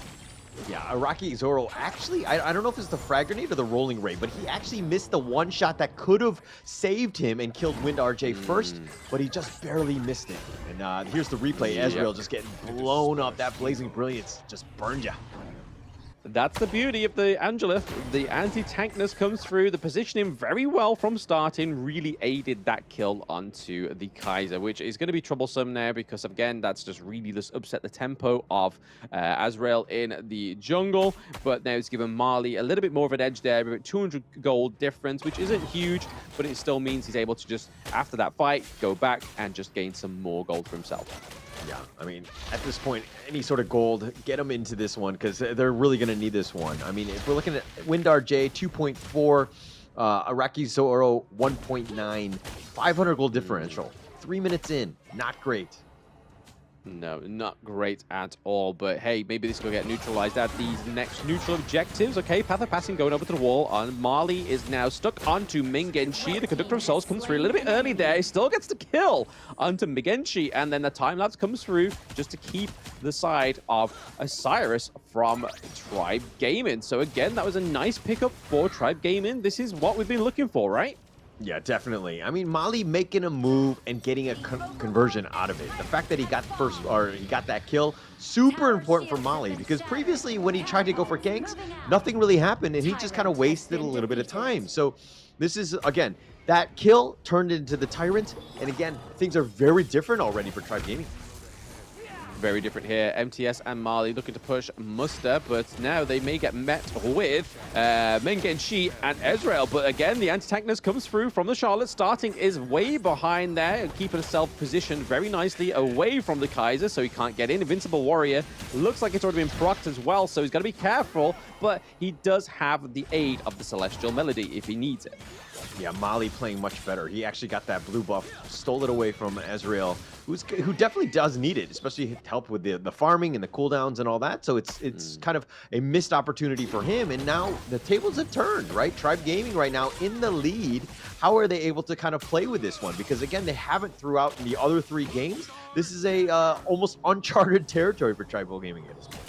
Yeah, Araki Zoro actually, I don't know if it's the frag grenade or the rolling ray, but he actually missed the one shot that could have saved him and killed Wind RJ first, but he just barely missed it. And here's the replay. Ezreal just getting blown up. That Blazing Brilliance just burned ya. That's the beauty of the Angela. The anti-tankness comes through. The positioning very well from starting really aided that kill onto the Kaiser, which is going to be troublesome now because, again, that's just really just upset the tempo of Azrael in the jungle. But now it's given Marley a little bit more of an edge there, with 200 gold difference, which isn't huge, but it still means he's able to just, after that fight, go back and just gain some more gold for himself. Yeah, I mean, at this point, any sort of gold, get them into this one because they're really going to need this one. I mean, if we're looking at Wind RJ 2.4, Araki Zoro 1.9, 500 gold differential. 3 minutes in, not great. No, not great at all. But hey, maybe this will get neutralized at these next neutral objectives. Okay, Path of Passing going over to the wall. On Marley is now stuck onto Mingenshi. The Conductor of Souls comes through a little bit early there. He still gets the kill onto Mingenshi. And then the time-lapse comes through just to keep the side of Isurus from Tribe Gaming. So again, that was a nice pickup for Tribe Gaming. This is what we've been looking for, right? Yeah, definitely. I mean, Mali making a move and getting a conversion out of it. The fact that he got first, or he got that kill, super important for Mali, because previously when he tried to go for ganks, nothing really happened and he just kind of wasted a little bit of time. So this is, again, that kill turned into the Tyrant, and again, things are very different already for Tribe Gaming. Very different here. MTS and Marley looking to push Muster, but now they may get met with Mengenshi and Ezreal. But again, the anti-tankness comes through from the Charlotte. Starting is way behind there, keeping himself positioned very nicely away from the Kaiser, so he can't get in. Invincible Warrior looks like it's already been procced as well, so he's got to be careful, but he does have the aid of the Celestial Melody if he needs it. Yeah, Mali playing much better. He actually got that blue buff, stole it away from Ezreal, who definitely does need it, especially to help with the farming and the cooldowns and all that. So it's kind of a missed opportunity for him. And now the tables have turned, right? Tribe Gaming right now in the lead. How are they able to kind of play with this one? Because again, they haven't throughout the other 3 games. This is a almost uncharted territory for Tribal Gaming at this point.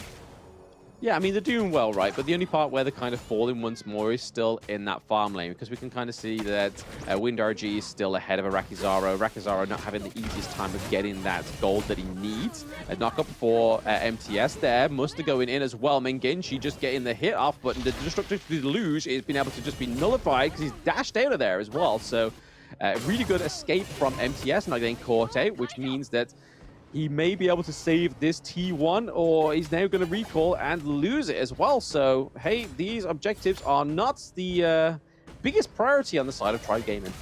Yeah, I mean, they're doing well, right? But the only part where they're kind of falling once more is still in that farm lane, because we can kind of see that Wind RG is still ahead of Arakizaro. Arakizaro not having the easiest time of getting that gold that he needs. A knock-up for MTS there. Muster going in as well. Mengenshi just getting the hit off, but the Destructive Deluge is being able to just be nullified because he's dashed out of there as well. So really good escape from MTS, not getting caught out, which means that he may be able to save this T1, or he's now going to recall and lose it as well. So, hey, these objectives are not the biggest priority on the side of Tribe Gaming.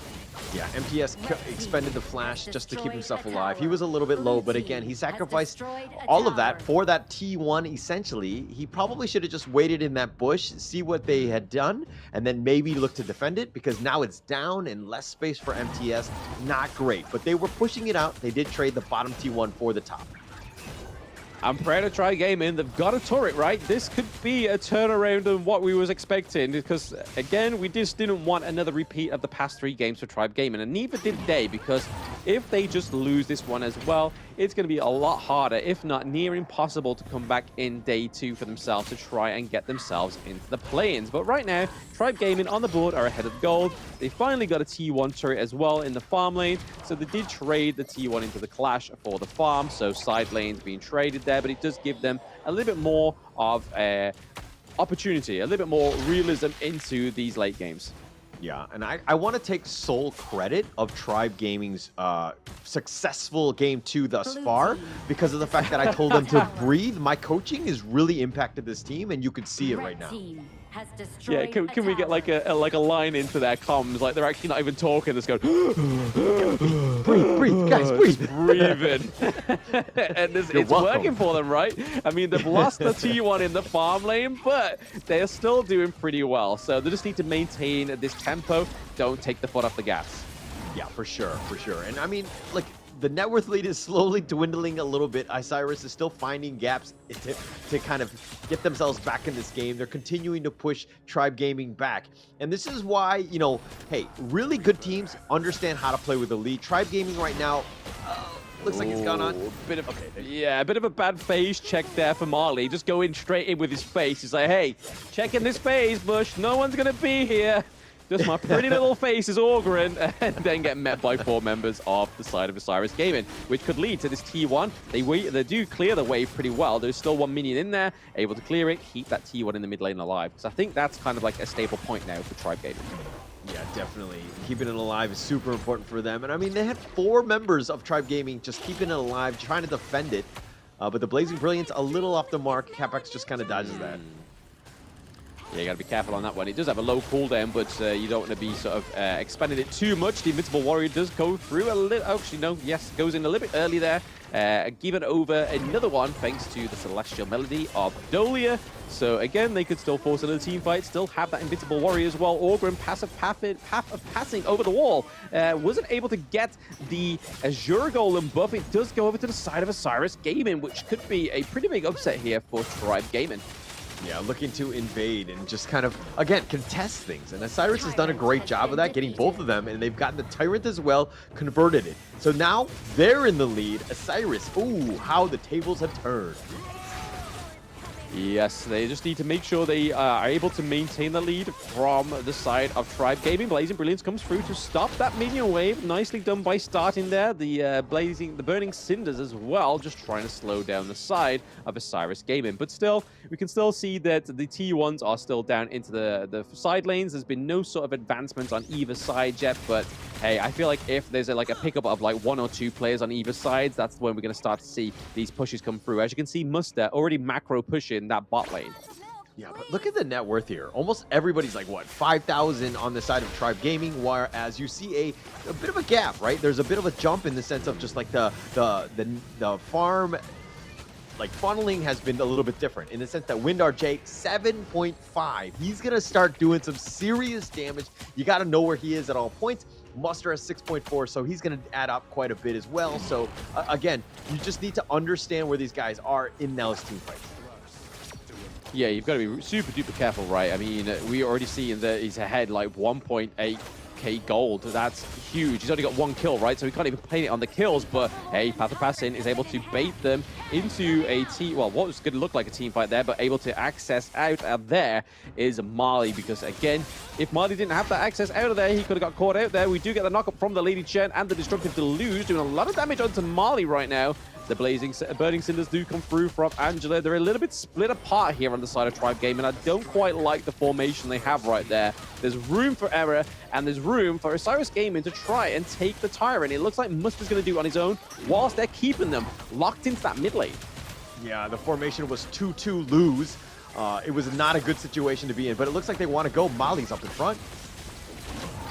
Yeah, MTS expended the flash just to keep himself alive. He was a little bit low, but again, he sacrificed all of that for that T1, essentially. He probably should have just waited in that bush, see what they had done, and then maybe look to defend it, because now it's down and less space for MTS. Not great, but they were pushing it out. They did trade the bottom T1 for the top. I'm proud of Tribe Gaming. They've got a turret, right? This could be a turnaround on what we was expecting, because, again, we just didn't want another repeat of the past 3 games for Tribe Gaming, and neither did they, because if they just lose this one as well, it's going to be a lot harder, if not near impossible, to come back in day 2 for themselves to try and get themselves into the play-ins. But right now, Tribe Gaming on the board are ahead of gold. They finally got a T1 turret as well in the farm lane, so they did trade the T1 into the clash for the farm, so side lanes being traded there, but it does give them a little bit more of opportunity, a little bit more realism into these late games. Yeah, and I want to take sole credit of Tribe Gaming's successful game 2 thus far, because of the fact that I told them to breathe. My coaching has really impacted this team, and you can see it right now. Yeah, can we get like a line into their comms, like they're actually not even talking, just going breathe, guys, breathe. Breathing. And it's working for them, right? I mean, they've lost the T1 in the farm lane, but they're still doing pretty well. So they just need to maintain this tempo. Don't take the foot off the gas. Yeah, for sure, for sure. And I mean, like, the net worth lead is slowly dwindling a little bit. Isurus is still finding gaps to kind of get themselves back in this game. They're continuing to push Tribe Gaming back. And this is why, you know, hey, really good teams understand how to play with the lead. Tribe Gaming right now, Looks like he's gone on. Bit of, yeah, a bit of a bad phase check there for Marley. Just going straight in with his face. He's like, hey, checking this phase, Bush. No one's going to be here. Just my pretty little face is auguring, and then get met by 4 members of the side of Isurus Gaming, which could lead to this T1. They do clear the wave pretty well. There's still 1 minion in there, able to clear it, keep that T1 in the mid lane alive. Because I think that's kind of like a stable point now for Tribe Gaming. Yeah, definitely. Keeping it alive is super important for them. And I mean, they had 4 members of Tribe Gaming just keeping it alive, trying to defend it. But the Blazing Brilliance a little off the mark. Capex just kind of dodges that. Yeah, you got to be careful on that one. It does have a low cooldown, but you don't want to be sort of expanding it too much. The Invincible Warrior does go through a little... Actually, no. Yes, goes in a little bit early there. Given over another one thanks to the Celestial Melody of Dolia. So again, they could still force another team fight, still have that Invincible Warrior as well. Orgrim, passive path of passing over the wall. Wasn't able to get the Azure Golem buff. It does go over to the side of Isurus Gaming, which could be a pretty big upset here for Tribe Gaming. Yeah, looking to invade and just kind of, again, contest things. And Isurus has done a great job of that, getting both of them, and they've gotten the Tyrant as well, converted it. So now they're in the lead. Isurus, ooh, how the tables have turned. Yes, they just need to make sure they are able to maintain the lead from the side of Tribe Gaming. Blazing Brilliance comes through to stop that minion wave. Nicely done by starting there. The Burning Cinders as well, just trying to slow down the side of Isurus Gaming. But still, we can still see that the T1s are still down into the side lanes. There's been no sort of advancement on either side yet, but hey, I feel like if there's a pickup of like 1 or 2 players on either side, that's when we're going to start to see these pushes come through. As you can see, Muster already macro pushing that bot lane. Yeah, but look at the net worth here. Almost everybody's like, what, 5,000 on the side of Tribe Gaming, whereas you see a bit of a gap, right? There's a bit of a jump in the sense of just like the farm, like funneling has been a little bit different in the sense that Windar J 7.5. He's gonna start doing some serious damage. You got to know where he is at all points. Muster has 6.4, so he's going to add up quite a bit as well. So again, you just need to understand where these guys are in those team fights. Yeah, you've got to be super duper careful, right? I mean, we already see that he's ahead like 1.8k gold. That's huge. He's only got 1 kill, right? So he can't even play it on the kills, but hey, Path of Passing is able to bait them into a team, well, what was going to look like a team fight there, but able to access out of there is Marley, because again, if Marley didn't have that access out of there, he could have got caught out there. We do get the knock-up from the Lady Chen and the Destructive Deluge, doing a lot of damage onto Marley right now. The Burning Cinders do come through from Angela. They're a little bit split apart here on the side of Tribe Game, and I don't quite like the formation they have right there. There's room for error, and there's room for Isurus Gaming to try and take the Tyrant. It looks like Muster's going to do it on his own, whilst they're keeping them locked into that mid lane. Yeah, the formation was 2-2 lose. It was not a good situation to be in, but it looks like they want to go. Molly's up in front.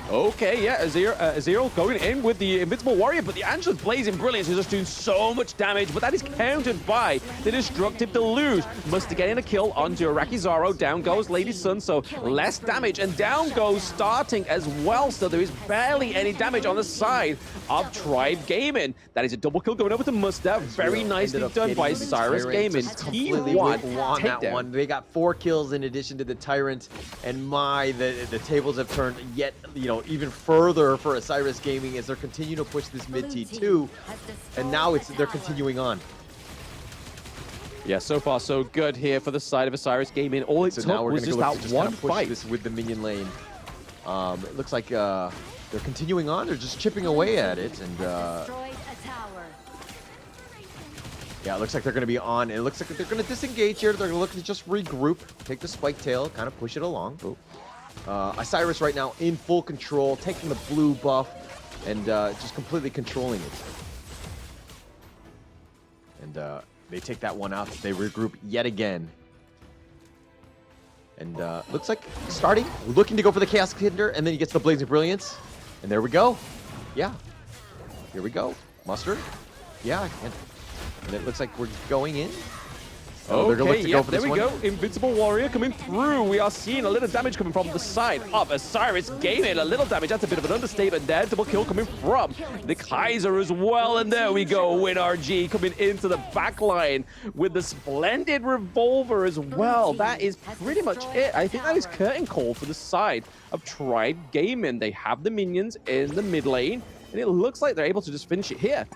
Okay, yeah, Azir going in with the Invincible Warrior, but the Angela's Blazing Brilliance is just doing so much damage, but that is countered by the Destructive Deluge. Muster getting a kill onto Arakizaro. Down goes Lady Sun, so less damage, and down goes Starting as well, so there is barely any damage on the side of Tribe Gaming. That is a double kill going over to Muster. Very nicely done by Isurus Gaming. T1 takedown. They got 4 kills in addition to the Tyrant, and the tables have turned yet, even further for Isurus Gaming as they're continuing to push this mid T2, and now they're continuing on. Yeah, so far so good here for the side of Isurus Gaming. All it took was just that one fight. This with the minion lane. It looks like they're continuing on. They're just chipping away at it, and yeah, it looks like they're going to be on. It looks like they're going to disengage here. They're looking to just regroup, take the spike tail, kind of push it along. Boop. Isurus right now in full control, taking the blue buff and just completely controlling it. And they take that one out. They regroup yet again. And looks like starting, looking to go for the Chaos Hinder, and then he gets the Blazing Brilliance. And there we go. Yeah. Here we go. Muster. Yeah. And it looks like we're going in. Oh, they're going to look to go for this one. There we go. Invincible Warrior coming through. We are seeing a little damage coming from the side of Isurus Gaming. A little damage. That's a bit of an understatement there. Double kill coming from the Kaiser as well. And there we go. WinRG coming into the back line with the splendid revolver as well. That is pretty much it. I think that is curtain call for the side of Tribe Gaming. They have the minions in the mid lane, and it looks like they're able to just finish it here.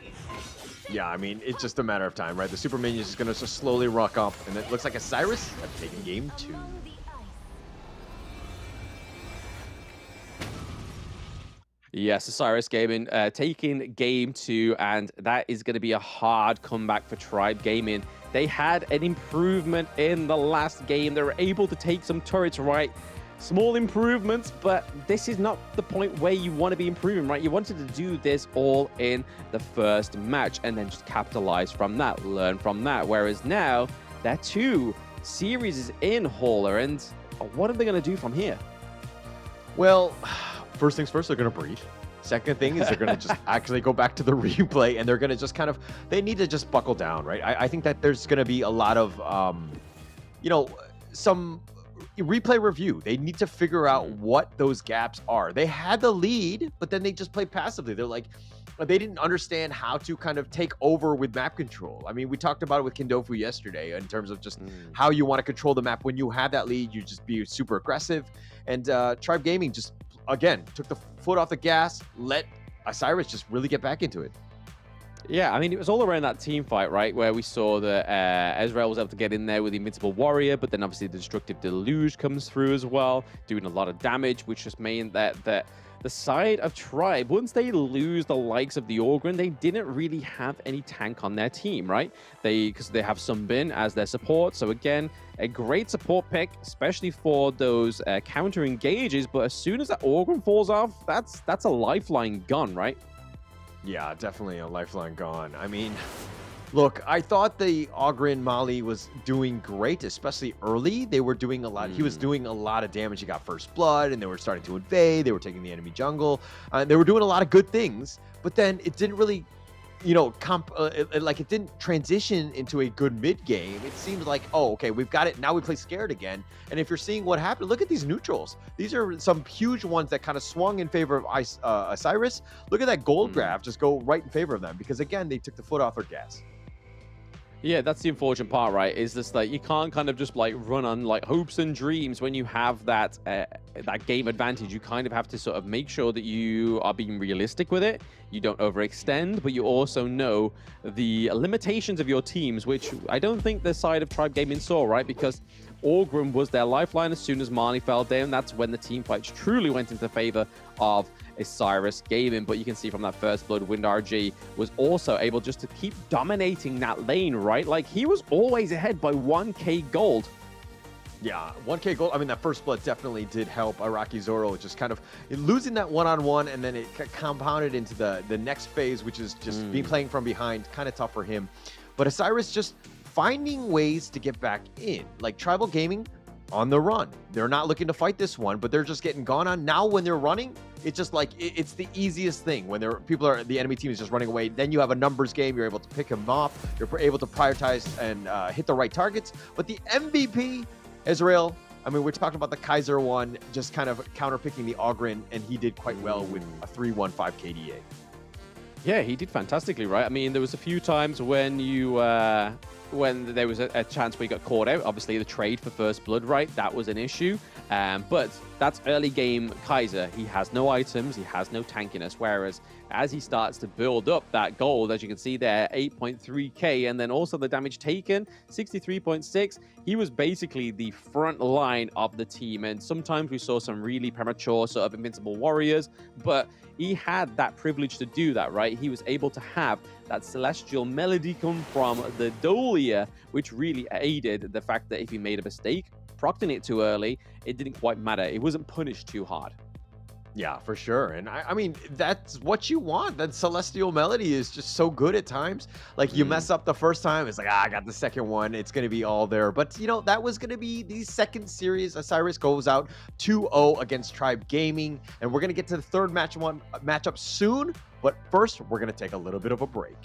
Yeah, I mean, it's just a matter of time, right? The super minions is going to just slowly rock up, and it looks like Isurus have taken game 2. Yes, Osiris Gaming taking game 2, and that is going to be a hard comeback for Tribe Gaming. They had an improvement in the last game. They were able to take some turrets right. Small improvements, but this is not the point where you want to be improving, right? You wanted to do this all in the first match and then just capitalize from that, learn from that. Whereas now, their 2 series is in Hauler, and what are they going to do from here? Well, first things first, they're going to breathe. Second thing is they're going to just actually go back to the replay, and they're going to just kind of, they need to just buckle down, right? I think that there's going to be a lot of, some replay review. They need to figure out what those gaps are. They had the lead, but then they just played passively. They're like, they didn't understand how to kind of take over with map control. I mean, we talked about it with Kindofu yesterday in terms of just how you want to control the map. When you have that lead, you just be super aggressive. And Tribe Gaming just, again, took the foot off the gas, let Isurus just really get back into it. Yeah, I mean, it was all around that team fight, right? Where we saw that Ezreal was able to get in there with the Invincible Warrior, but then obviously the Destructive Deluge comes through as well, doing a lot of damage, which just meant that the side of Tribe, once they lose the likes of the Orgrin, they didn't really have any tank on their team, right? Because they have Sunbin as their support. So again, a great support pick, especially for those counter engages. But as soon as that Orgrin falls off, that's a lifeline gone, right? Yeah, definitely a lifeline gone. I mean, look, I thought the Ogrin Mali was doing great, especially early. They were doing a lot. He was doing a lot of damage. He got first blood, and they were starting to invade. They were taking the enemy jungle. They were doing a lot of good things, but then it didn't really, it didn't transition into a good mid game. It seemed like, oh, okay, we've got it. Now we play scared again. And if you're seeing what happened, look at these neutrals. These are some huge ones that kind of swung in favor of Isurus. Look at that gold grab just go right in favor of them because, again, they took the foot off their gas. Yeah, that's the unfortunate part, right? Is this like you can't kind of just like run on like hopes and dreams when you have that game advantage. You kind of have to sort of make sure that you are being realistic with it. You don't overextend, but you also know the limitations of your teams, which I don't think the side of Tribe Gaming saw, right? Because Orgrim was their lifeline. As soon as Marnie fell down, that's when the team fights truly went into favor of Isurus Gaming. But you can see from that first blood, Wind RG was also able just to keep dominating that lane, right? Like, he was always ahead by 1k gold. Yeah, 1k gold. I mean, that first blood definitely did help Iraqi Zoro just kind of losing that one-on-one, and then it compounded into the next phase, which is just playing from behind. Kind of tough for him. But Isurus just finding ways to get back in. Like, Tribal Gaming on the run. They're not looking to fight this one, but they're just getting gone on. Now when they're running, it's just like, it's the easiest thing. When the enemy team is just running away, then you have a numbers game. You're able to pick them off. You're able to prioritize and hit the right targets. But the MVP, Ezreal, I mean, we're talking about the Kaiser one, just kind of counterpicking the Ogrin, and he did quite well with a 3-1-5 KDA. Yeah, he did fantastically, right? I mean, there was a few times when when there was a chance where he got caught out. Obviously, the trade for first blood, right? That was an issue. But that's early game Kaiser. He has no items. He has no tankiness. Whereas as he starts to build up that gold, as you can see there, 8.3k, and then also the damage taken, 63.6. He was basically the front line of the team. And sometimes we saw some really premature sort of invincible warriors, but he had that privilege to do that, right? He was able to have that celestial melody come from the Dolia, which really aided the fact that if he made a mistake, procting it too early, it didn't quite matter. It wasn't punished too hard. Yeah, for sure. And I mean, that's what you want. That celestial melody is just so good at times. Like, you mess up the first time, it's like, I got the second one. It's going to be all there. But, that was going to be the second series. Isurus goes out 2-0 against Tribe Gaming. And we're going to get to the third matchup soon. But first, we're going to take a little bit of a break.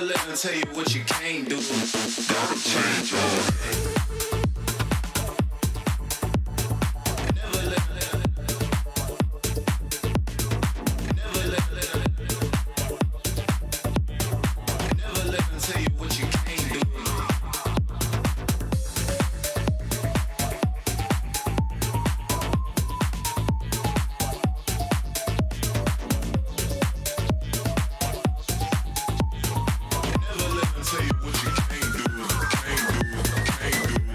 Never let them tell you what you can't do. Gotta change your way. Tell you what you can't do, can't do, can't do.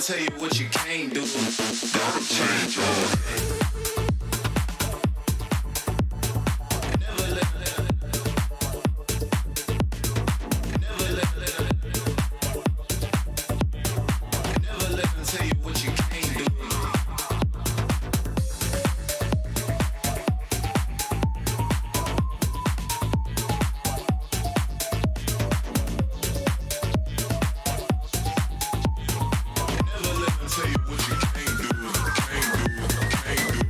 tell you what you can't do. Don't change your ways. Never let them tell you what you can't do. Never let them tell you what you can't do. Can't do.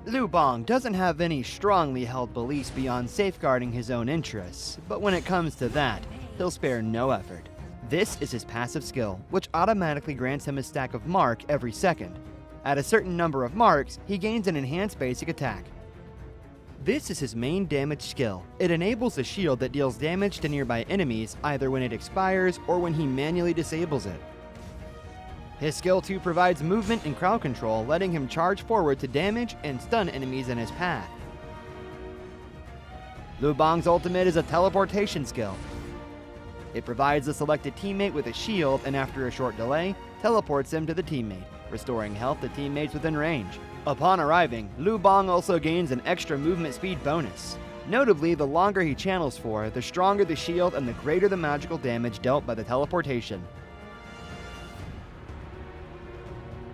Liu Bang doesn't have any strongly held beliefs beyond safeguarding his own interests, but when it comes to that, he'll spare no effort. This is his passive skill, which automatically grants him a stack of mark every second. At a certain number of marks, he gains an enhanced basic attack. This is his main damage skill. It enables a shield that deals damage to nearby enemies either when it expires or when he manually disables it. His skill 2 provides movement and crowd control, letting him charge forward to damage and stun enemies in his path. Liu Bang's ultimate is a teleportation skill. It provides the selected teammate with a shield and after a short delay, teleports him to the teammate, restoring health to teammates within range. Upon arriving, Liu Bang also gains an extra movement speed bonus. Notably, the longer he channels for, the stronger the shield and the greater the magical damage dealt by the teleportation.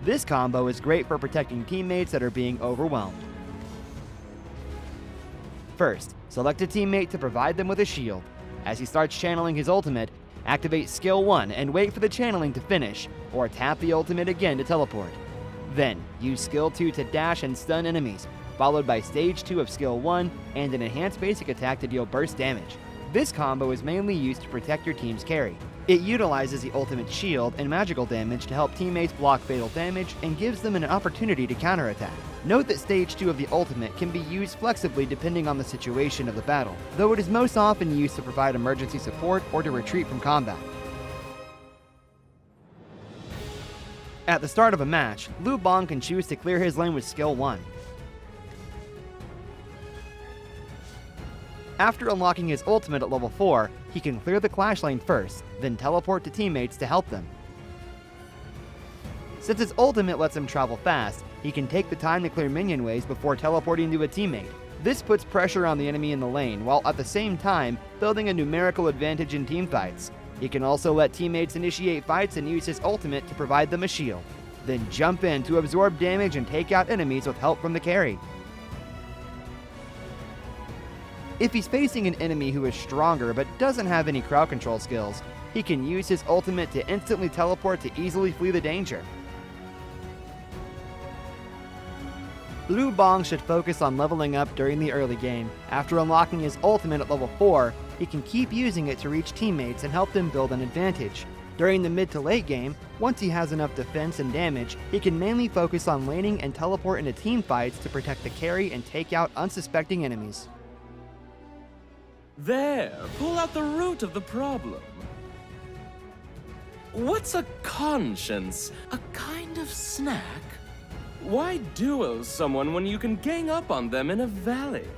This combo is great for protecting teammates that are being overwhelmed. First, select a teammate to provide them with a shield. As he starts channeling his ultimate, activate skill 1 and wait for the channeling to finish, or tap the ultimate again to teleport. Then, use skill 2 to dash and stun enemies, followed by stage 2 of skill 1 and an enhanced basic attack to deal burst damage. This combo is mainly used to protect your team's carry. It utilizes the ultimate shield and magical damage to help teammates block fatal damage and gives them an opportunity to counterattack. Note that stage 2 of the ultimate can be used flexibly depending on the situation of the battle, though it is most often used to provide emergency support or to retreat from combat. At the start of a match, Liu Bang can choose to clear his lane with skill 1. After unlocking his ultimate at level 4, he can clear the clash lane first, then teleport to teammates to help them. Since his ultimate lets him travel fast, he can take the time to clear minion waves before teleporting to a teammate. This puts pressure on the enemy in the lane, while at the same time building a numerical advantage in teamfights. He can also let teammates initiate fights and use his ultimate to provide them a shield, then jump in to absorb damage and take out enemies with help from the carry. If he's facing an enemy who is stronger but doesn't have any crowd control skills, he can use his ultimate to instantly teleport to easily flee the danger. Liu Bang should focus on leveling up during the early game. After unlocking his ultimate at level 4, he can keep using it to reach teammates and help them build an advantage. During the mid to late game, once he has enough defense and damage, he can mainly focus on laning and teleport into team fights to protect the carry and take out unsuspecting enemies. There, pull out the root of the problem. What's a conscience? A kind of snack? Why duel someone when you can gang up on them in a valley?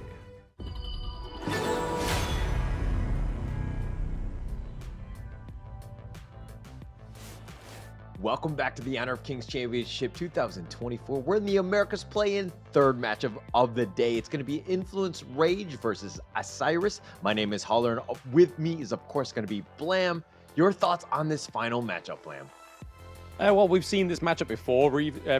Welcome back to the Honor of Kings Championship 2024. We're in the Americas Play-In third match of the day. It's going to be Influence Rage versus Isurus. My name is Holler, and with me is, of course, going to be Blam. Your thoughts on this final matchup, Blam? Well, we've seen this matchup before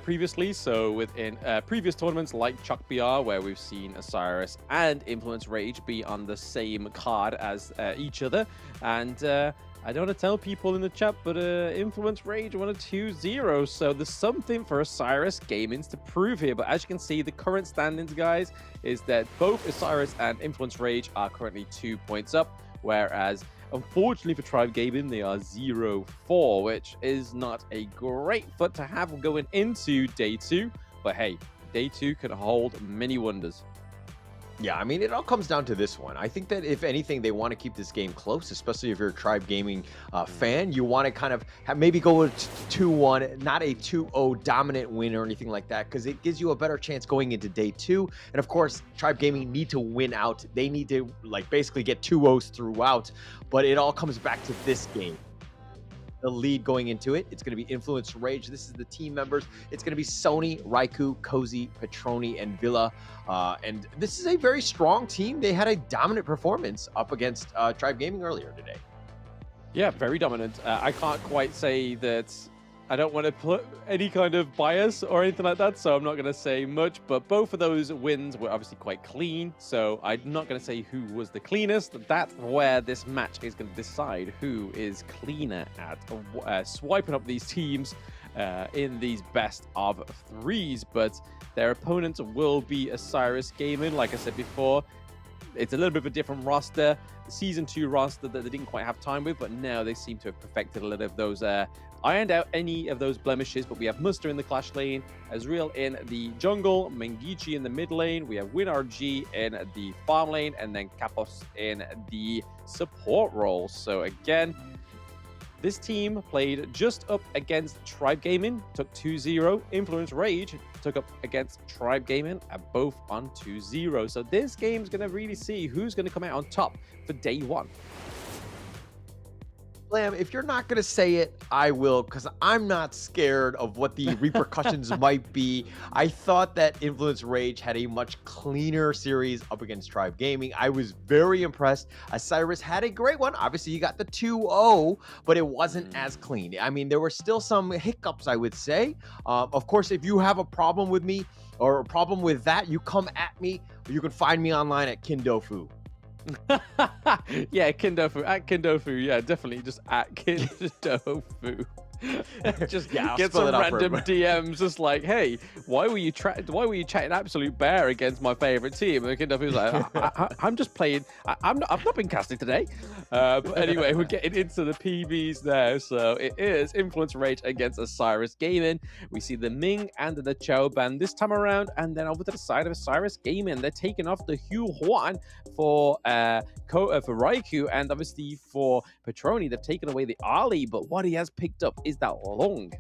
previously, so within previous tournaments like Chuck BR, where we've seen Isurus and Influence Rage be on the same card as each other. And I don't want to tell people in the chat, but Influence Rage won a 2-0, so there's something for Isurus Gamings to prove here. But as you can see, the current standings, guys, is that both Isurus and Influence Rage are currently 2 points up, whereas unfortunately for Tribe Gaming, they are 0-4, which is not a great foot to have going into day 2. But hey, day 2 can hold many wonders. Yeah, I mean, it all comes down to this one. I think that if anything, they want to keep this game close, especially if you're a Tribe Gaming fan. You want to kind of maybe go with 2-1, not a 2-0 dominant win or anything like that, because it gives you a better chance going into day 2. And of course, Tribe Gaming need to win out. They need to basically get 2-0s throughout, but it all comes back to this game. The lead going into it, it's going to be Influence Rage. This is the team members. It's going to be Sony, Raikou, Cozy, Petroni, and Villa. And this is a very strong team. They had a dominant performance up against Tribe Gaming earlier today. Yeah, very dominant. I can't quite say that. I don't want to put any kind of bias or anything like that, so I'm not going to say much. But both of those wins were obviously quite clean, so I'm not going to say who was the cleanest. That's where this match is going to decide who is cleaner at swiping up these teams. in these best of threes, but their opponent will be Isurus Gaming. Like I said before, it's a little bit of a different roster, Season 2 roster that they didn't quite have time with, but now they seem to have perfected a little of those, ironed out any of those blemishes. But we have Muster in the Clash lane, Ezreal in the jungle, Mengichi in the mid lane, we have WinRG in the farm lane, and then Kapos in the support role. So again, this team played just up against Tribe Gaming, took 2-0. Influence Rage took up against Tribe Gaming, at both on 2-0. So this game's going to really see who's going to come out on top for day one. Blam, if you're not going to say it, I will, because I'm not scared of what the repercussions might be. I thought that Influence Rage had a much cleaner series up against Tribe Gaming. I was very impressed. Isurus had a great one. Obviously, you got the 2-0, but it wasn't as clean. I mean, there were still some hiccups, I would say. Of course, if you have a problem with me or a problem with that, you come at me. You can find me online at Kindofu. Yeah, Kindofu, at Kindofu. Yeah, definitely just at Kindofu. Just get some random DMs, just like, hey, why were you chatting absolute bear against my favorite team? And Kindofu's like, I'm just playing. I've not been casting today. But anyway, we're getting into the PBs now. So it is Influence Rage against Isurus Gaming. We see the Ming and the Chao band this time around, and then over to the side of Isurus Gaming, they're taking off the Hugh Huan for Raikou, and obviously for Petroni, they've taken away the Ali. But what he has picked up is that long.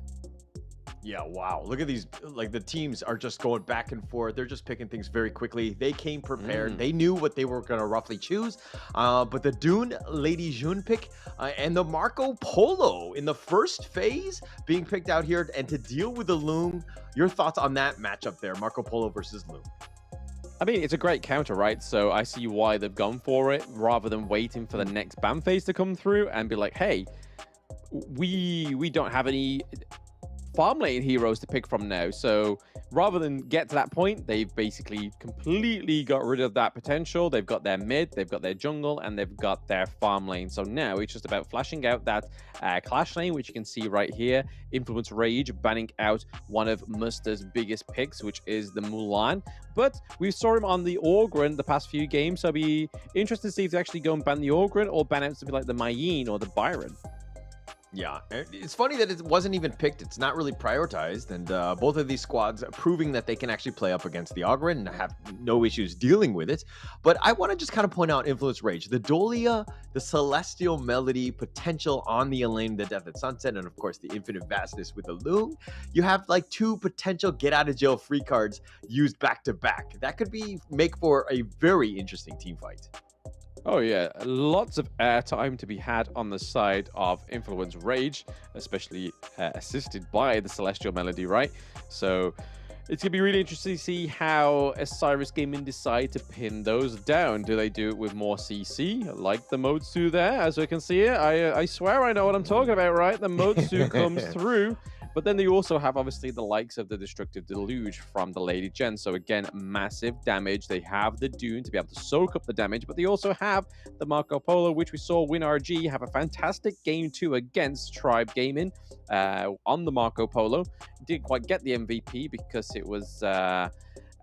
Yeah, wow. Look at these, like the teams are just going back and forth. They're just picking things very quickly. They came prepared. They knew what they were going to roughly choose. But the Dune Lady June pick and the Marco Polo in the first phase being picked out here, and to deal with the Loom. Your thoughts on that matchup there, Marco Polo versus Loom? I mean, it's a great counter, right? So I see why they've gone for it rather than waiting for the next ban phase to come through and be like, hey, we don't have any farm lane heroes to pick from now. So rather than get to that point, they've basically completely got rid of that potential. They've got their mid, they've got their jungle, and they've got their farm lane. So now it's just about flashing out that Clash lane, which you can see right here. Influence Rage banning out one of Muster's biggest picks, which is the Mulan. But we saw him on the Orgren the past few games, so I'll be interested to see if they actually go and ban the Orgren or ban out something like the Mayeen or the Byron. Yeah, it's funny that it wasn't even picked. It's not really prioritized, and both of these squads are proving that they can actually play up against the Ogren and have no issues dealing with it. But I want to just kind of point out Influence Rage, the Dolia, the Celestial Melody potential on the Elaine, the Death at Sunset, and of course the Infinite Vastness with the Loom. You have like two potential get out of jail free cards used back to back. That could make for a very interesting team fight. Oh yeah, lots of airtime to be had on the side of Influence Rage, especially assisted by the Celestial Melody, right? So it's going to be really interesting to see how Isurus Gaming decide to pin those down. Do they do it with more CC, like the Motsu there, as we can see it? I swear I know what I'm talking about, right? The Motsu comes through. But then they also have, obviously, the likes of the Destructive Deluge from the Lady Gen. So again, massive damage. They have the Dune to be able to soak up the damage, but they also have the Marco Polo, which we saw WinRG have a fantastic game 2 against Tribe Gaming on the Marco Polo. Didn't quite get the MVP because it was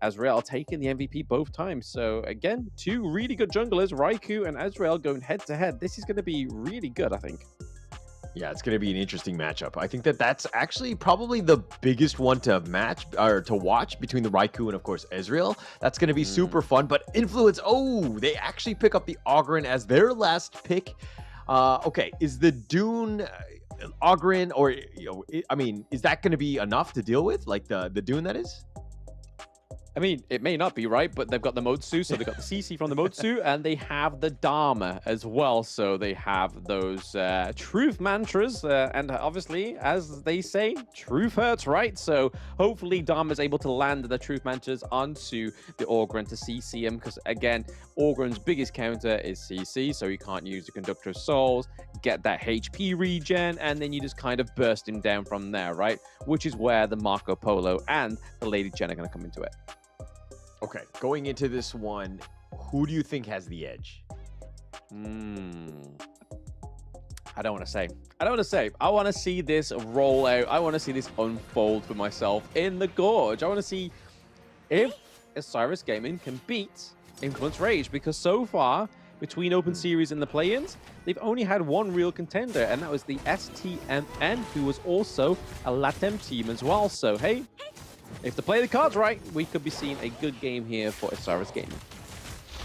Ezreal taking the MVP both times. So again, two really good junglers, Raikou and Ezreal, going head-to-head. This is going to be really good, I think. Yeah, it's going to be an interesting matchup. I think that's actually probably the biggest one to match or to watch between the Raikou and, of course, Ezreal. That's going to be super fun. But Influence, they actually pick up the Ogren as their last pick. Okay, is the Dune Ogren, or I mean, is that going to be enough to deal with? Like the Dune, that is? I mean, it may not be, right? But they've got the Motsu, so they've got the CC from the Motsu, and they have the Dharma as well. So they have those truth mantras, and obviously, as they say, truth hurts, right? So hopefully Dharma is able to land the truth mantras onto the Orgren to CC him, because again, Orgren's biggest counter is CC, so you can't use the Conductor of Souls, get that HP regen, and then you just kind of burst him down from there, right? Which is where the Marco Polo and the Lady Gen are going to come into it. Okay, going into this one, who do you think has the edge? I don't want to say. I don't want to say. I want to see this roll out. I want to see this unfold for myself in the Gorge. I want to see if Isurus Gaming can beat Influence Rage, because so far, between Open Series and the play-ins, they've only had one real contender, and that was the STMN, who was also a LATAM team as well. So, hey, if they play the cards right, we could be seeing a good game here for Isurus Gaming.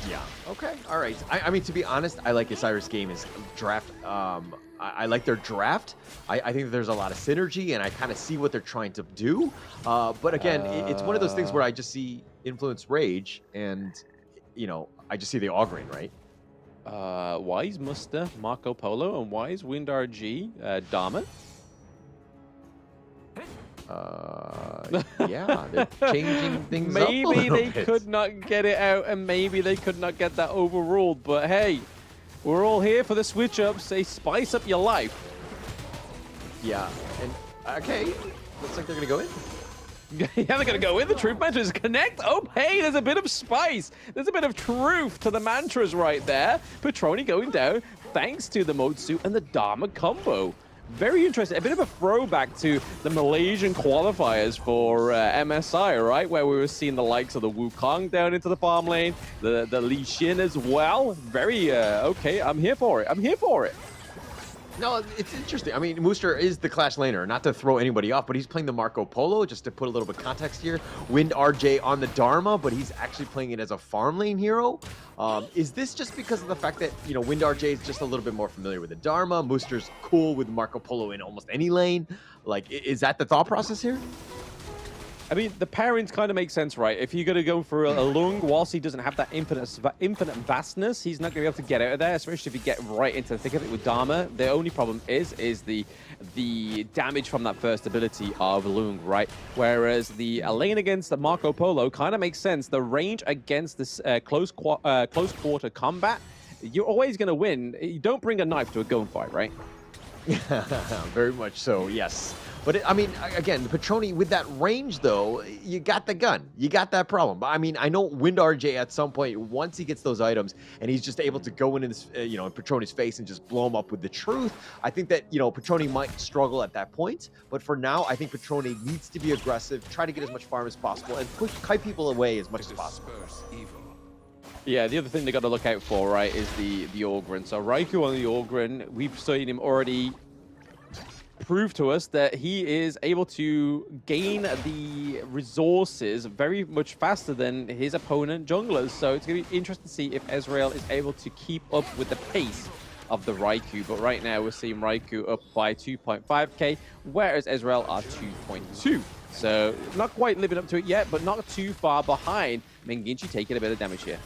Yeah. Okay. All right. I mean, to be honest, I like Isurus Gaming's draft. I like their draft. I think that there's a lot of synergy, and I kind of see what they're trying to do. But again, it's one of those things where I just see Influence Rage, and I just see the Augurin, right? Wise Muster, Marco Polo, and Wise Wind RG, Dharma. Yeah, they're changing things up a Maybe little they bit. could not get it out, and maybe they could not get that overruled. But hey, we're all here for the switch ups. They spice up your life. Yeah, and okay, looks like they're gonna go in. Yeah, they're going to go in. The truth mantras connect. Oh, hey, there's a bit of spice. There's a bit of truth to the mantras right there. Petroni going down thanks to the Motsu and the Dharma combo. Very interesting. A bit of a throwback to the Malaysian qualifiers for MSI, right? Where we were seeing the likes of the Wukong down into the farm lane, the Li Xin as well. Very, okay, I'm here for it. I'm here for it. No, it's interesting. I mean, Mooster is the Clash laner, not to throw anybody off, but he's playing the Marco Polo, just to put a little bit of context here. Wind RJ on the Dharma, but he's actually playing it as a farm lane hero. Is this just because of the fact that, Wind RJ is just a little bit more familiar with the Dharma? Mooster's cool with Marco Polo in almost any lane. Like, is that the thought process here? I mean, the pairings kind of make sense, right? If you're going to go for a Lung, whilst he doesn't have that infinite vastness, he's not going to be able to get out of there, especially if you get right into the thick of it with Dharma. The only problem is the damage from that first ability of Lung, right? Whereas the lane against the Marco Polo kind of makes sense. The range against this close quarter combat, you're always going to win. You don't bring a knife to a gunfight, right? Very much so, yes. But I mean, again, the Petroni with that range, though, you got the gun. You got that problem. But I mean, I know Wind RJ at some point, once he gets those items and he's just able to go in this, in Petroni's face and just blow him up with the truth, I think that, Petroni might struggle at that point. But for now, I think Petroni needs to be aggressive, try to get as much farm as possible, and kite people away as much as possible. Yeah, the other thing they got to look out for, right, is the Augurin. So Raikou on the Augurin, we've seen him already prove to us that he is able to gain the resources very much faster than his opponent junglers. So it's going to be interesting to see if Ezreal is able to keep up with the pace of the Raikou. But right now we're seeing Raikou up by 2.5k, whereas Ezreal are 2.2. So not quite living up to it yet, but not too far behind. Menginchi taking a bit of damage here.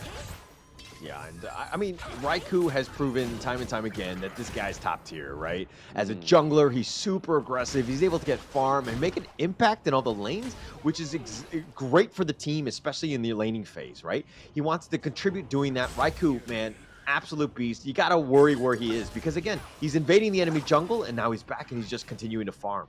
Yeah, and I mean, Raikou has proven time and time again that this guy's top tier, right? As a jungler, he's super aggressive. He's able to get farm and make an impact in all the lanes, which is great for the team, especially in the laning phase, right? He wants to contribute doing that. Raikou, man, absolute beast. You got to worry where he is because, again, he's invading the enemy jungle, and now he's back, and he's just continuing to farm.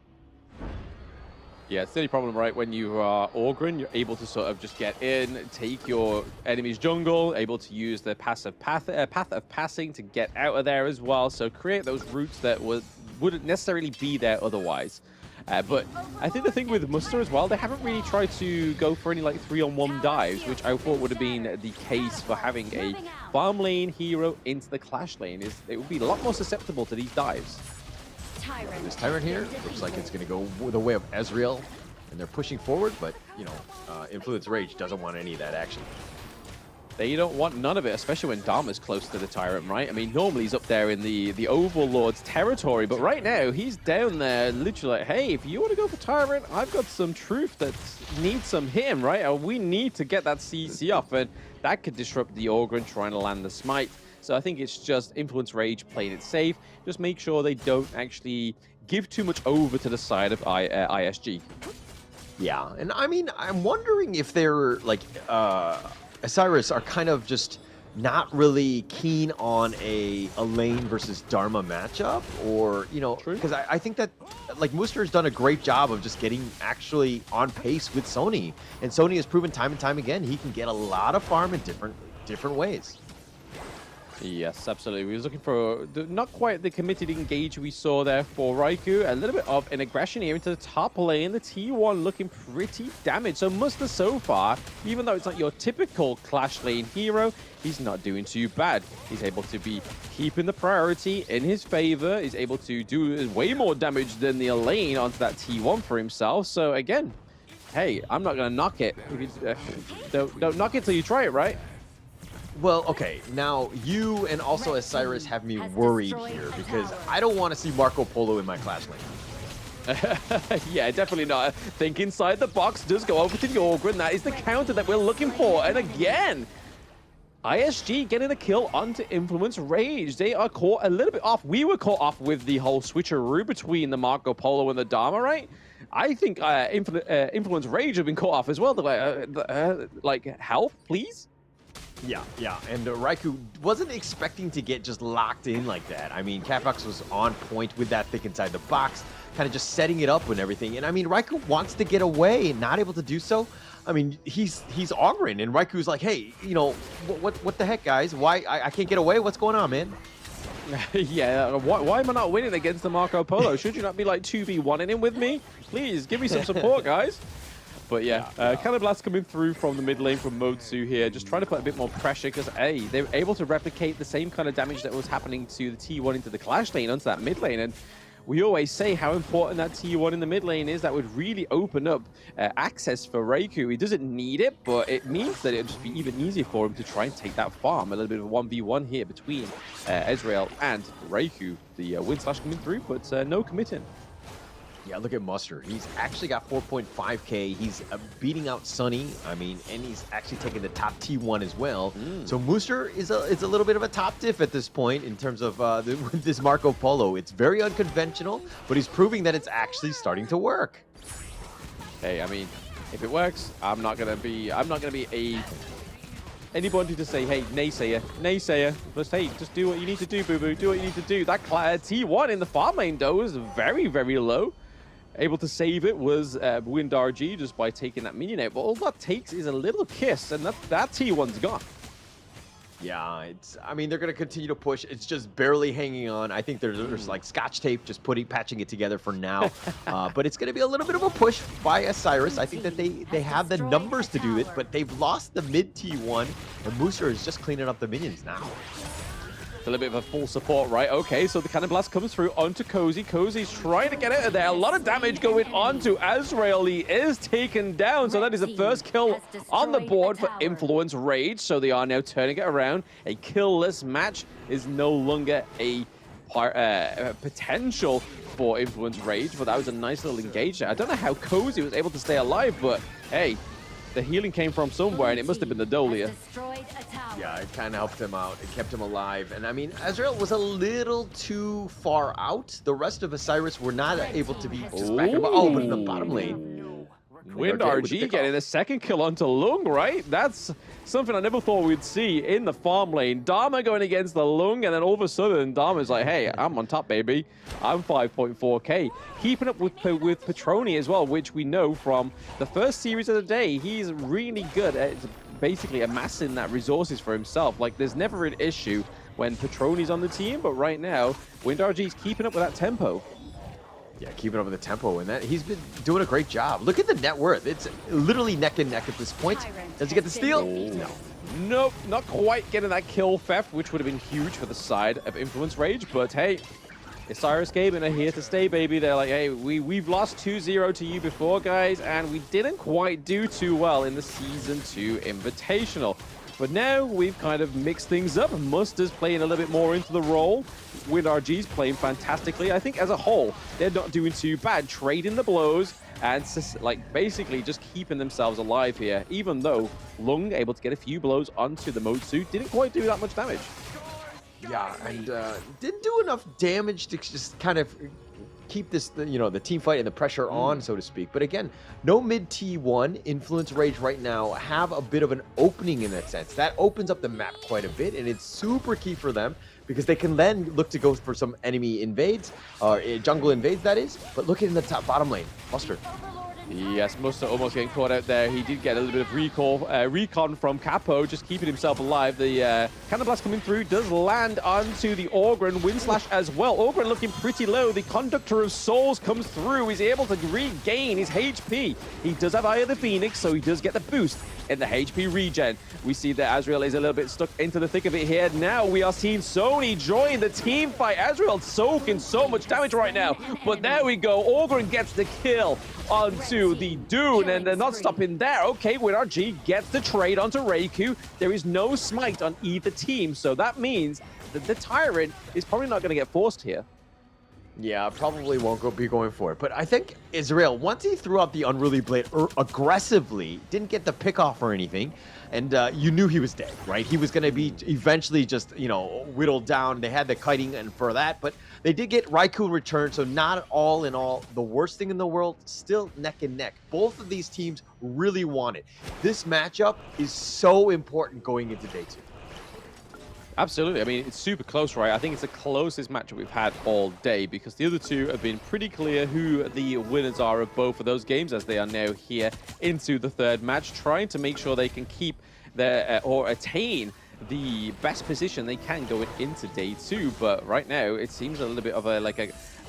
Yeah, it's the only problem, right? When you are Augurin, you're able to sort of just get in, take your enemy's jungle, able to use the passive path of passing to get out of there as well. So create those routes that wouldn't necessarily be there otherwise. But I think the thing with Muster as well, they haven't really tried to go for any like 3-on-1 dives, which I thought would have been the case for having a farm lane hero into the Clash lane. It would be a lot more susceptible to these dives. This Tyrant here looks like it's going to go the way of Ezreal, and they're pushing forward, but, Influence Rage doesn't want any of that action. They don't want none of it, especially when Dharma's close to the Tyrant, right? I mean, normally he's up there in the Overlord's territory, but right now he's down there literally like, hey, if you want to go for Tyrant, I've got some truth that needs some him, right? And we need to get that CC off, and that could disrupt the Augurin trying to land the smite. So I think it's just Influence Rage playing it safe. Just make sure they don't actually give too much over to the side of ISG. Yeah, and I mean, I'm wondering if they're, like, Isurus are kind of just not really keen on a lane versus Dharma matchup, or, because I think that, like, Mooster's done a great job of just getting actually on pace with Sony, and Sony has proven time and time again he can get a lot of farm in different ways. Yes, absolutely. We was looking for not quite the committed engage we saw there for Raikou. A little bit of an aggression here into the top lane. The T1 looking pretty damaged. So Muster so far, even though it's not your typical Clash lane hero, he's not doing too bad. He's able to be keeping the priority in his favor. He's able to do way more damage than the lane onto that T1 for himself. So again, hey, I'm not going to knock it. Don't knock it till you try it, right? Well, okay, now you and also Isurus have me worried here because I don't want to see Marco Polo in my Clash lane. Yeah, definitely not. Think inside the box, does go over to the Ogre, and that is the counter that we're looking for. And again, ISG getting a kill onto Influence Rage. They are caught a little bit off. We were caught off with the whole switcheroo between the Marco Polo and the Dharma, right? I think Influence Rage have been caught off as well. Like, help, please? Yeah, and Raikou wasn't expecting to get just locked in like that. I mean, Catbox was on point with that thick inside the box, kind of just setting it up and everything. And I mean, Raikou wants to get away and not able to do so. I mean, he's augering, and Raikou's like, hey, you know, what the heck, guys? Why I can't get away? What's going on, man? Yeah, why am I not winning against the Marco Polo? Should you not be like 2v1ing him with me? Please, give me some support, guys. But yeah, Cannon Blast coming through from the mid lane from Motsu here, just trying to put a bit more pressure because, A, they're able to replicate the same kind of damage that was happening to the T1 into the Clash lane onto that mid lane. And we always say how important that T1 in the mid lane is. That would really open up access for Raikou. He doesn't need it, but it means that it'll just be even easier for him to try and take that farm. A little bit of a 1v1 here between Ezreal and Raikou. The win slash coming through, but no committing. Yeah, look at Muster. He's actually got 4.5k. He's beating out Sunny. I mean, and he's actually taking the top T1 as well. So Muster is a little bit of a top diff at this point in terms of this Marco Polo. It's very unconventional, but he's proving that it's actually starting to work. Hey, I mean, if it works, I'm not gonna be anybody to say, hey, naysayer. Just, hey, just do what you need to do, boo-boo. Do what you need to do. That T1 in the farm lane, though, is very, very low. Able to save it was WinRG just by taking that minion out. But all that takes is a little kiss, and that T1's gone. Yeah, I mean, they're going to continue to push. It's just barely hanging on. I think there's like scotch tape, just patching it together for now. But it's going to be a little bit of a push by Isurus. I think that they have the numbers to do it, but they've lost the mid T1, and Muster is just cleaning up the minions now. A little bit of a full support, right? Okay, so the Cannon Blast comes through onto Cozy. Cozy's trying to get out of there. A lot of damage going on to Azrael. He is taken down, so that is the first kill on the board for Influence Rage. So they are now turning it around. A kill-less match is no longer a potential for Influence Rage, but that was a nice little engage there. I don't know how Cozy was able to stay alive, but hey, the healing came from somewhere, and it must have been the Dolia. Yeah, it kind of helped him out. It kept him alive. And I mean, Azrael was a little too far out. The rest of Isurus were not able to be just back him up. Oh, but in the bottom lane. WinRG getting a second kill onto Lung, right? That's something I never thought we'd see in the farm lane. Dharma going against the Lung, and then all of a sudden, Dharma's like, hey, I'm on top, baby. I'm 5.4k. Keeping up with Petroni as well, which we know from the first series of the day. He's really good at basically amassing that resources for himself. Like, there's never an issue when Petroni's on the team, but right now, WinRG's keeping up with that tempo. Yeah, keeping up with the tempo, and that he's been doing a great job. Look at the net worth. It's literally neck and neck at this point. Does he get the steal? No. Nope, not quite getting that kill theft, which would have been huge for the side of Influence Rage, but hey, Isurus Gaming are here to stay, baby. They're like, hey, we've lost 2-0 to you before, guys, and we didn't quite do too well in the Season 2 Invitational. But now we've kind of mixed things up. Muster's playing a little bit more into the role. WinRG's playing fantastically. I think as a whole, they're not doing too bad, trading the blows and like basically just keeping themselves alive here, even though Lung able to get a few blows onto the Motsu, didn't quite do that much damage. Yeah, and didn't do enough damage to just kind of keep this, you know, the team fight and the pressure on, so to speak. But again, no mid T1. Influence Rage right now have a bit of an opening in that sense. That opens up the map quite a bit, and it's super key for them because they can then look to go for some enemy invades, or jungle invades, that is. But look at in the top bottom lane, Muster. Yes, Musta almost getting caught out there. He did get a little bit of recon from Capo, just keeping himself alive. The Cannon Blast coming through does land onto the Orgren. Wind Slash as well. Orgren looking pretty low. The Conductor of Souls comes through. He's able to regain his HP. He does have Eye of the Phoenix, so he does get the boost in the HP regen. We see that Azrael is a little bit stuck into the thick of it here. Now we are seeing Sony join the team fight. Azrael soaking so much damage right now, but there we go. Orgren gets the kill onto the Dune, and they're not stopping there. Okay, WinRG gets the trade onto Reiku. There is no smite on either team, so that means that the Tyrant is probably not going to get forced here. Yeah, probably won't be going for it. But I think Israel, once he threw out the Unruly Blade aggressively, didn't get the pick off or anything, and you knew he was dead, right? He was going to be eventually just, you know, whittled down. They had the kiting and for that, but they did get Raikou in return, so not all in all the worst thing in the world, still neck and neck. Both of these teams really want it. This matchup is so important going into day 2. Absolutely. I mean, it's super close, right? I think it's the closest matchup we've had all day because the other two have been pretty clear who the winners are of both of those games as they are now here into the third match, trying to make sure they can keep their or attain the best position they can going into day 2. But right now, it seems a little bit of a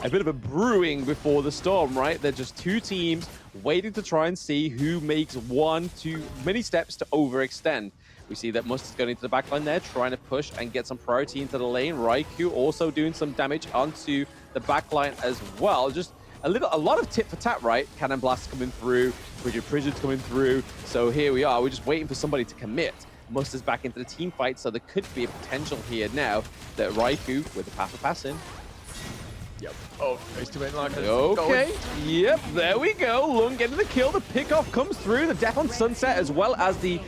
bit of a brewing before the storm, right? They're just two teams waiting to try and see who makes one too many steps to overextend. We see that Must is going into the backline there, trying to push and get some priority into the lane. Raikou also doing some damage onto the backline as well. Just a lot of tit for tat, right? Cannon Blast coming through, Prigid's coming through. So here we are. We're just waiting for somebody to commit. Must is back into the team fight, so there could be a potential here now that Raikou with the path of passing. Yep. Oh, nice to Okay. Yep, there we go. Lung getting the kill. The pickoff comes through. The Death on Sunset as well as the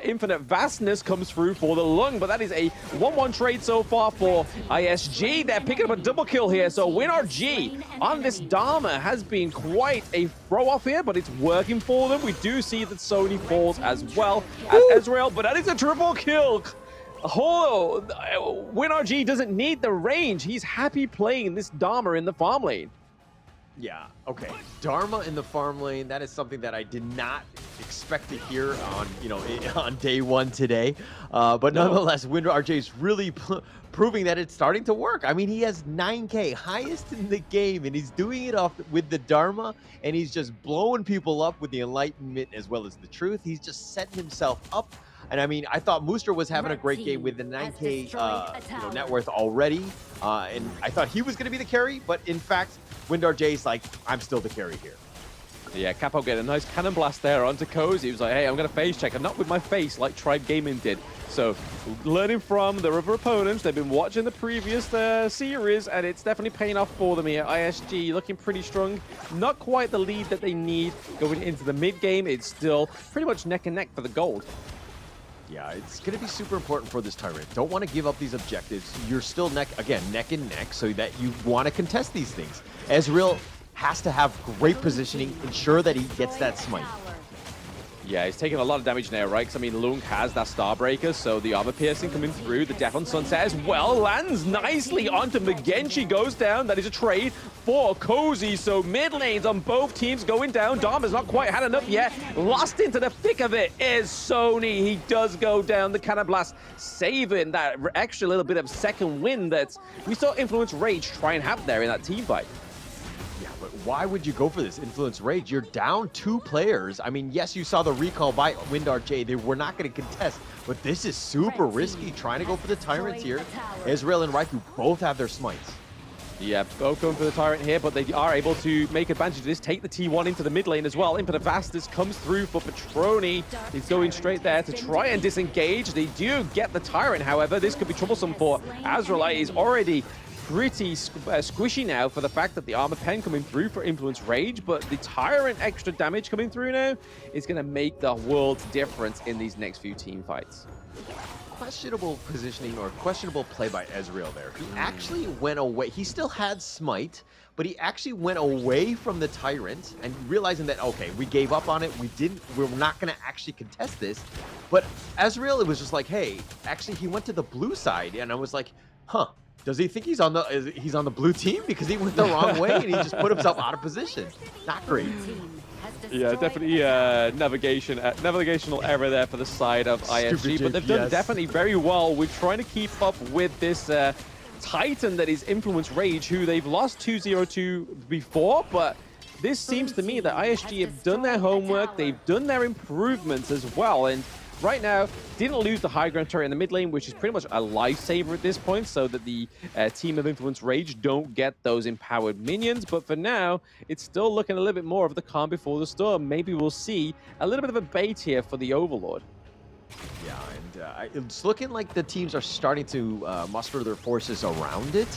Infinite Vastness comes through for the Lung. But that is a 1-1 trade so far for ISG. They're picking up a double kill here. So WinRG on this Dharma has been quite a throw-off here, but it's working for them. We do see that Sony falls as well as Ezreal, but that is a triple kill. Holo, WinRG doesn't need the range. He's happy playing this Dharma in the farm lane. Yeah, okay. Dharma in the farm lane, that is something that I did not expect to hear on, you know, on day 1 today. But nonetheless, WinRG is really proving that it's starting to work. I mean, he has 9K, highest in the game, and he's doing it off with the Dharma, and he's just blowing people up with the Enlightenment as well as the Truth. He's just setting himself up. And I mean, I thought Mooster was having a great game with the 9K net worth already. And I thought he was going to be the carry, but in fact, WinRG's like, I'm still the carry here. Yeah, Capo get a nice cannon blast there onto Cozy. He was like, hey, I'm going to phase check. I'm not with my face like Tribe Gaming did. So learning from their other opponents, they've been watching the previous series, and it's definitely paying off for them here. ISG looking pretty strong. Not quite the lead that they need going into the mid game. It's still pretty much neck and neck for the gold. Yeah, it's going to be super important for this Tyrant. Don't want to give up these objectives. You're still neck and neck, so that you want to contest these things. Ezreal has to have great positioning, ensure that he gets that smite. Yeah, he's taking a lot of damage now, right? Because, I mean, Lung has that Starbreaker, so the armor piercing coming through. The Death on Sunset as well lands nicely onto Magenchi, goes down. That is a trade for Cozy. So mid lanes on both teams going down. Dharma's not quite had enough yet. Lost into the thick of it is Sony. He does go down. The Cannon Blast saving that extra little bit of second wind that we saw Influence Rage try and have there in that team fight. Yeah, but why would you go for this Influence Rage? You're down 2 players. I mean, yes, you saw the recall by WinRG. They were not going to contest, but this is super risky trying to go for the Tyrants here. Ezreal and Raikou both have their smites. Yeah, both going for the Tyrant here, but they are able to make advantage of this, take the T1 into the mid lane as well. Infinite Vastus comes through for Petroni. He's going straight there to try and disengage. They do get the Tyrant, however. This could be troublesome for Azrael. He's already pretty squishy now for the fact that the armor pen coming through for Influence Rage, but the Tyrant extra damage coming through now is going to make the world's difference in these next few team fights. Questionable positioning or questionable play by Ezreal there. He actually went away. He still had smite, but he actually went away from the Tyrant and realizing that, okay, we gave up on it. We're not going to actually contest this. But Ezreal, it was just like, hey, actually he went to the blue side, and I was like, huh. Does he think he's on the blue team because he went the wrong way and he just put himself out of position? Not great. Yeah, definitely navigational error there for the side of ISG, but they've done definitely very well with trying to keep up with this Titan that is Influence Rage, who they've lost 2-0 to before, but this seems to me that ISG have done their homework, they've done their improvements as well, and right now, didn't lose the high ground turret in the mid lane, which is pretty much a lifesaver at this point, so that the team of Influence Rage don't get those empowered minions. But for now, it's still looking a little bit more of the calm before the storm. Maybe we'll see a little bit of a bait here for the Overlord. Yeah, and it's looking like the teams are starting to muster their forces around it.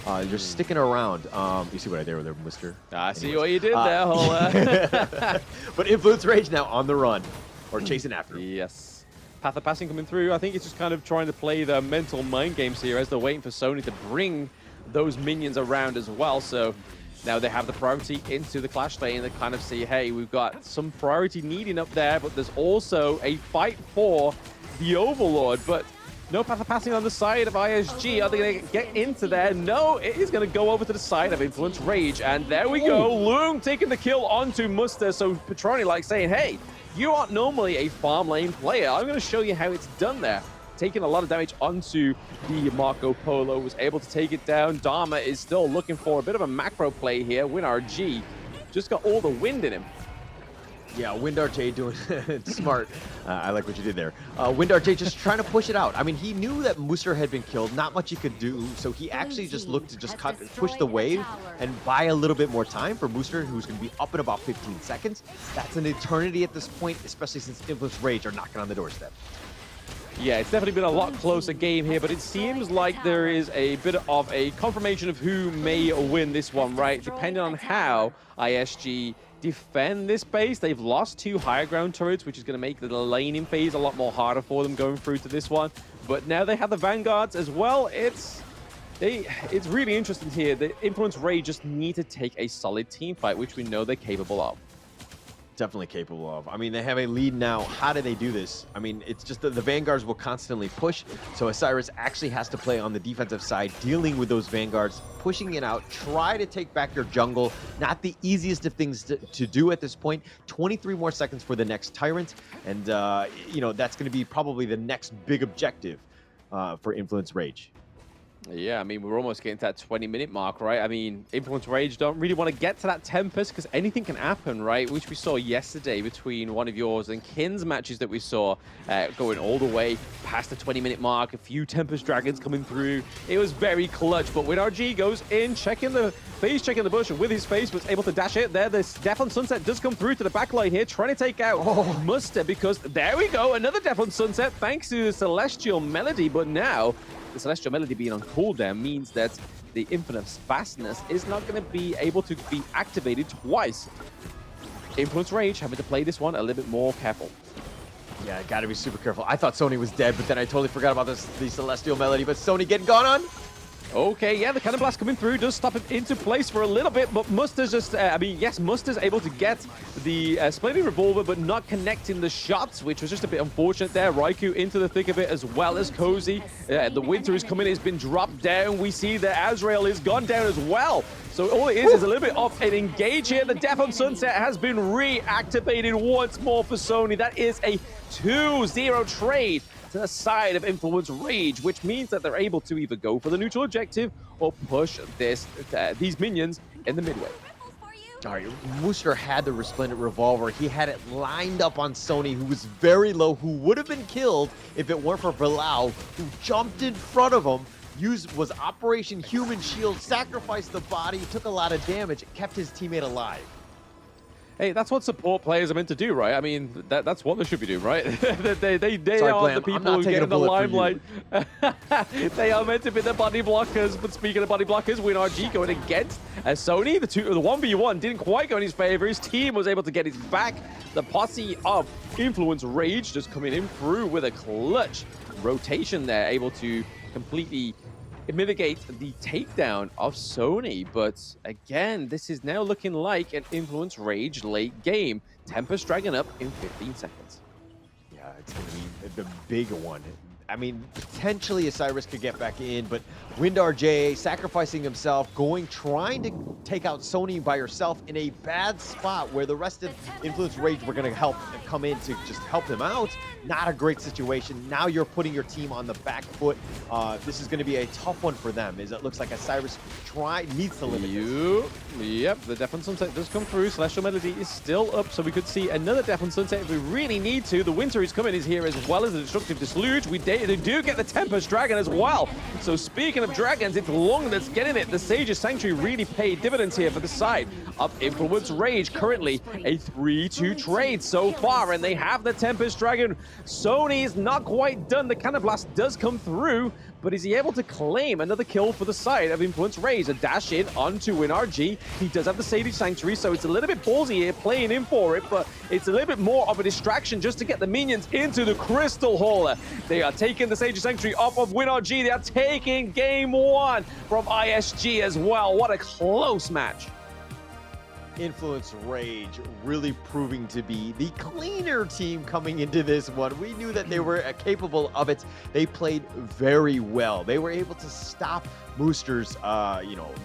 They're sticking around. You see what I did there, Mister? I see what you did there, Hola. But Influence Rage now on the run, or chasing after him. Yes. Path of Passing coming through. I think it's just kind of trying to play the mental mind games here as they're waiting for Sony to bring those minions around as well. So now they have the priority into the Clash lane. They kind of see, hey, we've got some priority needing up there, but there's also a fight for the Overlord. But no Path of Passing on the side of ISG. Are they going to get into there? No, it is going to go over to the side of Influence Rage. And there we go. Loong taking the kill onto Muster. So Petroni like saying, hey, you aren't normally a farm lane player. I'm going to show you how it's done there. Taking a lot of damage onto the Marco Polo, was able to take it down. Dharma is still looking for a bit of a macro play here. WinRG just got all the wind in him. Yeah, WinRG doing smart. I like what you did there. WinRG just trying to push it out. I mean, he knew that Muster had been killed. Not much he could do, so he actually just looked to just push the wave and buy a little bit more time for Muster, who's going to be up in about 15 seconds. That's an eternity at this point, especially since Influence Rage are knocking on the doorstep. Yeah, it's definitely been a lot closer game here, but it seems like there is a bit of a confirmation of who may win this one, right? Depending on how ISG defend this base. They've lost 2 higher ground turrets, which is going to make the laning phase a lot more harder for them going through to this one. But now they have the Vanguards as well. It's really interesting here. The Influence Rage just need to take a solid team fight, which we know they're capable of. Definitely capable of. I mean, they have a lead now. How do they do this? I mean, it's just that the Vanguards will constantly push, so Isurus actually has to play on the defensive side, dealing with those Vanguards, pushing it out, try to take back your jungle. Not the easiest of things to do at this point. 23 more seconds for the next Tyrant, and you know, that's going to be probably the next big objective for Influence Rage. Yeah, I mean, we're almost getting to that 20-minute mark, right? I mean, Influence Rage don't really want to get to that Tempest because anything can happen, right? Which we saw yesterday between one of yours and Kin's matches that we saw going all the way past the 20-minute mark. A few Tempest Dragons coming through. It was very clutch, but WinRG goes in, checking the bush, and with his face was able to dash it there. This Death on Sunset does come through to the back line here, trying to take out Muster, because there we go, another Death on Sunset thanks to the Celestial Melody, but now the Celestial Melody being on cooldown means that the Infinite Fastness is not going to be able to be activated twice. Influence Rage having to play this one a little bit more careful. Yeah, gotta be super careful. I thought Sony was dead, but then I totally forgot about the Celestial Melody, but Sony getting gone on? Okay, yeah, the Cannon Blast coming through does stop it into place for a little bit, but Muster's just, I mean, yes, Muster's able to get the Splendid Revolver, but not connecting the shots, which was just a bit unfortunate there. Raikou into the thick of it, as well as Cozy. The Winter is coming, it's been dropped down. We see that Azrael is gone down as well. So all it is a little bit of an engage here. The Death on Sunset has been reactivated once more for Sony. That is a 2-0 trade to the side of Influence Rage, which means that they're able to either go for the neutral objective or push these minions in the midway. All right, Muster had the Resplendent Revolver. He had it lined up on Sony, who was very low, who would have been killed if it weren't for Bilal, who jumped in front of him, was Operation Human Shield, sacrificed the body, took a lot of damage, kept his teammate alive. Hey, that's what support players are meant to do, right? I mean, that's what they should be doing, right? they Sorry, are Blam, the people who get in the limelight. They are meant to be the body blockers. But speaking of body blockers, WinRG going against Sony. The 1v1 didn't quite go in his favor. His team was able to get his back. The posse of Influence Rage just coming in through with a clutch rotation there, able to completely mitigate the takedown of Sony. But again, this is now looking like an Influence Rage late game. Tempest Dragon up in 15 seconds. Yeah, it's going to be the big one. I mean, potentially Isurus could get back in, but WinRJ sacrificing himself, trying to take out Sony by herself in a bad spot where the rest of Influence Rage were going to come in to just help him out. Not a great situation. Now you're putting your team on the back foot. This is going to be a tough one for them, as it looks like Isurus needs to limit this. Yep, the Death and Sunset does come through. Celestial Melody is still up, so we could see another Death and Sunset if we really need to. The Winter is coming is here as well as the Destructive Dislodge. We do get the Tempest Dragon as well. So speaking of dragons, it's Lung that's getting it. The Sage's Sanctuary really paid dividends here for the side of Influence Rage. Currently a 3-2 trade so far, and they have the Tempest Dragon. Sony is not quite done. The Cannon Blast does come through, but is he able to claim another kill for the side of Influence Rage? A dash in onto WinRG. He does have the Sage's Sanctuary, so it's a little bit ballsy here playing in for it, but it's a little bit more of a distraction just to get the minions into the Crystal Hauler. They are taking the Sage's Sanctuary off of WinRG. They are taking game 1 from ISG as well. What a close match. Influence Rage really proving to be the cleaner team coming into this one. We knew that they were capable of it. They played very well. They were able to stop Mooster's,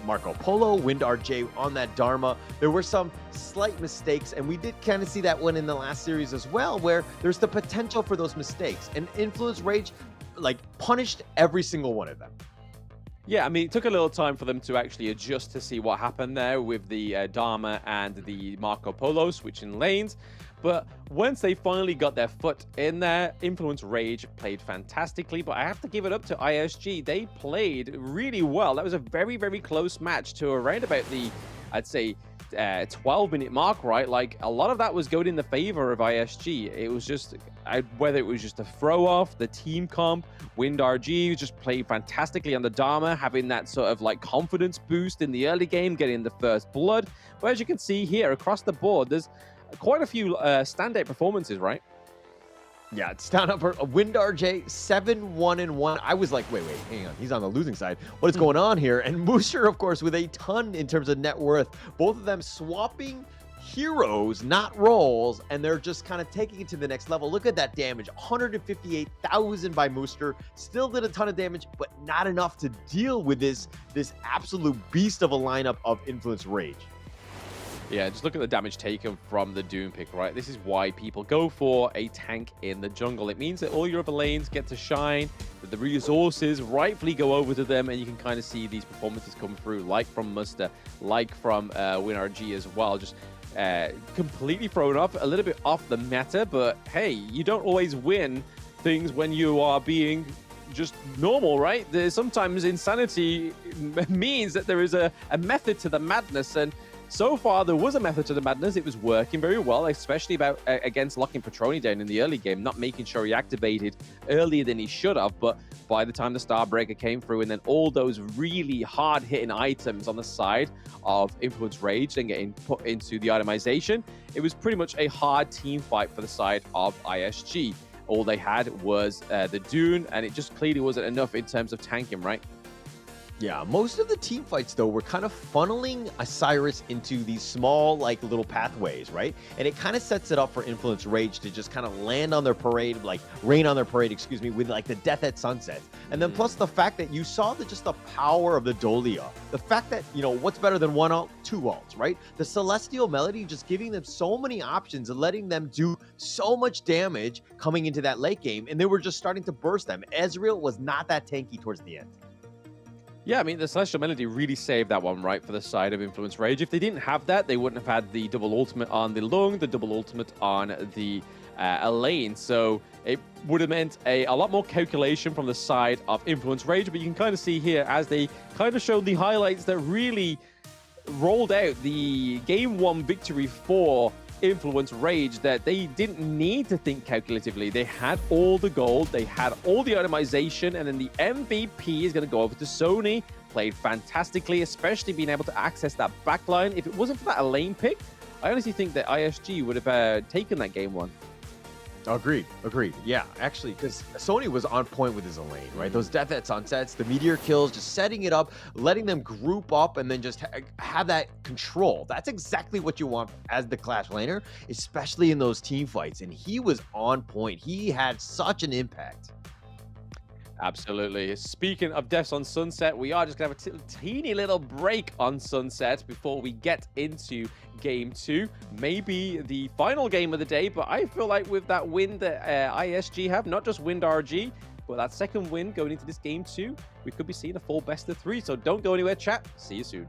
Marco Polo, WinRJ on that Dharma. There were some slight mistakes, and we did kind of see that one in the last series as well, where there's the potential for those mistakes. And Influence Rage, punished every single one of them. Yeah, I mean, it took a little time for them to actually adjust to see what happened there with the Dharma and the Marco Polo switching lanes. But once they finally got their foot in there, Influence Rage played fantastically. But I have to give it up to ISG. They played really well. That was a very, very close match to around about the, I'd say, 12-minute mark, right? Like, a lot of that was going in the favor of ISG. It was just, whether it was just a throw-off, the team comp, WinRG just played fantastically on the Dharma, having that sort of confidence boost in the early game, getting the first blood. But as you can see here, across the board, there's quite a few standout performances, right? Yeah, it's down up for WinRJ 7-1-1. I was like, wait, hang on. He's on the losing side. What is going on here? And Mooser, of course, with a ton in terms of net worth. Both of them swapping heroes, not roles, and they're just kind of taking it to the next level. Look at that damage. 158,000 by Mooster. Still did a ton of damage, but not enough to deal with this absolute beast of a lineup of Influence Rage. Yeah, just look at the damage taken from the Doom pick, right? This is why people go for a tank in the jungle. It means that all your other lanes get to shine, that the resources rightfully go over to them, and you can kind of see these performances come through, like from Muster, like from WinRG as well. Just completely thrown off, a little bit off the meta, but hey, you don't always win things when you are being just normal, right? Sometimes insanity means that there is a method to the madness, and so far, there was a method to the madness. It was working very well, especially against locking Petroni down in the early game, not making sure he activated earlier than he should have. But by the time the Starbreaker came through, and then all those really hard-hitting items on the side of Influence Rage and getting put into the itemization, it was pretty much a hard team fight for the side of ISG. All they had was the Dune, and it just clearly wasn't enough in terms of tanking, right? Yeah, most of the team fights, though, were kind of funneling Isurus into these small, little pathways, right? And it kind of sets it up for Influence Rage to just kind of land on their parade, rain on their parade, with, the Death at Sunset. And then plus the fact that you saw just the power of the Dolia. The fact that, what's better than one ult? Two ults, right? The Celestial Melody just giving them so many options and letting them do so much damage coming into that late game. And they were just starting to burst them. Ezreal was not that tanky towards the end. Yeah, I mean, the Celestial Melody really saved that one, right, for the side of Influence Rage. If they didn't have that, they wouldn't have had the double ultimate on the Lung, the double ultimate on the Elaine. So it would have meant a lot more calculation from the side of Influence Rage. But you can kind of see here, as they kind of showed the highlights that really rolled out the Game 1 victory for Influence Rage, that they didn't need to think calculatively. They had all the gold, they had all the itemization, and then the MVP is going to go over to Sony. Played fantastically, especially being able to access that backline. If it wasn't for that Elaine pick, I honestly think that ISG would have taken that Game 1. Agreed. Yeah, actually, because Sony was on point with his Elaine, right? Those Death at Sunsets, the Meteor kills, just setting it up, letting them group up, and then just have that control. That's exactly what you want as the Clash laner, especially in those team fights. And he was on point. He had such an impact. Absolutely. Speaking of Deaths on Sunset, we are just going to have a teeny little break on Sunset before we get into Game 2. Maybe the final game of the day, but I feel like with that win that ISG have, not just win RG, but that second win going into this Game 2, we could be seeing a full best of 3. So don't go anywhere, chat. See you soon.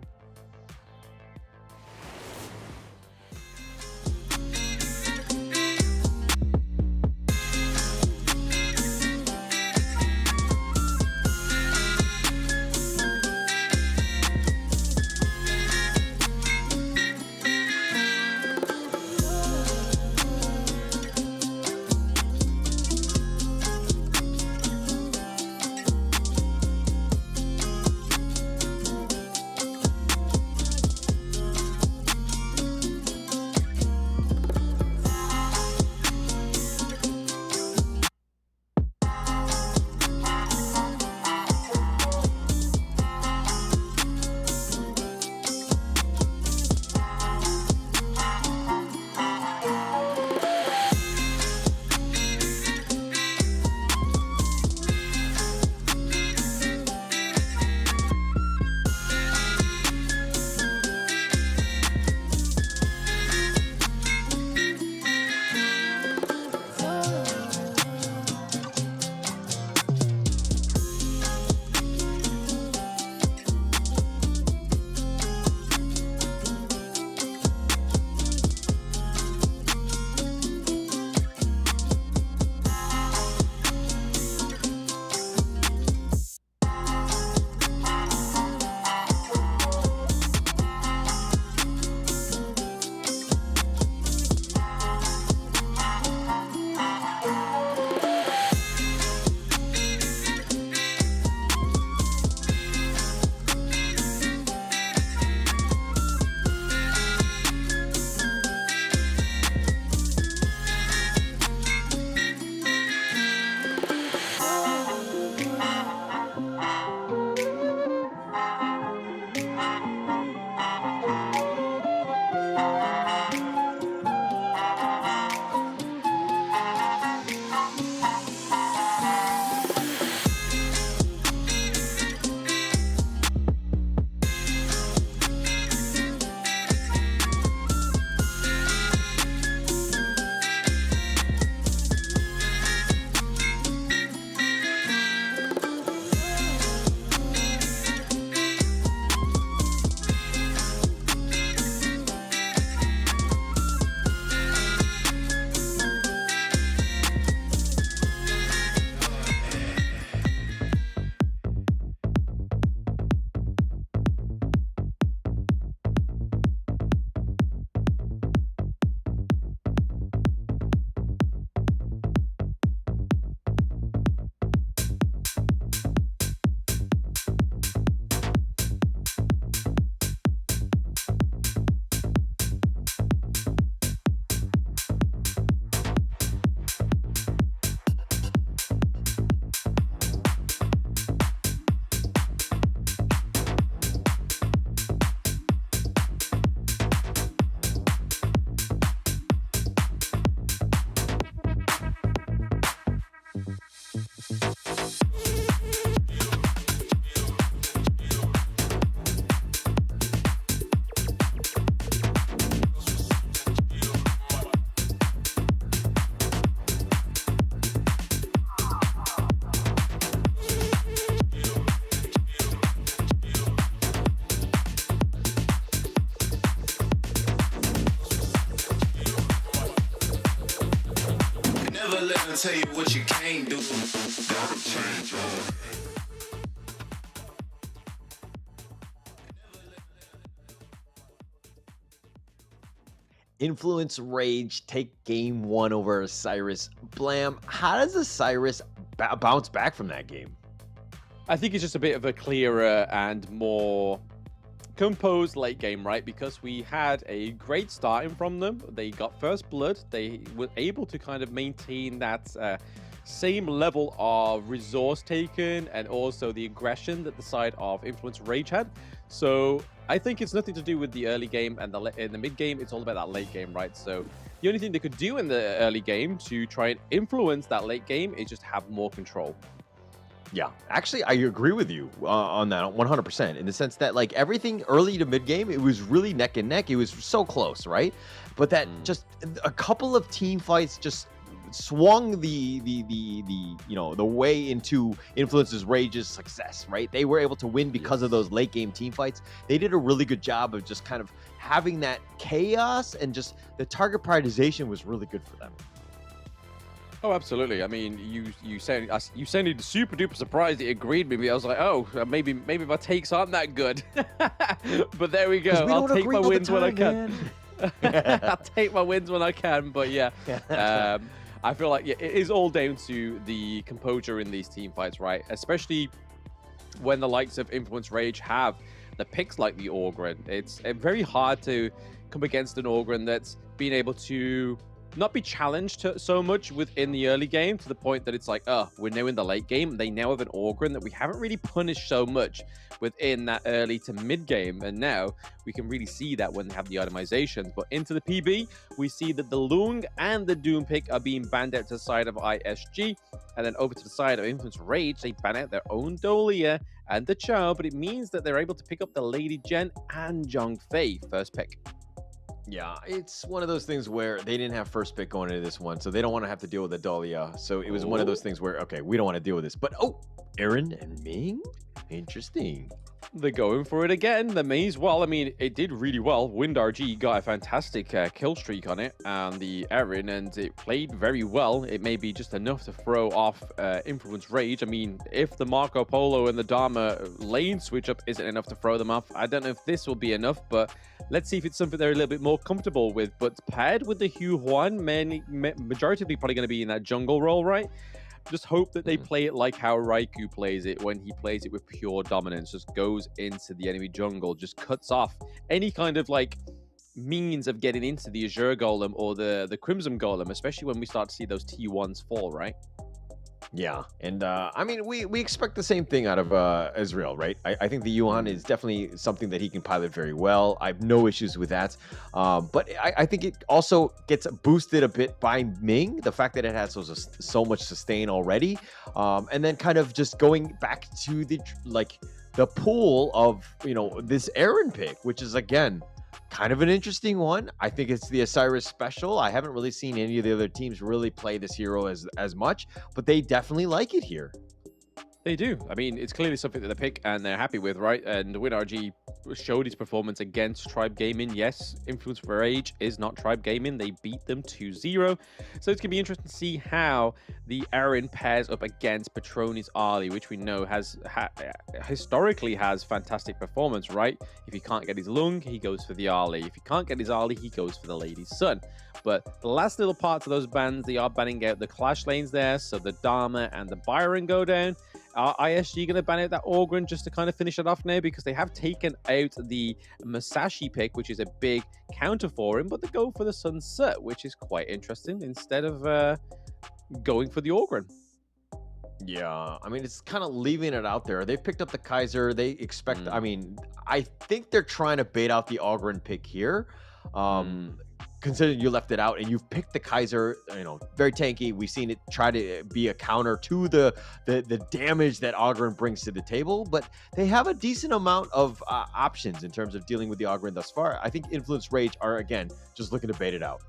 tell you what you can't do. Gotta change up. Influence Rage take game one over Osiris. Blam, how does Osiris bounce back from that game? I think it's just a bit of a clearer and more composed late game, right? Because we had a great starting from them. They got first blood. They were able to kind of maintain that same level of resource taken and also the aggression that the side of Influence Rage had. So I think it's nothing to do with the early game and in the mid game. It's all about that late game, right? So the only thing they could do in the early game to try and influence that late game is just have more control. Yeah, actually, I agree with you on that 100% in the sense that like everything early to mid game, it was really neck and neck. It was so close, right? But that just a couple of team fights just swung the way into Influence's Rage's success, right? They were able to win because of those late game team fights. They did a really good job of just kind of having that chaos, and just the target prioritization was really good for them. Oh, absolutely. I mean, you sounded super duper surprised that you agreed with me. I was like, oh, maybe my takes aren't that good. But there we go. I'll take my wins when I can. I'll take my wins when I can. But yeah, I feel like it is all down to the composure in these team fights, right? Especially when the likes of Influence Rage have the picks like the Ogryn. It's very hard to come against an Ogryn that's been able to not be challenged so much within the early game, to the point that it's like, oh, we're now in the late game. They now have an Ogryn that we haven't really punished so much within that early to mid game, and now we can really see that when they have the itemizations. But into the PB, we see that the Lung and the Doom pick are being banned out to the side of ISG, and then over to the side of Influence Rage, they ban out their own Dolia and the Chow, but it means that they're able to pick up the Lady Jen and Zhong Fei first pick. Yeah, it's one of those things where they didn't have first pick going into this one, so they don't want to have to deal with the Dahlia. So it was one of those things where, okay, we don't want to deal with this. But, Aaron and Ming? Interesting. They're going for it again. The maze, well, I mean, it did really well. Wind RG got a fantastic kill streak on it, and the Erin, and it played very well. It may be just enough to throw off Influence Rage. I mean, if the Marco Polo and the Dharma lane switch up isn't enough to throw them off, I don't know if this will be enough, but let's see if it's something they're a little bit more comfortable with. But paired with the Hugh Huan, majority of them probably going to be in that jungle role, right? Just hope that they play it like how Raikou plays it when he plays it with pure dominance. Just goes into the enemy jungle, just cuts off any kind of like means of getting into the Azure Golem or the Crimson Golem, especially when we start to see those T1s fall, right? Yeah, and I mean, we expect the same thing out of Israel, right? I think the Yuan is definitely something that he can pilot very well. I have no issues with that. But I think it also gets boosted a bit by Ming, the fact that it has so much sustain already. And then kind of just going back to the pool of, this Aaron pick, which is, again, kind of an interesting one. I think it's the Isurus special. I haven't really seen any of the other teams really play this hero as much, but they definitely like it here. They do. I mean, it's clearly something that they pick and they're happy with, right? And WinRG showed his performance against Tribe Gaming. Yes, Influence for Age is not Tribe Gaming. They beat them 2-0. So it's going to be interesting to see how the Aaron pairs up against Patroni's Ali, which we know historically has fantastic performance, right? If he can't get his Lung, he goes for the Ali. If he can't get his Ali, he goes for the Lady's Son. But the last little parts of those bans, they are banning out the clash lanes there. So the Dharma and the Byron go down. Are ISG going to ban out that Ogryn just to kind of finish it off now? Because they have taken out the Masashi pick, which is a big counter for him, but they go for the Sunset, which is quite interesting, instead of going for the Ogryn. Yeah, I mean, it's kind of leaving it out there. They picked up the Kaiser. They expect, I mean, I think they're trying to bait out the Ogryn pick here. Considering you left it out and you've picked the Kaiser, very tanky. We've seen it try to be a counter to the damage that Ogryn brings to the table, but they have a decent amount of options in terms of dealing with the Ogryn thus far. I think Influence Rage are, again, just looking to bait it out.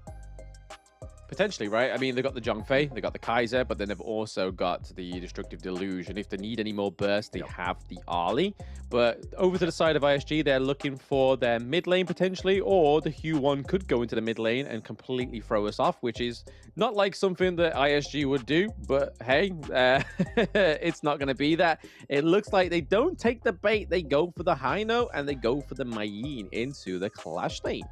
Potentially, right? I mean, they've got the Zhong Fei, they've got the Kaiser, but then they've also got the Destructive Deluge. And if they need any more burst, they have the Ali. But over to the side of ISG, they're looking for their mid lane potentially, or the Hugh 1 could go into the mid lane and completely throw us off, which is not like something that ISG would do. But hey, it's not going to be that. It looks like they don't take the bait. They go for the Hino and they go for the Mayin into the clash lane.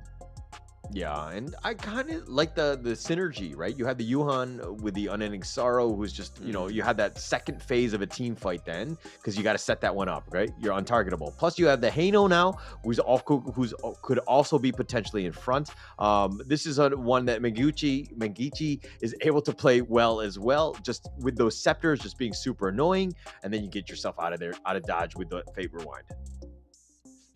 Yeah, and I kind of like the synergy, right? You had the Yuhan with the Unending Sorrow, who's just, you had that second phase of a team fight then, because you got to set that one up, right? You're untargetable. Plus, you have the Hano now, who's could also be potentially in front. This is one that Mengichi is able to play well as well, just with those scepters just being super annoying, and then you get yourself out of dodge with the Fate Rewind.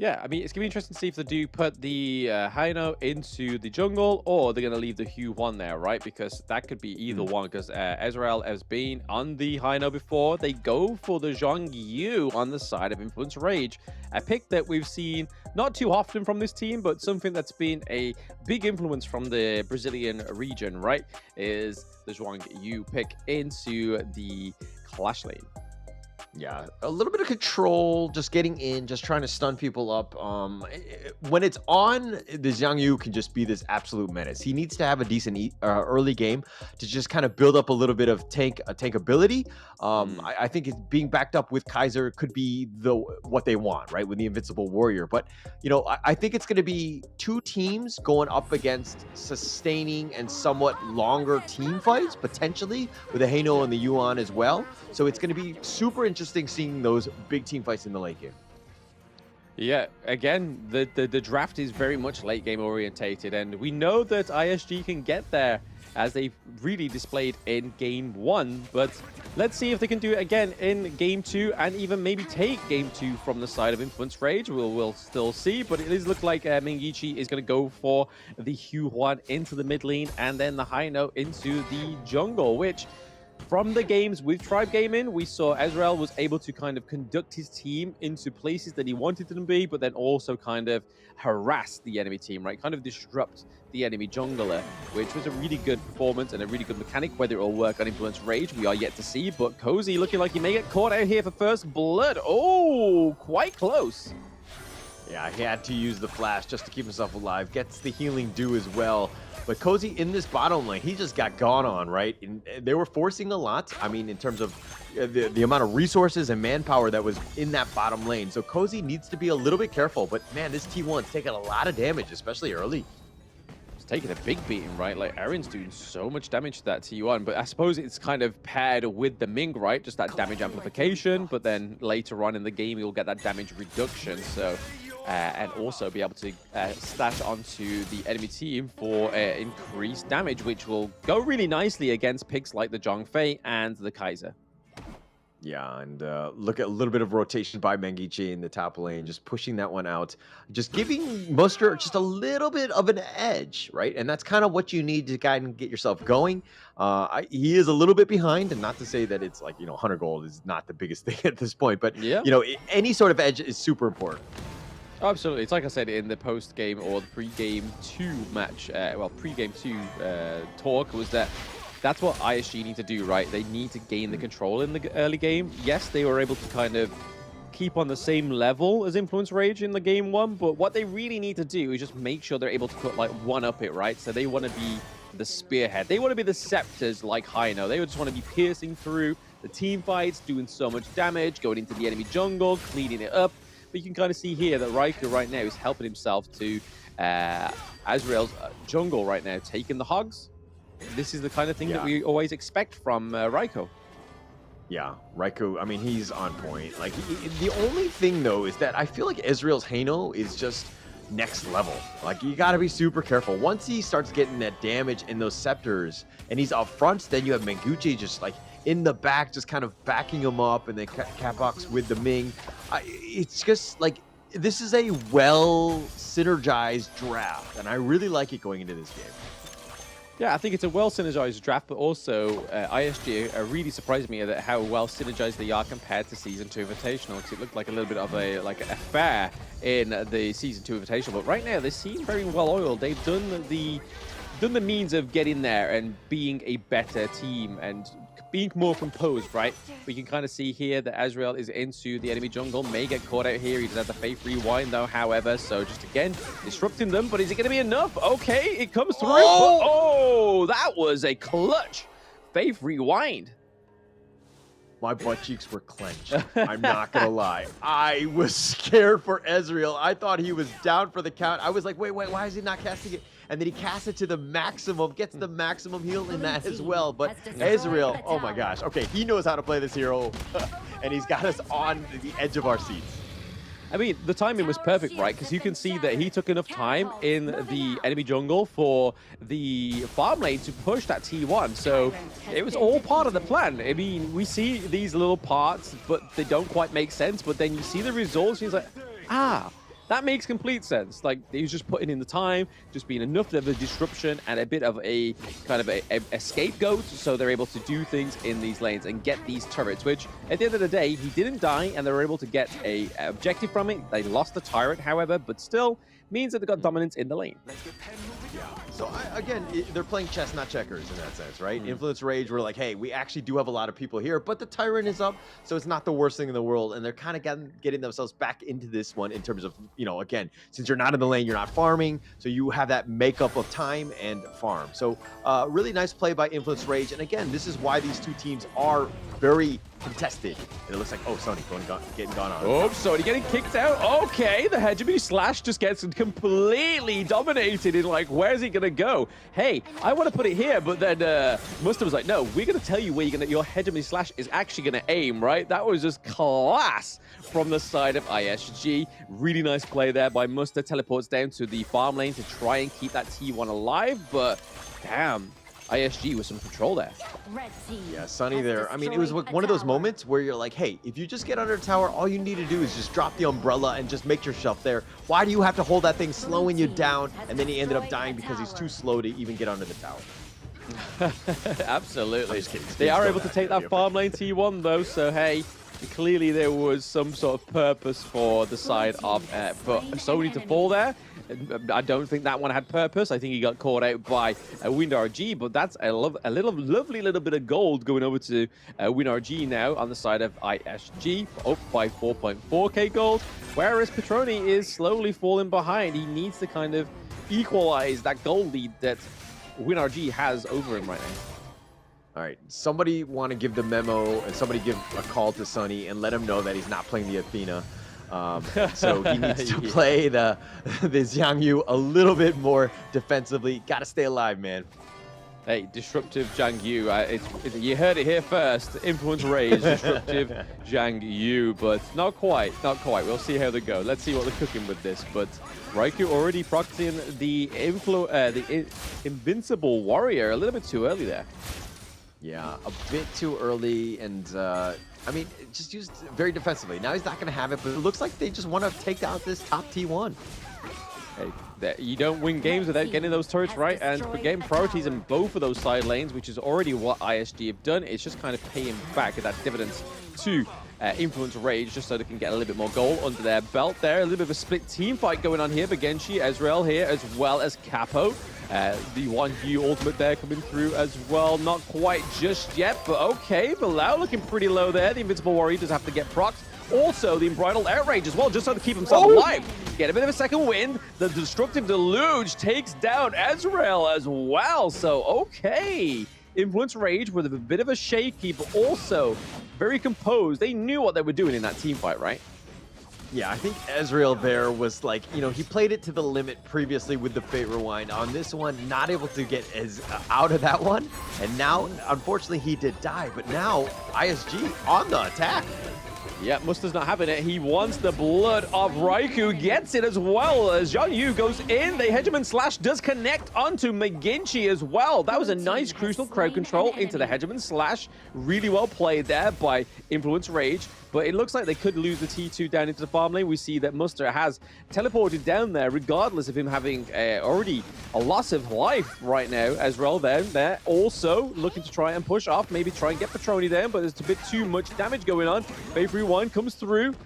Yeah, I mean, it's going to be interesting to see if they do put the Haino into the jungle or they're going to leave the Hue 1 there, right? Because that could be either one, because Ezreal has been on the Haino before. They go for the Zhang Yu on the side of Influence Rage, a pick that we've seen not too often from this team, but something that's been a big influence from the Brazilian region, right? Is the Zhang Yu pick into the Clash lane. Yeah, a little bit of control, just getting in, just trying to stun people up. When it's on, the Zhang Yu can just be this absolute menace. He needs to have a decent early game to just kind of build up a little bit of tankability. I think it's being backed up with Kaiser could be what they want, right, with the Invincible Warrior. But, you know, I think it's going to be two teams going up against sustaining and somewhat longer team fights, potentially, with the Haino and the Yuan as well. So it's going to be super interesting seeing those big team fights in the late game. Yeah, again, the draft is very much late game orientated, and we know that ISG can get there as they've really displayed in game 1, but let's see if they can do it again in game 2 and even maybe take game 2 from the side of Influence Rage. We'll still see, but it does look like Mengichi is going to go for the Hue 1 into the mid lane and then the Haino into the jungle, which from the games with Tribe Gaming, we saw Ezreal was able to kind of conduct his team into places that he wanted them to be, but then also kind of harass the enemy team, right? Kind of disrupt the enemy jungler, which was a really good performance and a really good mechanic. Whether it will work on Influence Rage, we are yet to see, but Cozy looking like he may get caught out here for first blood. Oh, quite close. Yeah, he had to use the flash just to keep himself alive. Gets the healing due as well. But Cozy in this bottom lane, he just got gone on, right? And they were forcing a lot. I mean, in terms of the amount of resources and manpower that was in that bottom lane. So Cozy needs to be a little bit careful. But man, this T1's taking a lot of damage, especially early. It's taking a big beating, right? Like, Aaron's doing so much damage to that T1, but I suppose it's kind of paired with the Ming, right? Just that damage amplification, but then later on in the game, you'll get that damage reduction. So and also be able to stash onto the enemy team for increased damage, which will go really nicely against picks like the Zhongfei and the Kaiser. Yeah, and look at a little bit of rotation by Mengichi in the top lane, just pushing that one out, just giving Muster just a little bit of an edge, right? And that's kind of what you need to kind of get yourself going. He is a little bit behind, and not to say that it's like, you know, 100 gold is not the biggest thing at this point, but, yeah, you know, any sort of edge is super important. Absolutely. It's like I said in the post-game or the pre-game 2 match, pre-game 2 talk, was that that's what ISG need to do, right? They need to gain the control in the early game. Yes, they were able to kind of keep on the same level as Influence Rage in the game 1, but what they really need to do is just make sure they're able to put like one up it, right? So they want to be the spearhead. They want to be the scepters like Haino. They just want to be piercing through the team fights, doing so much damage, going into the enemy jungle, cleaning it up. But you can kind of see here that Raiko right now is helping himself to Azrael's jungle right now, taking the hogs. This is the kind of thing that we always expect from Raiko. Yeah, Raiko, I mean, he's on point. Like, the only thing, though, is that I feel like Ezreal's Haino is just next level. Like, you got to be super careful. Once he starts getting that damage in those scepters and he's up front, then you have Menguchi just like in the back, just kind of backing him up, and then Capox with the Ming. It's just like, this is a well synergized draft, and I really like it going into this game. Yeah, I think it's a well synergized draft, but also ISG really surprised me at how well synergized they are compared to Season 2 Invitational, because it looked like a little bit of a affair in the Season 2 Invitational. But right now, they seem very well oiled. They've done the means of getting there and being a better team and being more composed, right? We can kind of see here that Azrael is into the enemy jungle, may get caught out here. He does have the Faith Rewind though, however, so just again, disrupting them, but is it going to be enough? Okay, it comes through. Oh, that was a clutch Faith Rewind. My butt cheeks were clenched. I'm not going to lie. I was scared for Ezreal. I thought he was down for the count. I was like, wait, why is he not casting it? And then he casts it to the maximum, gets the maximum heal in that as well. But Ezreal, oh my gosh. Okay, he knows how to play this hero. And he's got us on the edge of our seats. I mean, the timing was perfect, right? Because you can see that he took enough time in the enemy jungle for the farm lane to push that T1. So it was all part of the plan. I mean, we see these little parts, but they don't quite make sense. But then you see the results, and he's like, That makes complete sense. Like, he was just putting in the time, just being enough of a disruption and a bit of a kind of a scapegoat, so they're able to do things in these lanes and get these turrets, which at the end of the day, he didn't die and they were able to get a objective from it. They lost the turret, however, but still means that they got dominance in the lane. So again, they're playing chess, not checkers in that sense, right? Influence Rage, we're like, hey, we actually do have a lot of people here, but the Tyrant is up, so it's not the worst thing in the world, and they're kind of getting themselves back into this one in terms of, you know, again, since you're not in the lane, you're not farming, so you have that makeup of time and farm. So really nice play by Influence Rage, and again, this is why these two teams are very contested. And it looks like, oh, Sony getting gone on. Oh, Sony getting kicked out. Okay, the hegemony slash just gets completely dominated in like, where's he gonna go? Hey, I want to put it here, but then Musta was like, no, we're gonna tell you where your hegemony slash is actually gonna aim, right? That was just class from the side of ISG. Really nice play there by Musta. Teleports down to the farm lane to try and keep that T1 alive, but damn, ISG with some control there. Yeah, Sunny there. I mean, it was one of those moments where you're like, hey, if you just get under the tower, all you need to do is just drop the umbrella and just make yourself there. Why do you have to hold that thing slowing you down? And then he ended up dying because he's too slow to even get under the tower. Absolutely. They are able to take that farm lane T1 though, so hey, clearly there was some sort of purpose for the side of for Sony to fall there. I don't think that one had purpose. I think he got caught out by WinRG, but that's a lovely little bit of gold going over to WinRG now on the side of ISG, up by 4.4k gold, whereas Petroni is slowly falling behind. He needs to kind of equalize that gold lead that WinRG has over him right now. All right, somebody want to give the memo and somebody give a call to Sunny and let him know that he's not playing the Athena. So he needs to play the Xiang Yu a little bit more defensively. Got to stay alive, man. Hey, disruptive Zhang Yu. You heard it here first. Influence Rage, disruptive Zhang Yu, but not quite. We'll see how they go. Let's see what they're cooking with this. But Raikou already proccing the Invincible Warrior a little bit too early there. Yeah, a bit too early, and I mean, just used very defensively. Now he's not going to have it, but it looks like they just want to take out this top T1. Hey, you don't win games without getting those turrets right, and getting priorities in both of those side lanes, which is already what ISG have done. It's just kind of paying back at that dividends to Influence Rage, just so they can get a little bit more gold under their belt there. A little bit of a split team fight going on here. Bagenshi, Ezreal here, as well as Capo. The 1U ultimate there coming through as well. Not quite just yet, but okay. Bilal looking pretty low there. The Invincible Warrior does have to get procced. Also, the Unbridled Outrage as well, just so to keep himself alive. Get a bit of a second wind. The Destructive Deluge takes down Ezreal as well. So, okay. Influence Rage with a bit of a shaky, but also very composed. They knew what they were doing in that team fight, right? Yeah, I think Ezreal there was like, you know, he played it to the limit previously with the Fate Rewind. On this one, not able to get as out of that one. And now, unfortunately, he did die. But now, ISG on the attack. Yeah, Musta's not having it. He wants the blood of Raikou. Gets it as well as Zhang Yu goes in. The Hegemon Slash does connect onto McGinty as well. That was a nice crucial crowd control into the Hegemon Slash. Really well played there by Influence Rage. But it looks like they could lose the T2 down into the farm lane. We see that Musta has teleported down there, regardless of him having already a loss of life right now. Ezreal down there, also looking to try and push off, maybe try and get Petroni down, but there's a bit too much damage going on. Favorite one comes through,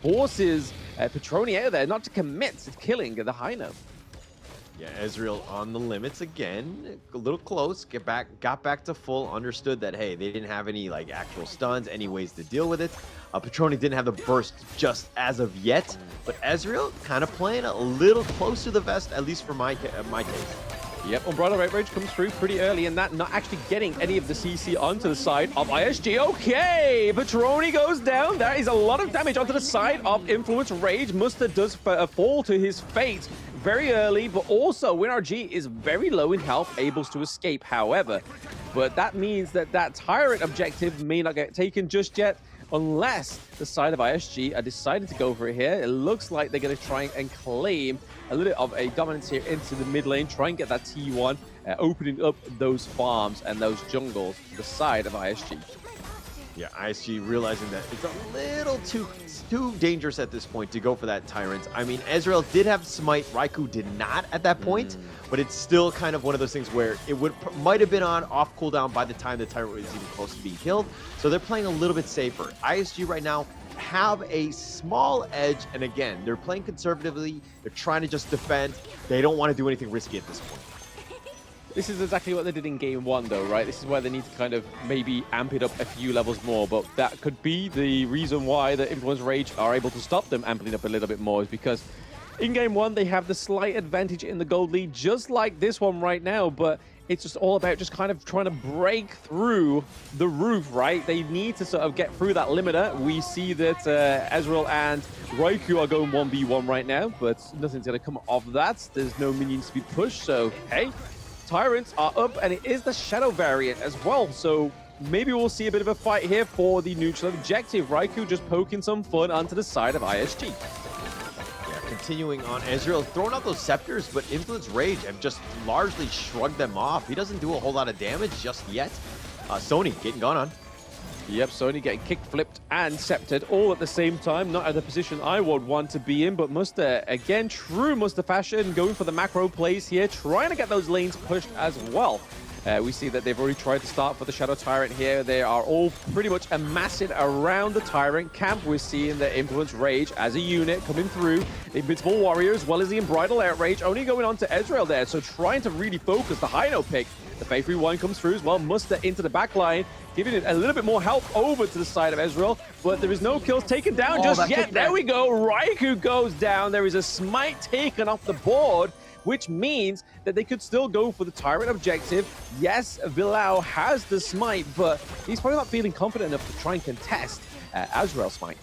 forces Petroni out there, not to commit to killing the high note. Yeah, Ezreal on the limits again, a little close, got back to full, understood that, hey, they didn't have any like actual stuns, any ways to deal with it. Petroni didn't have the burst just as of yet, but Ezreal kind of playing a little close to the vest, at least for my case. Yep, Umbrella Outrage comes through pretty early, and that not actually getting any of the CC onto the side of ISG. Okay, Petroni goes down. That is a lot of damage onto the side of Influence Rage. Musta does fall to his fate very early, but also WinRG is very low in health, able to escape, however. But that means that that Tyrant objective may not get taken just yet, unless the side of ISG are deciding to go for it here. It looks like they're going to try and claim a little bit of a dominance here into the mid lane, try and get that T1, opening up those farms and those jungles to the side of ISG. Yeah, ISG realizing that it's a little too dangerous at this point to go for that Tyrant. I mean, Ezreal did have Smite, Raikou did not at that point, but it's still kind of one of those things where it might have been on off cooldown by the time the Tyrant was even close to being killed. So they're playing a little bit safer. ISG right now have a small edge, and again, they're playing conservatively. They're trying to just defend. They don't want to do anything risky at this point. This is exactly what they did in game 1, though, right? This is where they need to kind of maybe amp it up a few levels more, but that could be the reason why the Influence Rage are able to stop them amping up a little bit more, is because in game 1, they have the slight advantage in the gold lead, just like this one right now, but it's just all about just kind of trying to break through the roof, right? They need to sort of get through that limiter. We see that Ezreal and Raikou are going 1v1 right now, but nothing's going to come of that. There's no minions to be pushed, so hey. Tyrants are up, and it is the Shadow variant as well, so maybe we'll see a bit of a fight here for the neutral objective. Raikou just poking some fun onto the side of ISG. Yeah, continuing on, Ezreal throwing out those scepters, but Influence Rage have just largely shrugged them off. He doesn't do a whole lot of damage just yet. Sony getting gone on. Yep, Sony getting kick flipped and sceptered all at the same time. Not at the position I would want to be in, but Muster, again, true Muster fashion, going for the macro plays here, trying to get those lanes pushed as well. We see that they've already tried to start for the Shadow Tyrant here. They are all pretty much amassing around the Tyrant camp. We're seeing the Influence Rage as a unit coming through. The Invincible Warrior as well as the Unbridled Outrage only going on to Ezreal there, so trying to really focus the high note pick. The Phase 3-1 comes through as well. Muster into the back line, giving it a little bit more help over to the side of Ezreal, but there is no kills taken down just yet. There we go. Raikou goes down. There is a smite taken off the board, which means that they could still go for the Tyrant objective. Yes, Villau has the smite, but he's probably not feeling confident enough to try and contest Ezreal's smite.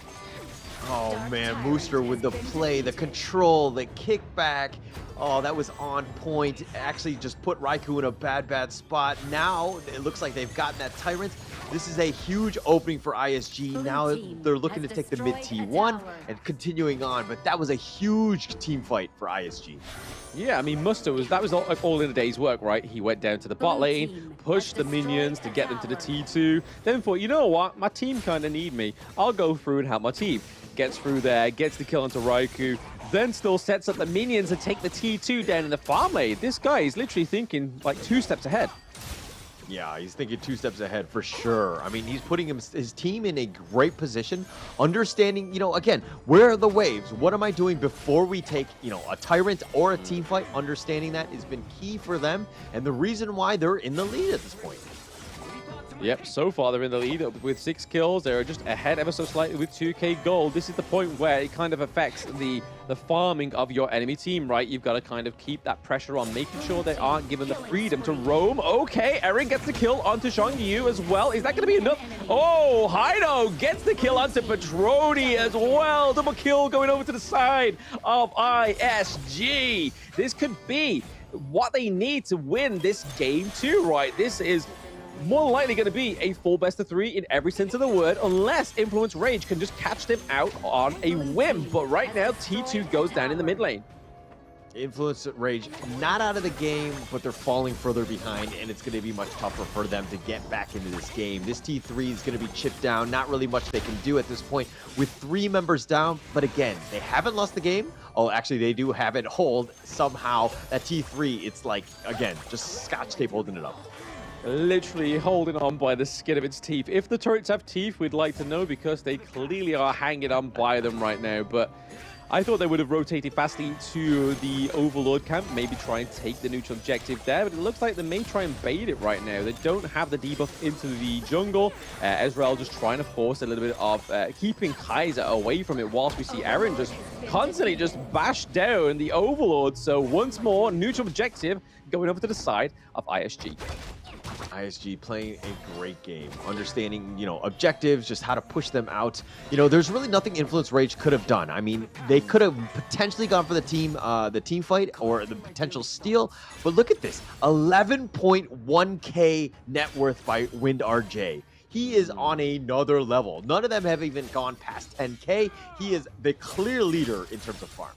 Oh man, Mooster with the play, the control, the kickback. Oh, that was on point. Actually just put Raikou in a bad spot. Now it looks like they've gotten that Tyrant. This is a huge opening for ISG. Now they're looking to take the mid T1 and continuing on, but that was a huge team fight for ISG. Yeah, I mean, Muster that was all in a day's work, right? He went down to the bot lane, pushed the minions to get them to the T2, then thought, you know what, my team kind of need me. I'll go through and help my team. Gets through there, gets the kill onto Raikou, then still sets up the minions to take the T2 down in the farm lane. This guy is literally thinking like 2 steps ahead. Yeah, he's thinking 2 steps ahead for sure. I mean, he's putting his team in a great position, understanding, you know, again, where are the waves? What am I doing before we take, you know, a Tyrant or a team fight? Understanding that has been key for them, and the reason why they're in the lead at this point. Yep, so far they're in the lead with 6 kills. They're just ahead ever so slightly with 2k gold. This is the point where it kind of affects the farming of your enemy team, right? You've got to kind of keep that pressure on, making sure they aren't given the freedom to roam. Okay, Eren gets the kill onto Zhongyu as well. Is that going to be enough? Oh, Haido gets the kill onto Petroni as well. Double kill going over to the side of ISG. This could be what they need to win this game too, right? This is more likely going to be a full best of 3 in every sense of the word, unless Influence Rage can just catch them out on a whim. But right now, T2 goes down in the mid lane. Influence Rage not out of the game, but they're falling further behind, and it's going to be much tougher for them to get back into this game. This T3 is going to be chipped down. Not really much they can do at this point with 3 members down. But again, they haven't lost the game. Oh, actually, they do have it hold somehow. That T3, it's like, again, just scotch tape holding it up. Literally holding on by the skin of its teeth. If the turrets have teeth, we'd like to know, because they clearly are hanging on by them right now. But I thought they would have rotated fastly to the Overlord camp, maybe try and take the neutral objective there, but it looks like they may try and bait it right now. They don't have the debuff into the jungle. Ezreal just trying to force a little bit of keeping Kaiser away from it, whilst we see Eren just constantly just bash down the Overlord. So once more, neutral objective going over to the side of ISG. ISG playing a great game, understanding, you know, objectives, just how to push them out. You know, there's really nothing Influence Rage could have done. I mean, they could have potentially gone for the team fight or the potential steal, but look at this, 11.1k net worth by Wind RJ. He is on another level. None of them have even gone past 10k. He is the clear leader in terms of farm.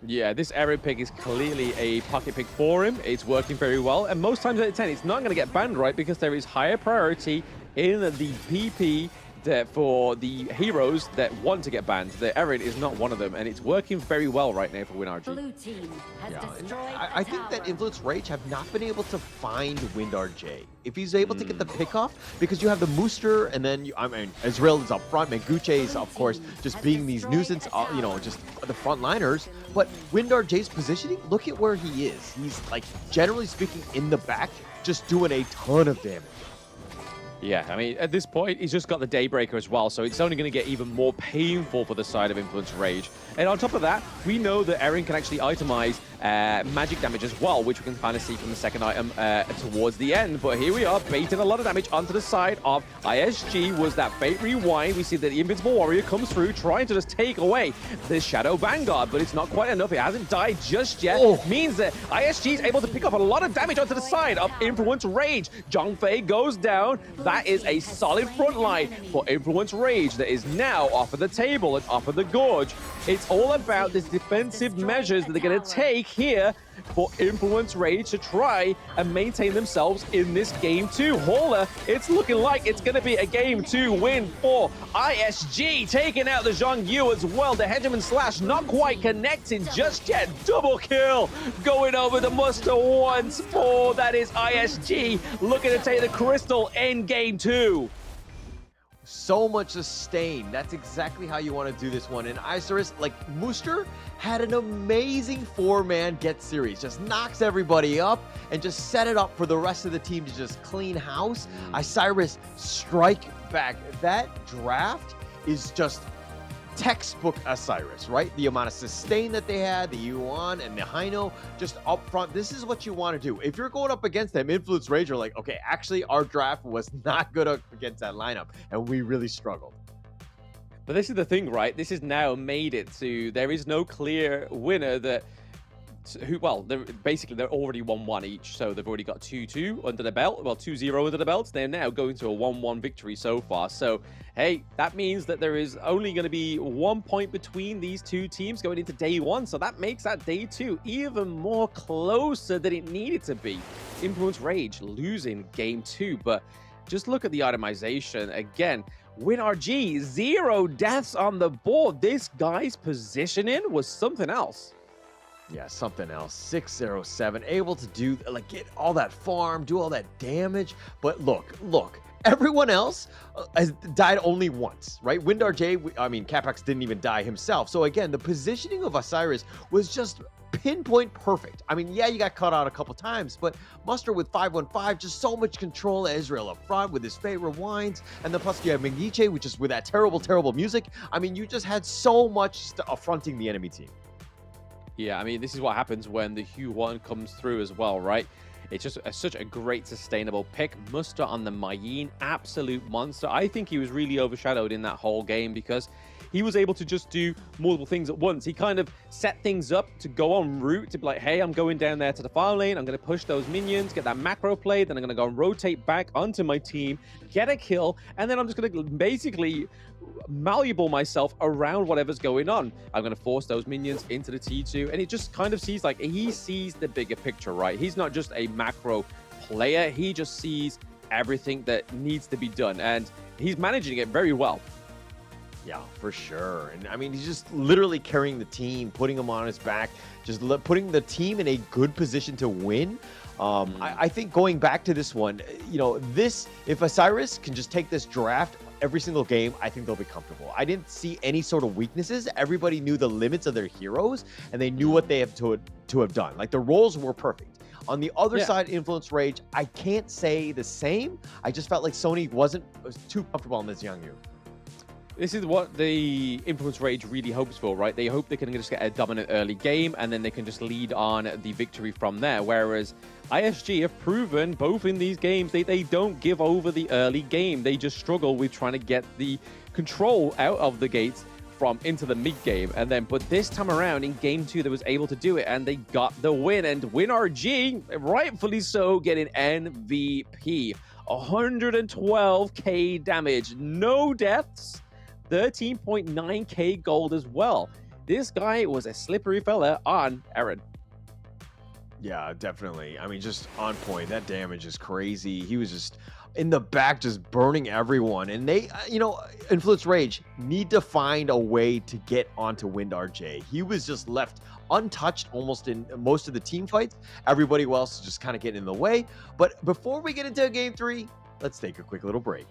Yeah, this Eren pick is clearly a pocket pick for him. It's working very well, and most times out of 10, it's not going to get banned, right? Because there is higher priority in the PP that for the heroes that want to get banned. The Eren is not one of them, and it's working very well right now for WinRG. Blue team has destroyed I think that Influence Rage have not been able to find WinRJ. If he's able to get the pick off, because you have the Mooster, and then I mean, Israel is up front, Menguche is of course just being these nuisance, you know, just the frontliners. But WinRJ's positioning, look at where he is. He's like generally speaking in the back, just doing a ton of damage. Yeah, I mean, at this point, he's just got the Daybreaker as well, so it's only going to get even more painful for the side of Influence Rage. And on top of that, we know that Eren can actually itemize magic damage as well, which we can kind of see from the second item towards the end. But here we are, baiting a lot of damage onto the side of ISG. Was that Fate Rewind? We see that the Invincible Warrior comes through, trying to just take away the Shadow Vanguard, but it's not quite enough. It hasn't died just yet. Means that ISG is able to pick up a lot of damage onto the side of Influence Rage. Zhongfei goes down. That is a solid front line for Influence Rage that is now off of the table and off of the Gorge. It's all about these defensive measures that they're going to take here for Influence Rage to try and maintain themselves in this game 2. Hauler, it's looking like it's going to be a game 2 win for ISG, taking out the Zhong Yu as well. The Hegemon Slash not quite connecting just yet. Double kill going over the muster once more. That is ISG looking to take the Crystal in game 2. So much sustain. That's exactly how you want to do this one. And Isurus, like Mooster, had an amazing 4-man get series. Just knocks everybody up and just set it up for the rest of the team to just clean house. Isurus strike back. That draft is just textbook Isurus, right? The amount of sustain that they had, the Yuan and the Hino just up front. This is what you want to do. If you're going up against them, Influence Rage, you're like, okay, actually our draft was not good up against that lineup and we really struggled. But this is the thing, right? This has now made it to, there is no clear winner that, well, they're already 1-1 each, so they've already got 2-2 under the belt, well, 2-0 under the belt. They're now going to a 1-1 victory so far. So, hey, that means that there is only going to be 1 point between these two teams going into day 1. So that makes that day 2 even more closer than it needed to be. Influence Rage losing game 2, but just look at the itemization again. WinRG, 0 deaths on the board. This guy's positioning was something else. Yeah, something else. 607, able to do, like, get all that farm, do all that damage. But look, everyone else has died only once, right? WinRJ, I mean, Capax didn't even die himself. So again, the positioning of Isurus was just pinpoint perfect. I mean, yeah, you got cut out a couple times, but Muster with 515, just so much control of Israel up front with his Fate Rewinds, and then plus you have Mengiche, which is with that terrible music. I mean, you just had so much affronting the enemy team. Yeah, I mean, this is what happens when the Hue 1 comes through as well, right? It's just such a great sustainable pick. Muster on the Mayin, absolute monster. I think he was really overshadowed in that whole game because he was able to just do multiple things at once. He kind of set things up to go on route, to be like, hey, I'm going down there to the farm lane. I'm going to push those minions, get that macro play. Then I'm going to go and rotate back onto my team, get a kill. And then I'm just going to basically malleable myself around whatever's going on. I'm going to force those minions into the T2. And it just kind of sees like he sees the bigger picture, right? He's not just a macro player. He just sees everything that needs to be done. And he's managing it very well. Yeah, for sure. And I mean, he's just literally carrying the team, putting them on his back, just putting the team in a good position to win. I think going back to this one, you know, if Isurus can just take this draft every single game, I think they'll be comfortable. I didn't see any sort of weaknesses. Everybody knew the limits of their heroes, and they knew what they have to have done. Like, the roles were perfect. On the other side, Influence Rage, I can't say the same. I just felt like Sony was too comfortable on this Young Yu. This is what the Influence Rage really hopes for, right? They hope they can just get a dominant early game and then they can just lead on the victory from there. Whereas ISG have proven both in these games, they don't give over the early game. They just struggle with trying to get the control out of the gates from into the mid game. And then, but this time around in game 2, they was able to do it and they got the win. And WinRG, rightfully so, getting MVP. 112k damage, no deaths. 13.9k gold as well. This guy was a slippery fella on Eren. Yeah, definitely. I mean, just on point. That damage is crazy. He was just in the back, just burning everyone. And they, Influence Rage need to find a way to get onto Wind RJ. He was just left untouched almost in most of the team fights. Everybody else is just kind of getting in the way. But before we get into game 3, let's take a quick little break.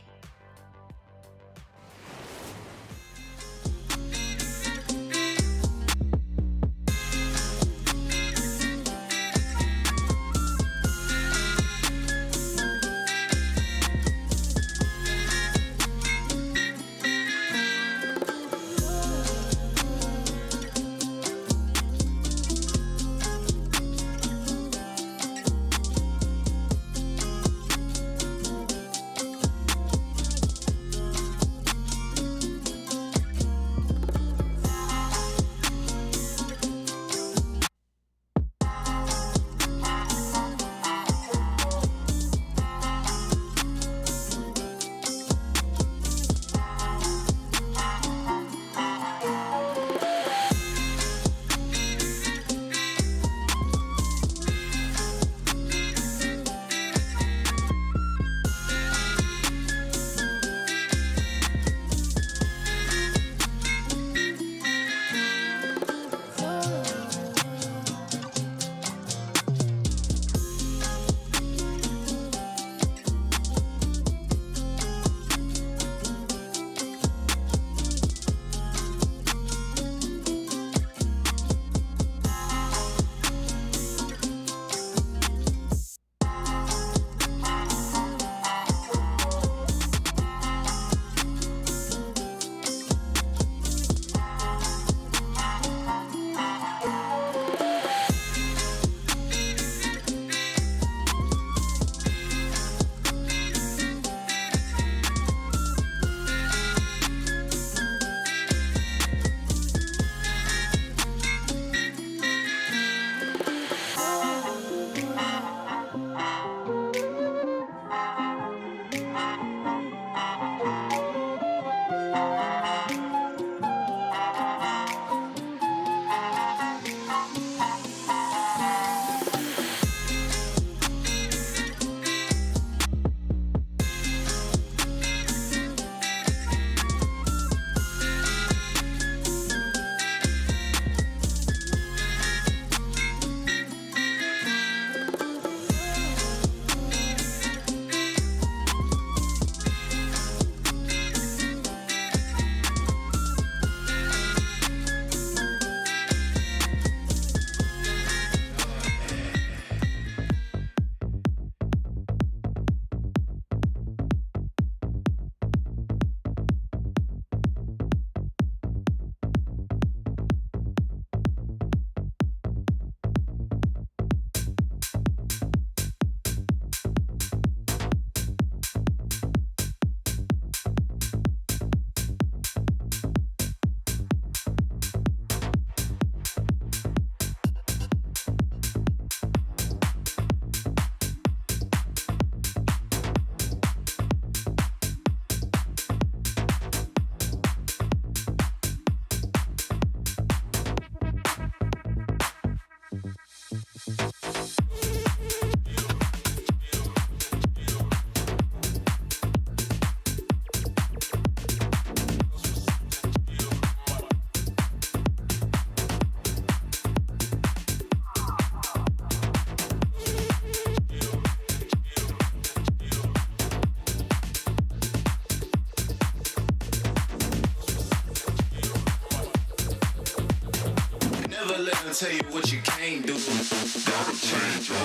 I'll tell you what you can't do. Gotta change up.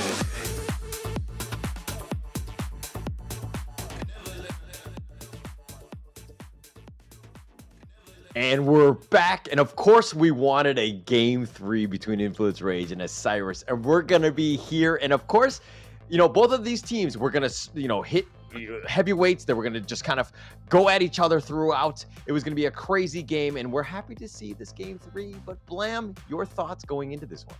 And we're back, and of course we wanted a game 3 between Influence Rage and Isurus, and we're gonna be here. And of course, you know, both of these teams, we're gonna, you know, hit heavyweights that we're gonna just kind of go at each other throughout. It was gonna be a crazy game, and we're happy to see this game 3. But Blam, your thoughts going into this one?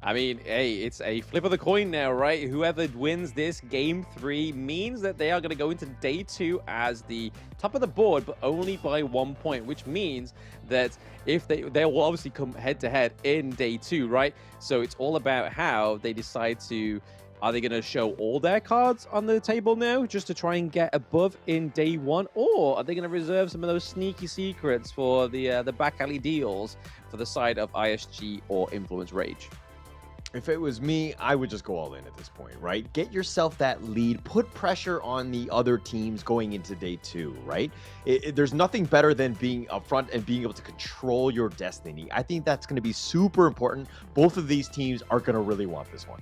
I mean, hey, it's a flip of the coin now, right? Whoever wins this game 3 means that they are going to go into day 2 as the top of the board, but only by 1 point, which means that if they will obviously come head to head in day 2, right? So it's all about how they decide to. Are they going to show all their cards on the table now just to try and get above in day 1? Or are they going to reserve some of those sneaky secrets for the back alley deals for the side of ISG or Influence Rage? If it was me, I would just go all in at this point, right? Get yourself that lead, put pressure on the other teams going into day 2, right? There's nothing better than being up front and being able to control your destiny. I think that's going to be super important. Both of these teams are going to really want this one.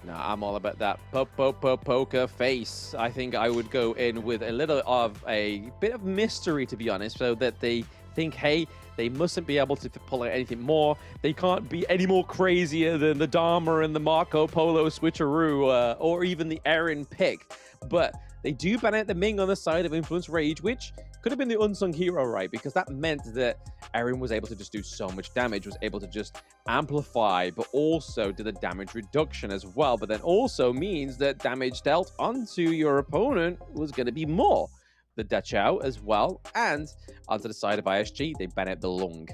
No, I'm all about that poker face. I think I would go in with a little of a bit of mystery, to be honest, so that they think, hey, they mustn't be able to pull out anything more. They can't be any more crazier than the Dharma and the Marco Polo switcheroo, or even the Aaron pick. But they do ban out the Ming on the side of Influence Rage, which could have been the unsung hero, right? Because that meant that Aaron was able to just do so much damage, was able to just amplify, but also did the damage reduction as well. But then also means that damage dealt onto your opponent was going to be more. The Dachau as well. And onto the side of ISG, they ban out the Lung.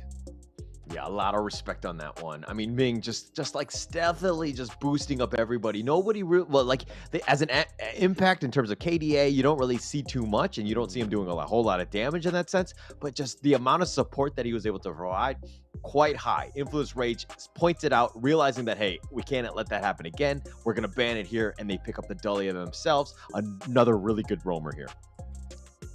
Yeah, a lot of respect on that one. I mean, Ming just like stealthily just boosting up everybody. Nobody really, well, like as an impact in terms of KDA, you don't really see too much, and you don't see him doing a whole lot of damage in that sense. But just the amount of support that he was able to provide, quite high. Influence Rage points it out, realizing that, hey, we can't let that happen again. We're gonna ban it here, and they pick up the Dahlia themselves. Another really good roamer here.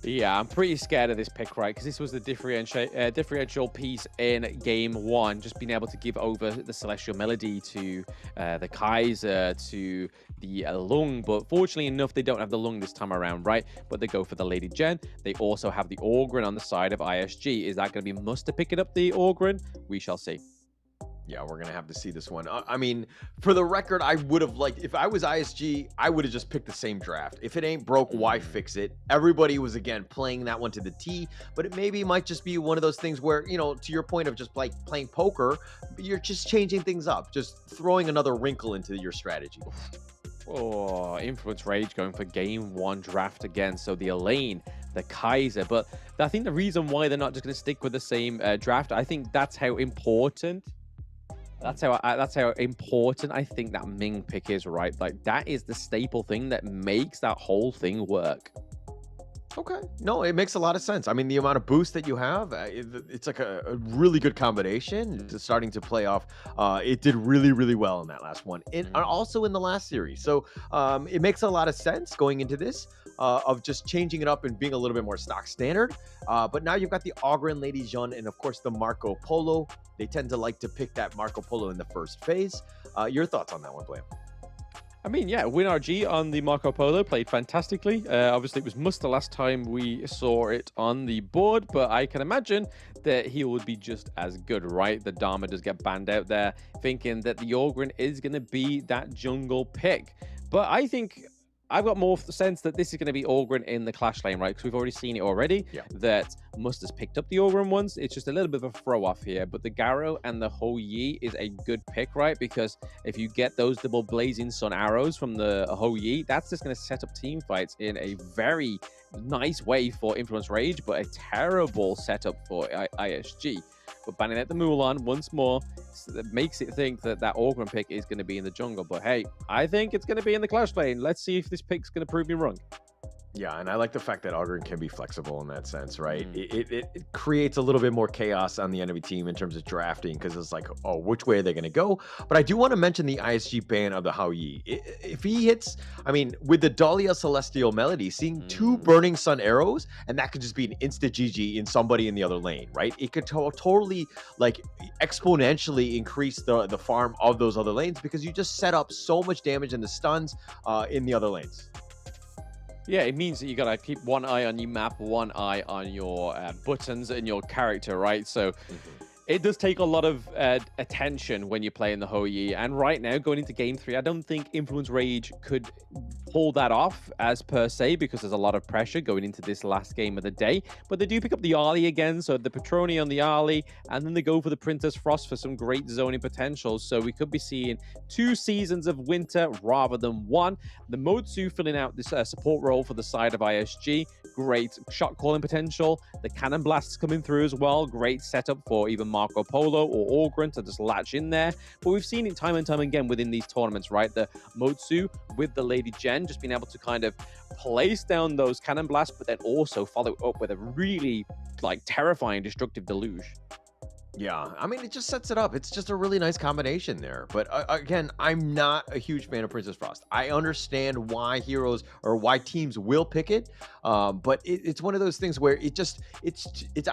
Yeah, I'm pretty scared of this pick, right? Because this was the differential piece in game 1, just being able to give over the Celestial Melody to the Kaiser, to the Lung. But fortunately enough, they don't have the Lung this time around, right? But they go for the Lady Gen. They also have the Orgrin on the side of ISG. Is that going to be Muster picking up the Orgrin? We shall see. Yeah, we're going to have to see this one. I mean, for the record, I would have liked, if I was ISG, I would have just picked the same draft. If it ain't broke, why fix it? Everybody was, again, playing that one to the T, but it maybe might just be one of those things where, you know, to your point of just like playing poker, you're just changing things up, just throwing another wrinkle into your strategy. Oh, Influence Rage going for game 1 draft again. So the Elaine, the Kaiser. But I think the reason why they're not just going to stick with the same draft, I think that's how important... That's how important I think that Ming pick is, right? Like, that is the staple thing that makes that whole thing work. Okay. No, it makes a lot of sense. I mean, the amount of boost that you have, it's like a really good combination. It's starting to play off. It did really, really well in that last one. And also in the last series. So it makes a lot of sense going into this of just changing it up and being a little bit more stock standard. But now you've got the Ogren, Lady Jeanne, and of course the Marco Polo. They tend to like to pick that Marco Polo in the first phase. Your thoughts on that one, Blam? I mean, yeah, WinRG on the Marco Polo played fantastically. Obviously, it was Muster last time we saw it on the board, but I can imagine that he would be just as good, right? The Dharma does get banned out there, thinking that the Orgrin is going to be that jungle pick. But I think I've got more sense that this is going to be Orgrin in the Clash lane, right? Because we've already seen it already, that Muster's picked up the Orgrin once. It's just a little bit of a throw-off here. But the Garo and the Ho Yi is a good pick, right? Because if you get those double Blazing Sun arrows from the Ho Yi, that's just going to set up team fights in a very nice way for Influence Rage, but a terrible setup for ISG. But banning out the Mulan once more, that makes it think that that Orgrin pick is going to be in the jungle. But hey, I think it's going to be in the Clash lane. Let's see if this pick's going to prove me wrong. Yeah, and I like the fact that Ogren can be flexible in that sense, right? It creates a little bit more chaos on the enemy team in terms of drafting, because it's like, oh, which way are they going to go? But I do want to mention the ISG ban of the Hao Yi. If he hits, I mean, with the Dahlia Celestial Melody, seeing 2 Burning Sun arrows, and that could just be an instant GG in somebody in the other lane, right? It could totally, like, exponentially increase the farm of those other lanes, because you just set up so much damage in the stuns in the other lanes. Yeah, it means that you got to keep one eye on your map, one eye on your buttons and your character, right? So It does take a lot of attention when you're playing the Hou Yi, and right now, going into Game 3, I don't think Influence Rage could pull that off as per se, because there's a lot of pressure going into this last game of the day, but they do pick up the Ali again, so the Petroni on the Ali, and then they go for the Princess Frost for some great zoning potential, so we could be seeing 2 seasons of winter rather than 1. The Motsu filling out this support role for the side of ISG, great shot calling potential, the Cannon Blasts coming through as well, great setup for even Marco Polo or Orgren to just latch in there. But we've seen it time and time again within these tournaments, right? The Motsu with the Lady Jen just being able to kind of place down those cannon blasts, but then also follow up with a really like terrifying destructive deluge. Yeah, I mean, it just sets it up. It's just a really nice combination there. But again, I'm not a huge fan of Princess Frost. I understand why heroes or why teams will pick it, but it's one of those things where it's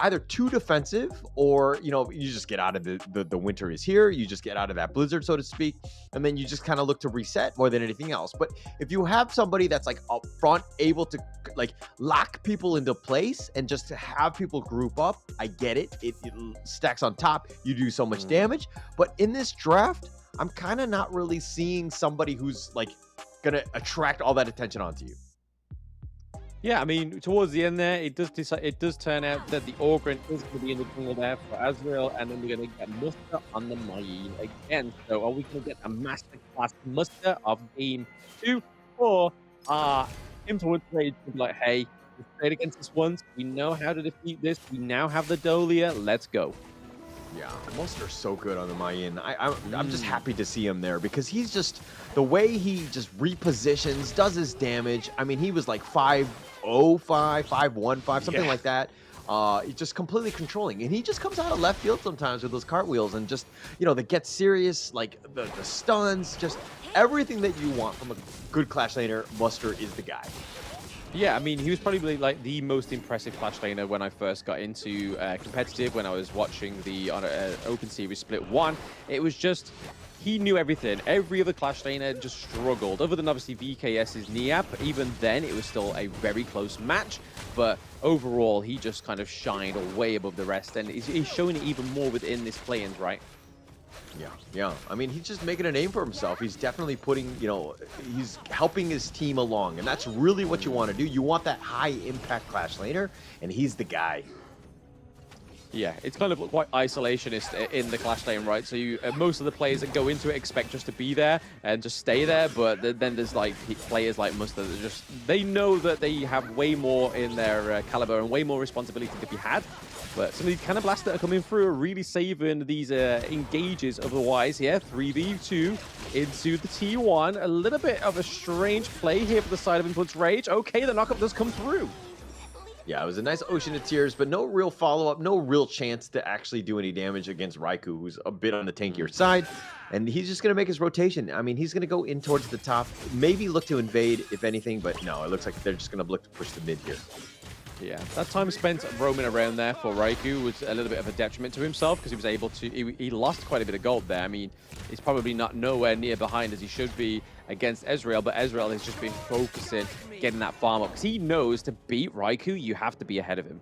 either too defensive, or you just get out of the winter is here. You just get out of that blizzard, so to speak, and then you just kind of look to reset more than anything else. But if you have somebody that's like up front, able to like lock people into place and just to have people group up, I get it. It stacks on top, you do so much damage. But in this draft, I'm kind of not really seeing somebody who's like gonna attract all that attention onto you. Yeah, I mean, towards the end there, it does turn out that the Orgren is going to be in the jungle there for Azrael, and then we're going to get Muster on the Mai again. So are we going to get a masterclass Muster of Game 2, or Influence Rage to be like, hey, we've played against this once, we know how to defeat this, we now have the Dolia, let's go. Yeah, Muster's so good on the Mayan. I'm just happy to see him there, because he's just, the way he just repositions, does his damage. I mean, he was like 5-0-5, 5-1-5, something like that. He's just completely controlling, and he just comes out of left field sometimes with those cartwheels, and just, the get serious, like the stuns, just everything that you want from a good Clash laner. Muster is the guy. Yeah, I mean, he was probably like the most impressive Clash laner when I first got into competitive, when I was watching the Open Series Split 1. It was just, he knew everything. Every other Clash laner just struggled, other than obviously VKS's Niap. Even then, it was still a very close match, but overall, he just kind of shined way above the rest, and he's showing it even more within this play-ins, right? Yeah. I mean, he's just making a name for himself. He's definitely putting, he's helping his team along, and that's really what you want to do. You want that high-impact Clash laner, and he's the guy. Yeah, it's kind of quite isolationist in the Clash lane, right? So most of the players that go into it expect just to be there and just stay there, but then there's like players like Muster that they know that they have way more in their caliber and way more responsibility to be had. But some of these Cannon Blasts that are coming through are really saving these engages otherwise. Yeah, 3v2 into the T1. A little bit of a strange play here for the side of Influence Rage. Okay, the knockup does come through. Yeah, it was a nice Ocean of Tears, but no real follow-up, no real chance to actually do any damage against Raikou, who's a bit on the tankier side. And he's just going to make his rotation. I mean, he's going to go in towards the top, maybe look to invade, if anything, but no, it looks like they're just going to look to push the mid here. Yeah, that time spent roaming around there for Raikou was a little bit of a detriment to himself, because he was able to, he lost quite a bit of gold there. I mean, he's probably not nowhere near behind as he should be against Ezreal, but Ezreal has just been focusing, getting that farm up, because he knows to beat Raikou, you have to be ahead of him.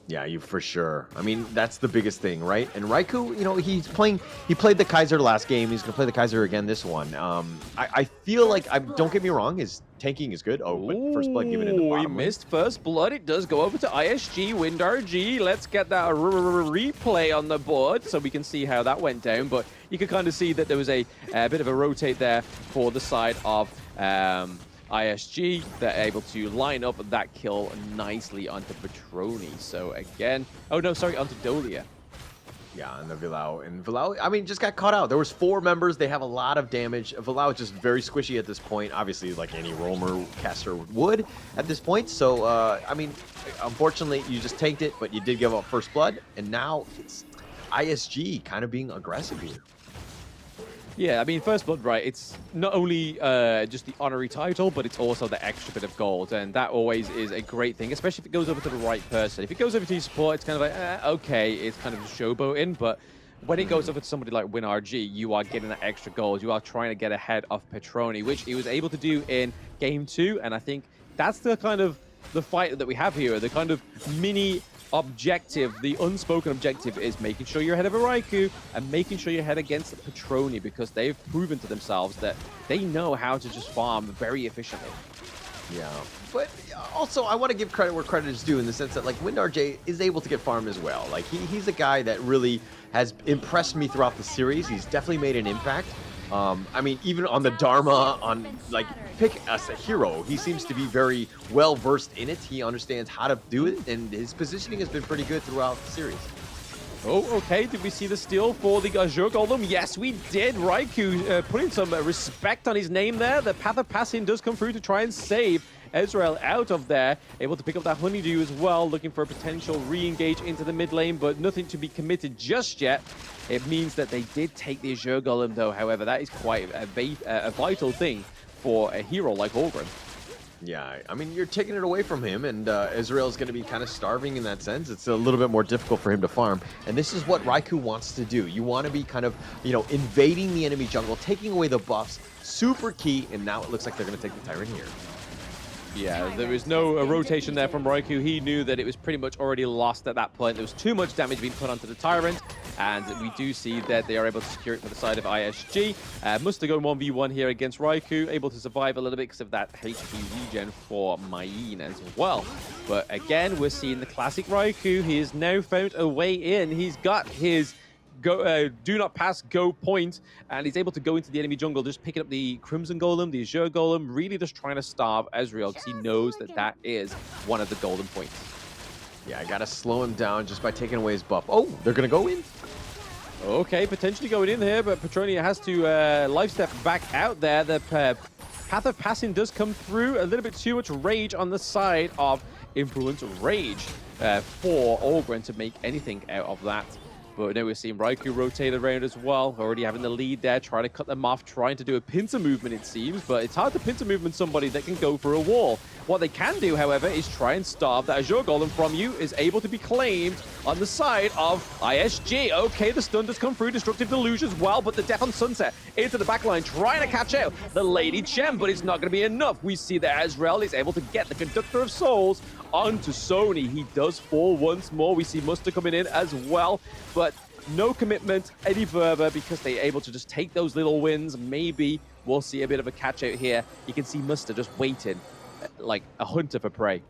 Yeah, you for sure. I mean, that's the biggest thing, right? And Raikou, he played the Kaiser last game. He's going to play the Kaiser again this one. I feel like, don't get me wrong, his tanking is good. Oh, but First Blood given in the bottom. He missed First Blood. It does go over to ISG, WindRG. Let's get that replay on the board so we can see how that went down. But you could kind of see that there was a bit of a rotate there for the side of ISG. They're able to line up that kill nicely onto Petroni. So again, onto Dolia. Yeah, and the Villau, I mean, just got caught out. There was 4 members. They have a lot of damage. Villau is just very squishy at this point, obviously, like any roamer caster would at this point. So, I mean, unfortunately, you just tanked it, but you did give up First Blood, and now it's ISG kind of being aggressive here. Yeah, I mean, First Blood, right, it's not only just the honorary title, but it's also the extra bit of gold, and that always is a great thing, especially if it goes over to the right person. If it goes over to your support, it's kind of like, okay, it's kind of showboating, but when it goes over to somebody like WinRG, you are getting that extra gold. You are trying to get ahead of Petroni, which he was able to do in Game 2, and I think that's the kind of the fight that we have here, the kind of mini objective, the unspoken objective, is making sure you're ahead of a Raikou and making sure you're ahead against Petroni, because they've proven to themselves that they know how to just farm very efficiently. Yeah, but also I want to give credit where credit is due in the sense that like WinRJ is able to get farm as well. Like he's a guy that really has impressed me throughout the series. He's definitely made an impact. I mean, even on the Dharma, on like pick as a hero, he seems to be very well versed in it. He understands how to do it, and his positioning has been pretty good throughout the series. Oh, okay. Did we see the steal for the Azure Golem? Yes, we did. Raikou putting some respect on his name there. The Path of Passing does come through to try and save Ezreal out of there. Able to pick up that Honeydew as well, looking for a potential re-engage into the mid lane, but nothing to be committed just yet. It means that they did take the Azure Golem, though. However, that is quite a vital thing for a hero like Orgrim. Yeah, I mean, you're taking it away from him, and Israel's going to be kind of starving in that sense. It's a little bit more difficult for him to farm, and this is what Raikou wants to do. You want to be kind of, you know, invading the enemy jungle, taking away the buffs, super key, and now it looks like they're going to take the Tyrant here. Yeah, there was no rotation there from Raikou. He knew that it was pretty much already lost at that point. There was too much damage being put onto the Tyrant, and we do see that they are able to secure it for the side of ISG. Musta go 1v1 here against Raikou, able to survive a little bit because of that HP regen for Mayin as well. But again, we're seeing the classic Raikou. He has now found a way in. He's got his do not pass go point, and he's able to go into the enemy jungle, just picking up the Crimson Golem, the Azure Golem, really just trying to starve Ezreal because he knows that that is one of the golden points. Yeah, I gotta slow him down just by taking away his buff. Oh, they're gonna go in. Okay, potentially going in here, but Petronia has to life step back out there. The Path of Passing does come through. A little bit too much rage on the side of Influence Rage for Orgrim to make anything out of that. But now we're seeing Raikou rotate around as well, already having the lead there, trying to cut them off, trying to do a pincer movement, it seems, but it's hard to pincer movement somebody that can go for a wall. What they can do, however, is try and starve that Azure Golem from you, is able to be claimed on the side of ISG. Okay, the stun does come through, Destructive Deluge as well, but the Death on Sunset into the backline, trying to catch out the Lady Gem, but it's not going to be enough. We see that Ezreal is able to get the Conductor of Souls onto Sony. He does fall once more. We see Musta coming in as well, but no commitment any further because they're able to just take those little wins. Maybe we'll see a bit of a catch out here. You can see Musta just waiting like a hunter for prey.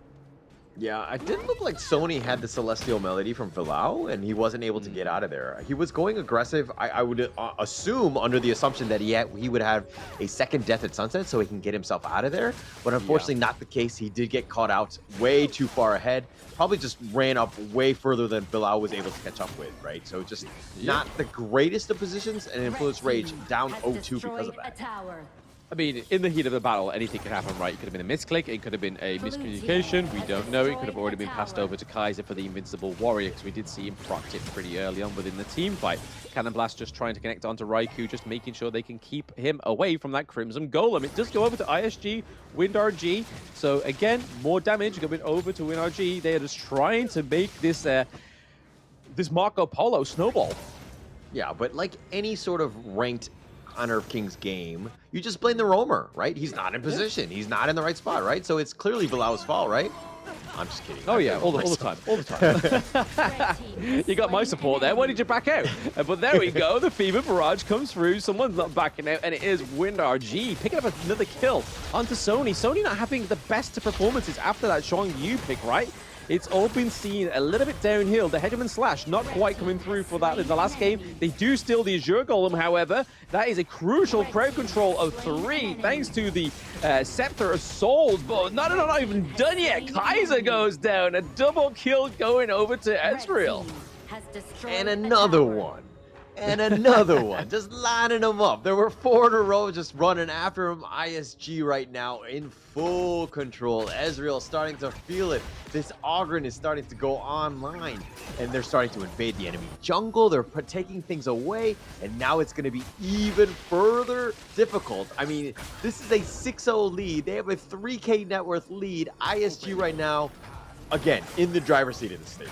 Yeah, it didn't look like Sony had the Celestial Melody from Villau, and he wasn't able to get out of there. He was going aggressive. I would assume, under the assumption that he would have a second Death at Sunset so he can get himself out of there. But unfortunately, not the case. He did get caught out way too far ahead. Probably just ran up way further than Villau was able to catch up with, right? So just not the greatest of positions, and Influence Rage down 0-2 because of that. I mean, in the heat of the battle, anything could happen, right? It could have been a misclick, it could have been a miscommunication, we don't know. It could have already been passed over to Kaiser for the Invincible Warrior, because we did see him proc it pretty early on within the team fight. Cannon Blast just trying to connect onto Raikou, just making sure they can keep him away from that Crimson Golem. It does go over to ISG, WinRG. So again, more damage going over to WinRG. They are just trying to make this this Marco Polo snowball. Yeah, but like any sort of ranked Honor of Kings game, you just blame the roamer, right? He's not in position. He's not in the right spot, right? So it's clearly Vilau's fault, right? I'm just kidding. Oh yeah, all the time, all the time. You got my support there. Why did you back out? But there we go. The Fever Barrage comes through. Someone's not backing out, and it is WinRG picking up another kill onto Sony. Sony not having the best performances after that Zhong Yu pick, right? It's all been seen a little bit downhill. The Hegemon Slash not quite coming through for that in the last game. They do steal the Azure Golem, however. That is a crucial crowd control of 3 thanks to the Scepter of Souls. But not even done yet. Kaiser goes down. A double kill going over to Ezreal. And another one. And another one. Just lining them up. There were 4 in a row just running after him. ISG right now in full control. Ezreal starting to feel it. This Ogryn is starting to go online. And they're starting to invade the enemy jungle. They're taking things away. And now it's going to be even further difficult. I mean, this is a 6-0 lead. They have a 3K net worth lead. ISG right now, again, in the driver's seat of the stage.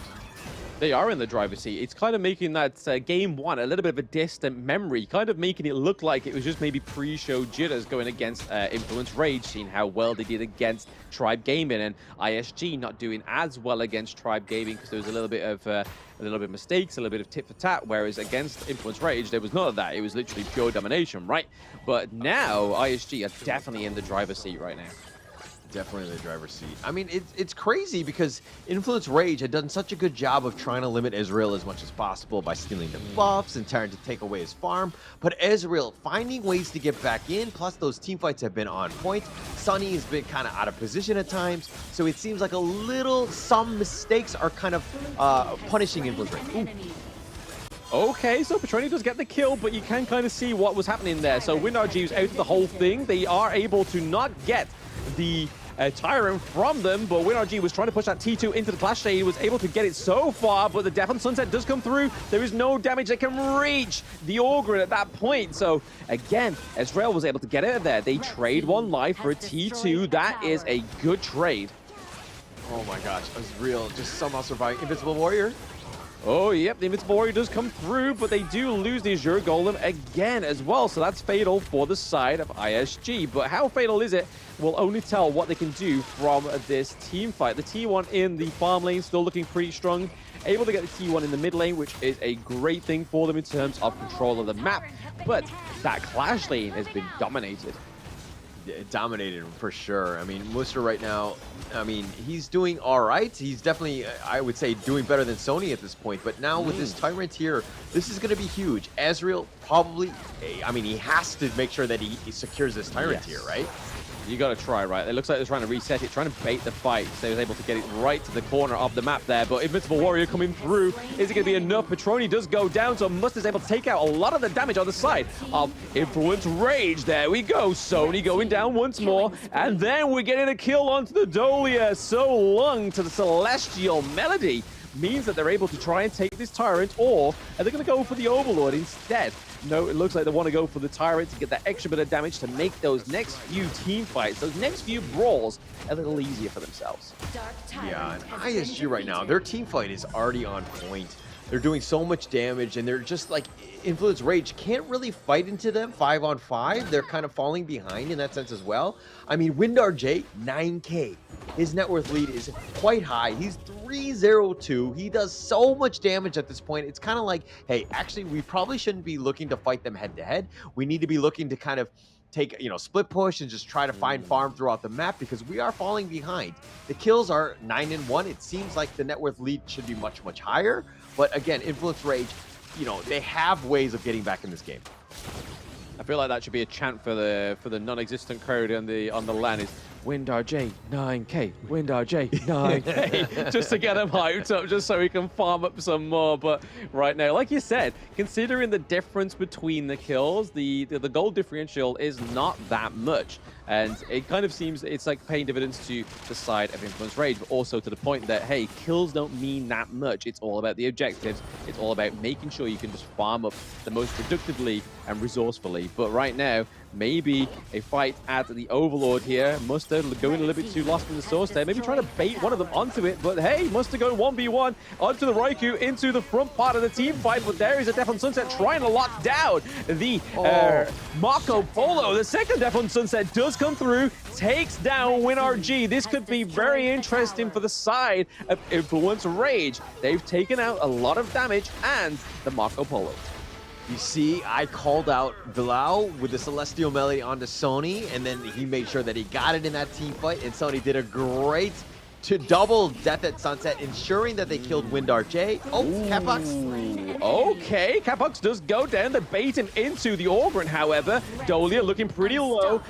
They are in the driver's seat. It's kind of making that game one a little bit of a distant memory, kind of making it look like it was just maybe pre-show jitters going against Influence Rage, seeing how well they did against Tribe Gaming, and ISG not doing as well against Tribe Gaming because there was a little bit of mistakes, a little bit of tit for tat, whereas against Influence Rage, there was none of that. It was literally pure domination, right? But now ISG are definitely in the driver's seat right now. Definitely in the driver's seat. I mean, it's crazy because Influence Rage had done such a good job of trying to limit Ezreal as much as possible by stealing the buffs and trying to take away his farm. But Ezreal finding ways to get back in, plus those team fights have been on point. Sunny has been kind of out of position at times, so it seems like some mistakes are kind of punishing Influence Rage. Ooh. Okay, so Petroni does get the kill, but you can kind of see what was happening there. So WinRG was out of the whole thing. They are able to not get the Tyrant from them, but WinRG was trying to push that T2 into the Clash Day. He was able to get it so far, but the Death on Sunset does come through. There is no damage that can reach the Ogre at that point. So again, Ezreal was able to get out of there. They trade one life for a T2. That is a good trade. Oh my gosh, Ezreal just somehow surviving. Invincible Warrior. Oh, yep, the Invincible Warrior does come through, but they do lose the Azure Golem again as well, so that's fatal for the side of ISG. But how fatal is it? We'll only tell what they can do from this team fight. The T1 in the farm lane still looking pretty strong, able to get the T1 in the mid lane, which is a great thing for them in terms of control of the map, but that Clash lane has been dominated. Dominated for sure. I mean, Muster right now, I mean, he's doing all right. He's definitely, I would say, doing better than Sony at this point. But now with this Tyrant here, this is going to be huge. Ezreal probably, I mean, he has to make sure that he secures this Tyrant here, right? You got to try, right? It looks like they're trying to reset it, trying to bait the fight. So they was able to get it right to the corner of the map there. But Invincible Warrior coming through. Is it going to be enough? Petroni does go down, so Musta's able to take out a lot of the damage on the side of Influence Rage. There we go. Sony going down once more. And then we're getting a kill onto the Dolia. So long to the Celestial Melody. Means that they're able to try and take this Tyrant, or are they going to go for the Overlord instead? No, it looks like they want to go for the Tyrant to get that extra bit of damage to make those next few team fights, those next few brawls, a little easier for themselves. Yeah, and ISG right now, their team fight is already on point. They're doing so much damage, and they're just like, Influence Rage can't really fight into them 5-on-5. They're kind of falling behind in that sense as well. I mean, WinRG, 9K. His net worth lead is quite high. He's 3-0-2. He does so much damage at this point. It's kind of like, hey, actually, we probably shouldn't be looking to fight them head-to-head. We need to be looking to kind of take, split push and just try to find farm throughout the map because we are falling behind. The kills are 9-1. It seems like the net worth lead should be much, much higher. But again, Influence Rage, they have ways of getting back in this game. I feel like that should be a chant for the non-existent crowd on the LAN is WinRG 9K, WinRG 9K, just to get them hyped up, just so we can farm up some more. But right now, like you said, considering the difference between the kills, the gold differential is not that much. And it kind of seems it's like paying dividends to the side of Influence Rage, but also to the point that, hey, kills don't mean that much. It's all about the objectives. It's all about making sure you can just farm up the most productively and resourcefully. But right now, maybe a fight at the Overlord here. Muster going a little bit too lost in the source there. Maybe trying to bait one of them onto it. But hey, Muster going 1v1 onto the Raikou into the front part of the team fight. But there is a Death on Sunset trying to lock down the Marco Polo. The second Death on Sunset does come through, takes down WinRG. This could be very interesting for the side of Influence Rage. They've taken out a lot of damage and the Marco Polo. You see, I called out Bilal with the Celestial Melody onto Sony, and then he made sure that he got it in that team fight, and Sony did a great to double Death at Sunset, ensuring that they killed WinRG. Oh, Catbox. Okay, Catbox does go down. They're baiting into the Ogryn, however. Dolia looking pretty low.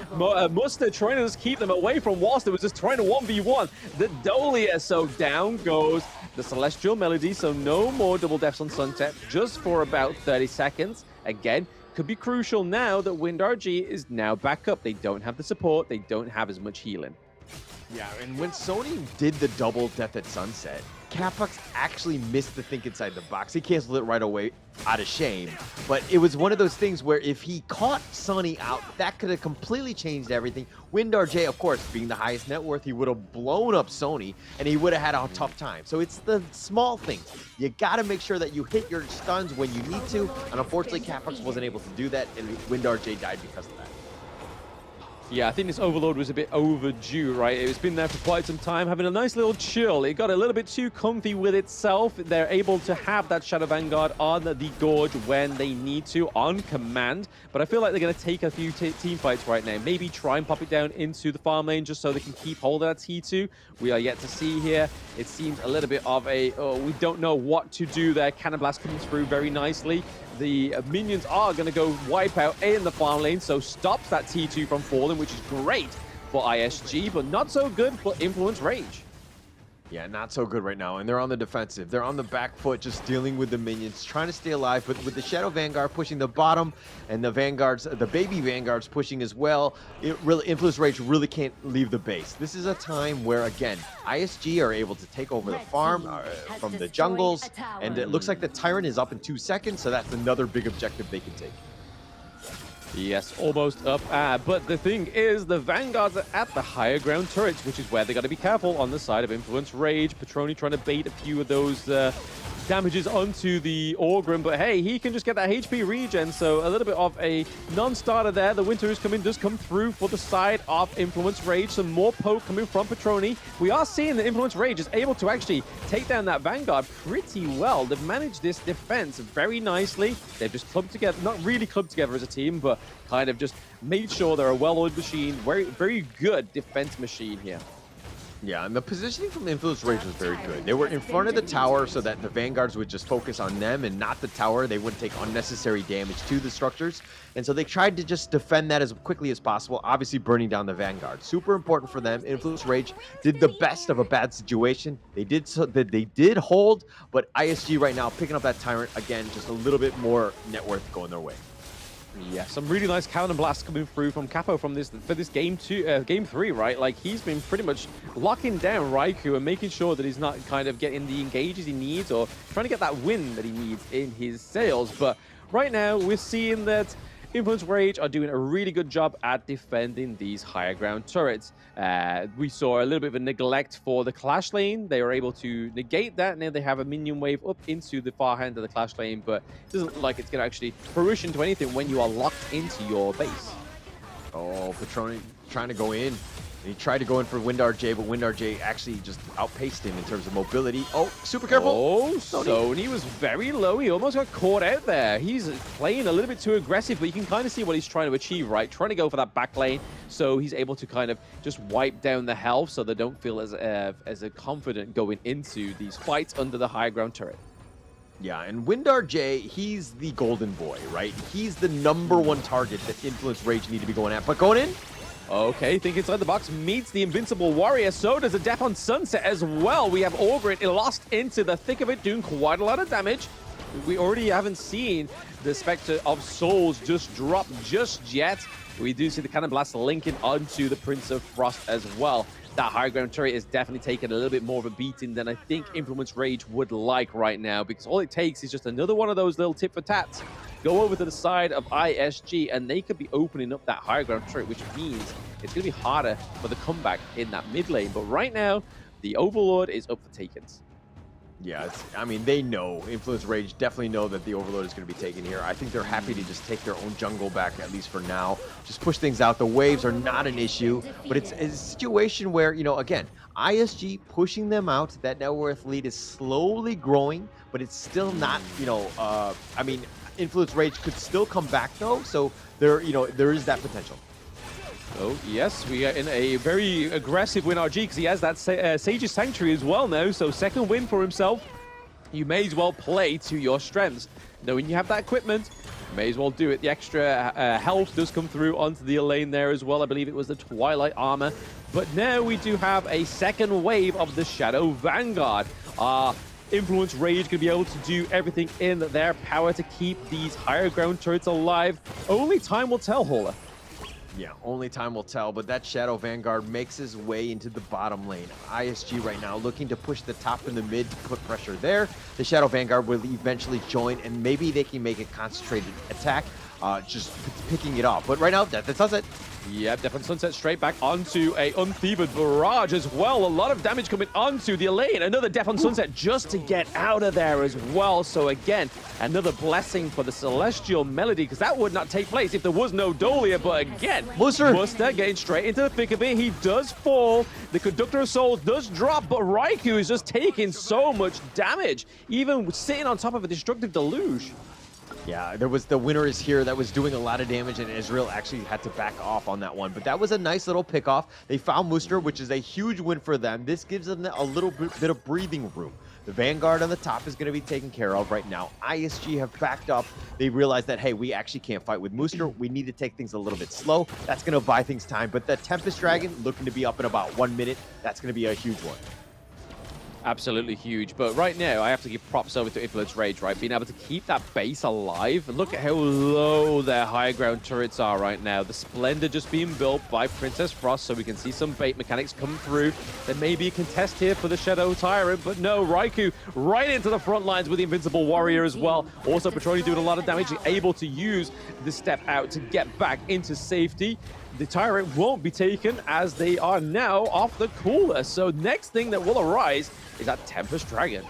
Muster trying to just keep them away from whilst they was just trying to 1v1 the Dolia. So down goes the Celestial Melody, so no more double deaths on Sunset, just for about 30 seconds. Again, could be crucial now that WinRG is now back up. They don't have the support. They don't have as much healing. Yeah, and when Sony did the double Death at Sunset, Capox actually missed the think inside the box. He canceled it right away out of shame. But it was one of those things where if he caught Sunny out, that could have completely changed everything. Windar J, of course, being the highest net worth, he would have blown up Sony and he would have had a tough time. So it's the small things. You got to make sure that you hit your stuns when you need to. And unfortunately, Capox wasn't able to do that, and Windar J died because of that. Yeah, I think this Overlord was a bit overdue, right? It's been there for quite some time, having a nice little chill. It got a little bit too comfy with itself. They're able to have that Shadow Vanguard on the Gorge when they need to, on command. But I feel like they're going to take a few team fights right now. Maybe try and pop it down into the farm lane just so they can keep hold of that T2. We are yet to see here. It seems a little bit of a, we don't know what to do there. Cannon Blast comes through very nicely. The minions are going to go wipe out in the farm lane, so stops that T2 from falling, which is great for ISG, but not so good for Influence Rage. Yeah, not so good right now, and they're on the defensive. They're on the back foot, just dealing with the minions, trying to stay alive, but with the Shadow Vanguard pushing the bottom, and the Vanguards, the baby Vanguards pushing as well, Influence Rage really can't leave the base. This is a time where, again, ISG are able to take over the farm from the jungles, and it looks like the Tyrant is up in 2 seconds, so that's another big objective they can take. Yes, almost up. But the thing is, the Vanguards are at the higher ground turrets, which is where they got to be careful on the side of Influence Rage. Patroni trying to bait a few of those damages onto the Orgrim, but hey, he can just get that HP regen, so a little bit of a non-starter there. The Winter is coming, does come through for the side of Influence Rage. Some more poke coming from Patroni. We are seeing that Influence Rage is able to actually take down that Vanguard pretty well. They've managed this defense very nicely. They've just clubbed together, not really clubbed together as a team, but kind of just made sure they're a well-oiled machine. Very, very good defense machine here. Yeah, and the positioning from Influence Rage was very good. They were in front of the tower so that the Vanguards would just focus on them and not the tower. They wouldn't take unnecessary damage to the structures. And so they tried to just defend that as quickly as possible, obviously burning down the Vanguard. Super important for them. Influence Rage did the best of a bad situation. They did hold, but ISG right now picking up that Tyrant, again, just a little bit more net worth going their way. Yeah, some really nice cannon blasts coming through from Capo for this game 3, right? Like, he's been pretty much locking down Raikou and making sure that he's not kind of getting the engages he needs or trying to get that win that he needs in his sales. But right now, we're seeing that Influence Rage are doing a really good job at defending these higher ground turrets. We saw a little bit of a neglect for the Clash lane. They were able to negate that, and now they have a minion wave up into the far end of the Clash lane, but it doesn't look like it's going to actually fruition to anything when you are locked into your base. Oh, Patroni trying to go in. And he tried to go in for Windar J, but Windar J actually just outpaced him in terms of mobility. Oh, super careful. Oh, Sony was very low. He almost got caught out there. He's playing a little bit too aggressive, but you can kind of see what he's trying to achieve, right? Trying to go for that back lane, so he's able to kind of just wipe down the health so they don't feel as confident going into these fights under the high ground turret. Yeah, and Windar J, he's the golden boy, right? He's the #1 target that Influence Rage need to be going at. But going in, okay, think inside the box meets the Invincible Warrior. So does a Death on Sunset as well. We have Orgrit lost into the thick of it, doing quite a lot of damage. We already haven't seen the Spectre of Souls just drop just yet. We do see the Cannon Blast linking onto the Prince of Frost as well. That high ground turret is definitely taking a little bit more of a beating than I think Influence Rage would like right now, because all it takes is just another one of those little tit for tats. Go over to the side of ISG, and they could be opening up that high ground turret, which means it's going to be harder for the comeback in that mid lane. But right now, the Overlord is up for takings. yeah, I mean, they know, Influence Rage definitely know that the Overlord is going to be taken here. I think they're happy to just take their own jungle back, at least for now. Just push things out. The waves are not an issue, but it's a situation where, you know, again, ISG pushing them out. That net worth lead is slowly growing, but it's still not, you know, I mean, Influence Rage could still come back though, so there, you know, there is that potential. Oh, yes, we are in a very aggressive win RG because he has that Sage's Sanctuary as well now, so second win for himself. You may as well play to your strengths. Knowing you have that equipment, you may as well do it. The extra health does come through onto the lane there as well. I believe it was the Twilight Armor. But now we do have a second wave of the Shadow Vanguard. Influence Rage going to be able to do everything in their power to keep these higher ground turrets alive. Only time will tell, Hauler. Yeah, only time will tell, but that Shadow Vanguard makes his way into the bottom lane. ISG right now looking to push the top and the mid to put pressure there. The Shadow Vanguard will eventually join, and maybe they can make a concentrated attack, just picking it off. But right now, Death and Sunset. Yep, Death and Sunset straight back onto a Unthievered Barrage as well. A lot of damage coming onto the lane. Another Death on Sunset just to get out of there as well. So again, another blessing for the Celestial Melody, because that would not take place if there was no Dolia. But again, Muster getting straight into the thick of it. He does fall. The Conductor of Souls does drop, but Raikou is just taking so much damage, even sitting on top of a Destructive Deluge. Yeah, there was the Winner is Here that was doing a lot of damage, and Israel actually had to back off on that one. But that was a nice little pick off. They found Muster, which is a huge win for them. This gives them a little bit of breathing room. The Vanguard on the top is going to be taken care of right now. ISG have backed up. They realized that, hey, we actually can't fight with Muster. We need to take things a little bit slow. That's going to buy things time. But the Tempest Dragon looking to be up in about 1 minute. That's going to be a huge one. Absolutely huge. But right now, I have to give props over to Influence Rage, right? Being able to keep that base alive. Look at how low their high ground turrets are right now. The Splendor just being built by Princess Frost, so we can see some bait mechanics come through. There may be a contest here for the Shadow Tyrant, but no, Raikou right into the front lines with the Invincible Warrior as well. Also, Petroni doing a lot of damage, able to use the step out to get back into safety. The Tyrant won't be taken as they are now off the cooler. So next thing that will arise is that Tempest Dragon.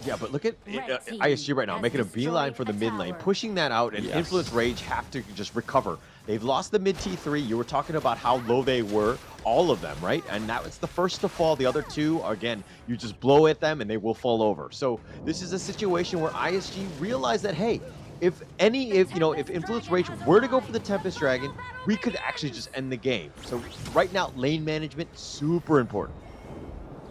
Yeah, but look at ISG right now, making a beeline for the mid lane, pushing that out, and Influence Rage have to just recover. They've lost the mid T3. You were talking about how low they were, all of them, right? And now it's the first to fall. The other two, again, you just blow at them and they will fall over. So this is a situation where ISG realized that, hey, if Influence Rage were to go for the Tempest Dragon, we could actually just end the game. So right now, lane management, super important.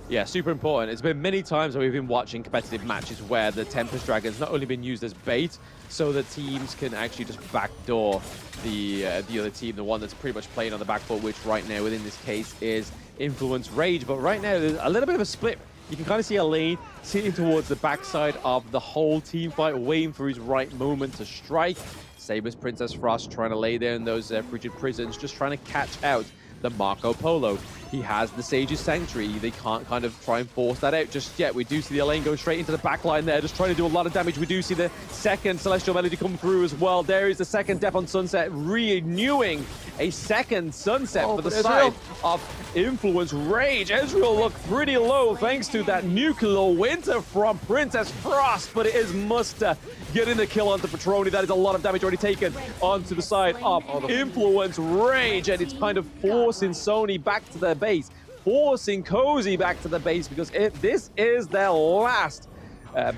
Yeah, super important. It's been many times that we've been watching competitive matches where the Tempest Dragon's not only been used as bait, so that teams can actually just backdoor the other team, the one that's pretty much playing on the back foot, which right now, within this case, is Influence Rage. But right now, there's a little bit of a split. You can kind of see a lane sitting towards the backside of the whole team fight, waiting for his right moment to strike. Saber's Princess Frost trying to lay there in those frigid prisons, just trying to catch out the Marco Polo. He has the Sage's Sanctuary. They can't kind of try and force that out just yet. We do see the lane go straight into the back line there, just trying to do a lot of damage. We do see the second Celestial Melody come through as well. There is the second Death on Sunset, renewing a second Sunset for the side of Influence Rage. Ezreal looked pretty low thanks to that nuclear winter from Princess Frost, but it is Muster getting the kill onto Petroni. That is a lot of damage already taken onto the side of Influence Rage, and it's kind of forcing Sony back to their base, forcing Cozy back to the base, because this is their last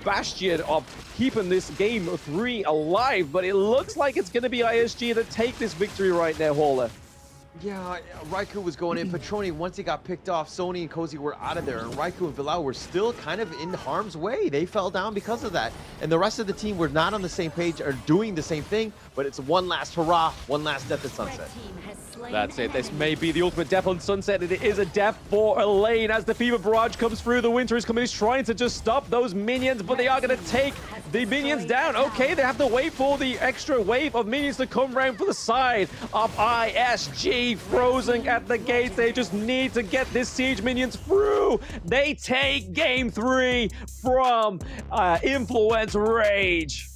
bastion of keeping this game 3 alive. But it looks like it's going to be ISG that take this victory right now, Hauler. Yeah, Raikou was going in. Petroni, once he got picked off, Sony and Cozy were out of there, and Raikou and Villau were still kind of in harm's way. They fell down because of that. And the rest of the team were not on the same page or doing the same thing, but it's one last hurrah, one last Death at Sunset. That's it. This may be the ultimate Death on Sunset, and it is a death for a lane as the Fever Barrage comes through. The Winter is coming. He's trying to just stop those minions, but they are going to take the minions down. Okay, they have to wait for the extra wave of minions to come round for the side of ISG. Frozen at the gates. They just need to get this siege minions through. They take game 3 from Influence Rage.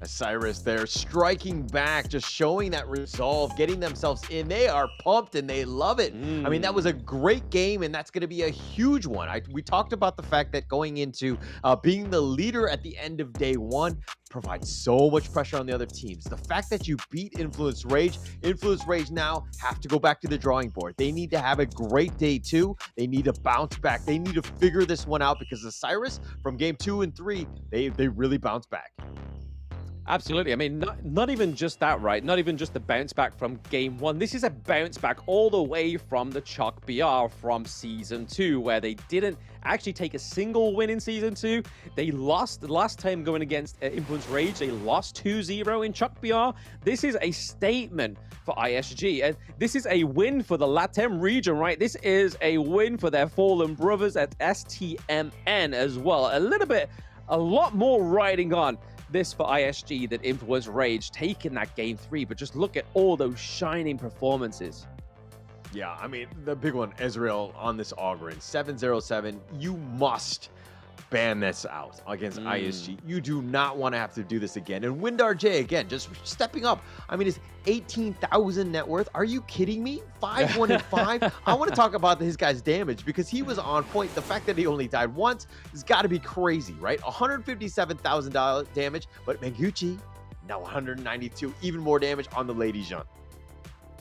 Isurus there striking back, just showing that resolve, getting themselves in. They are pumped and they love it. I mean, that was a great game, and that's going to be a huge one. We talked about the fact that going into being the leader at the end of day 1 provides so much pressure on the other teams. The fact that you beat Influence Rage now have to go back to the drawing board. They need to have a great day 2. They need to bounce back. They need to figure this one out, because Isurus from game 2 and 3, they really bounce back. Absolutely. I mean, not even just that, right? Not even just the bounce back from game 1. This is a bounce back all the way from the Chalk BR from Season 2, where they didn't actually take a single win in Season 2. They lost the last time going against Influence Rage. They lost 2-0 in Chalk BR. This is a statement for ISG, and this is a win for the LATAM region, right? This is a win for their fallen brothers at STMN as well. A lot more riding on this for ISG that Influence Rage taking that game 3, but just look at all those shining performances. Yeah, I mean, the big one, Ezreal on this Ogryn, 707. You must ban this out against ISG. You do not want to have to do this again. And Windar J, again, just stepping up. I mean, it's 18,000 net worth. Are you kidding me? 5-1 and 5. I want to talk about his guy's damage because he was on point. The fact that he only died once has got to be crazy, right? $157,000 damage, but Menguchi, now 192, even more damage on the Lady Jean.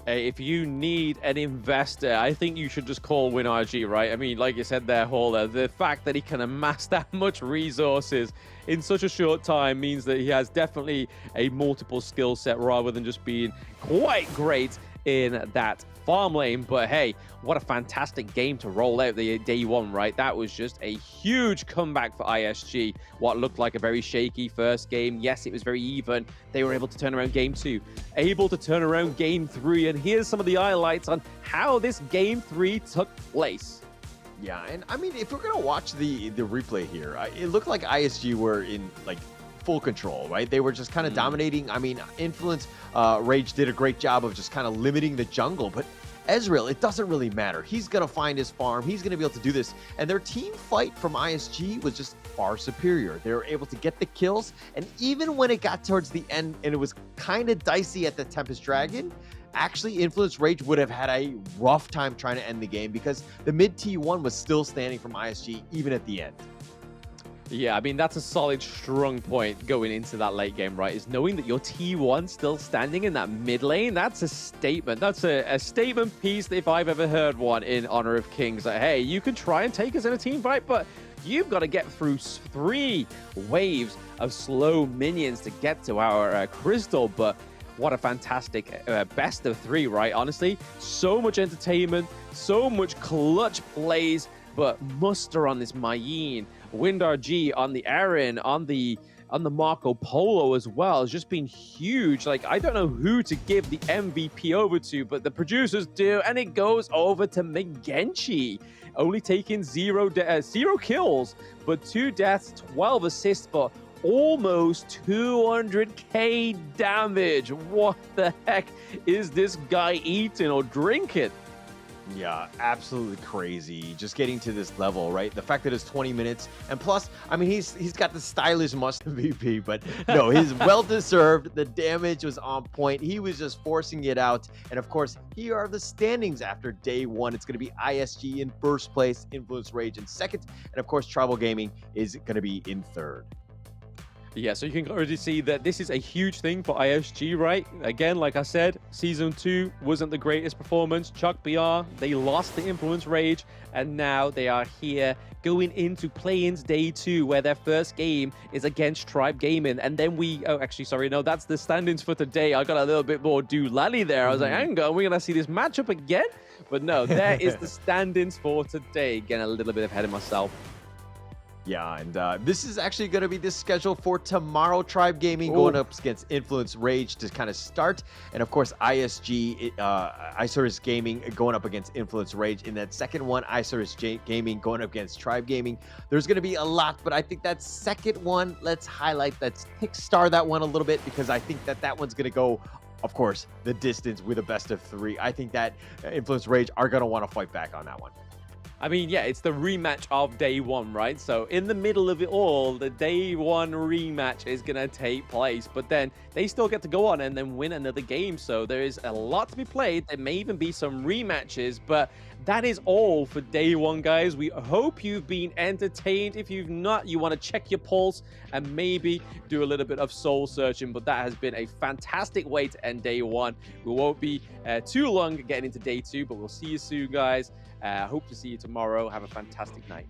Hey, if you need an investor, I think you should just call WinRG, right? I mean, like you said there, Hauler, the fact that he can amass that much resources in such a short time means that he has definitely a multiple skill set rather than just being quite great in that farm lane. But hey, what a fantastic game to roll out the day 1, right? That was just a huge comeback for ISG. What looked like a very shaky first game. Yes, it was very even. They were able to turn around game 2, able to turn around game 3. And here's some of the highlights on how this game 3 took place. Yeah, and I mean, if we're gonna watch the replay here, it looked like ISG were in like full control, right? They were just kind of dominating. I mean, Influence Rage did a great job of just kind of limiting the jungle, but Ezreal, it doesn't really matter. He's going to find his farm. He's going to be able to do this. And their team fight from ISG was just far superior. They were able to get the kills. And even when it got towards the end and it was kind of dicey at the Tempest Dragon, actually Influence Rage would have had a rough time trying to end the game because the mid T1 was still standing from ISG even at the end. Yeah, I mean, that's a solid, strong point going into that late game, right? Is knowing that your T1 still standing in that mid lane. That's a statement. That's a statement piece if I've ever heard one in Honor of Kings. Like, hey, you can try and take us in a team fight, but you've got to get through 3 waves of slow minions to get to our crystal. But what a fantastic best of 3, right? Honestly, so much entertainment, so much clutch plays, but muster on this Mayeen. Windar G on the Aaron, on the Marco Polo as well has just been huge. Like, I don't know who to give the MVP over to, but the producers do, and it goes over to Megenchi, only taking 0 kills, but 2 deaths, 12 assists, but almost 200k damage. What the heck is this guy eating or drinking? Yeah, absolutely crazy. Just getting to this level, right? The fact that it's 20 minutes, and plus, I mean, he's got the stylish must MVP, but no, he's well-deserved. The damage was on point. He was just forcing it out. And of course, here are the standings after day 1. It's going to be ISG in first place, Influence Rage in second, and of course, Tribal Gaming is going to be in third. Yeah, so you can already see that this is a huge thing for ISG, right? Again, like I said, Season 2 wasn't the greatest performance. Chuck BR, they lost the Influence Rage, and now they are here going into play-ins day 2, where their first game is against Tribe Gaming. And then that's the standings for today. I got a little bit more doolally there. I was like, hang on, we're going to see this matchup again? But no, there is the standings for today. Again, a little bit ahead of myself. Yeah, and this is actually going to be the schedule for tomorrow. Tribe Gaming going up against Influence Rage to kind of start. And of course, ISG, Isurus Gaming going up against Influence Rage. In that second one, Isurus Gaming going up against Tribe Gaming. There's going to be a lot, but I think that second one, let's kickstart that one a little bit, because I think that one's going to go, of course, the distance with a best of 3. I think that Influence Rage are going to want to fight back on that one. I mean, yeah, it's the rematch of day 1, right? So in the middle of it all, the day 1 rematch is going to take place, but then they still get to go on and then win another game. So there is a lot to be played. There may even be some rematches, but that is all for day 1, guys. We hope you've been entertained. If you've not, you want to check your pulse and maybe do a little bit of soul searching, but that has been a fantastic way to end day 1. We won't be too long getting into day 2, but we'll see you soon, guys. Hope to see you tomorrow. Have a fantastic night.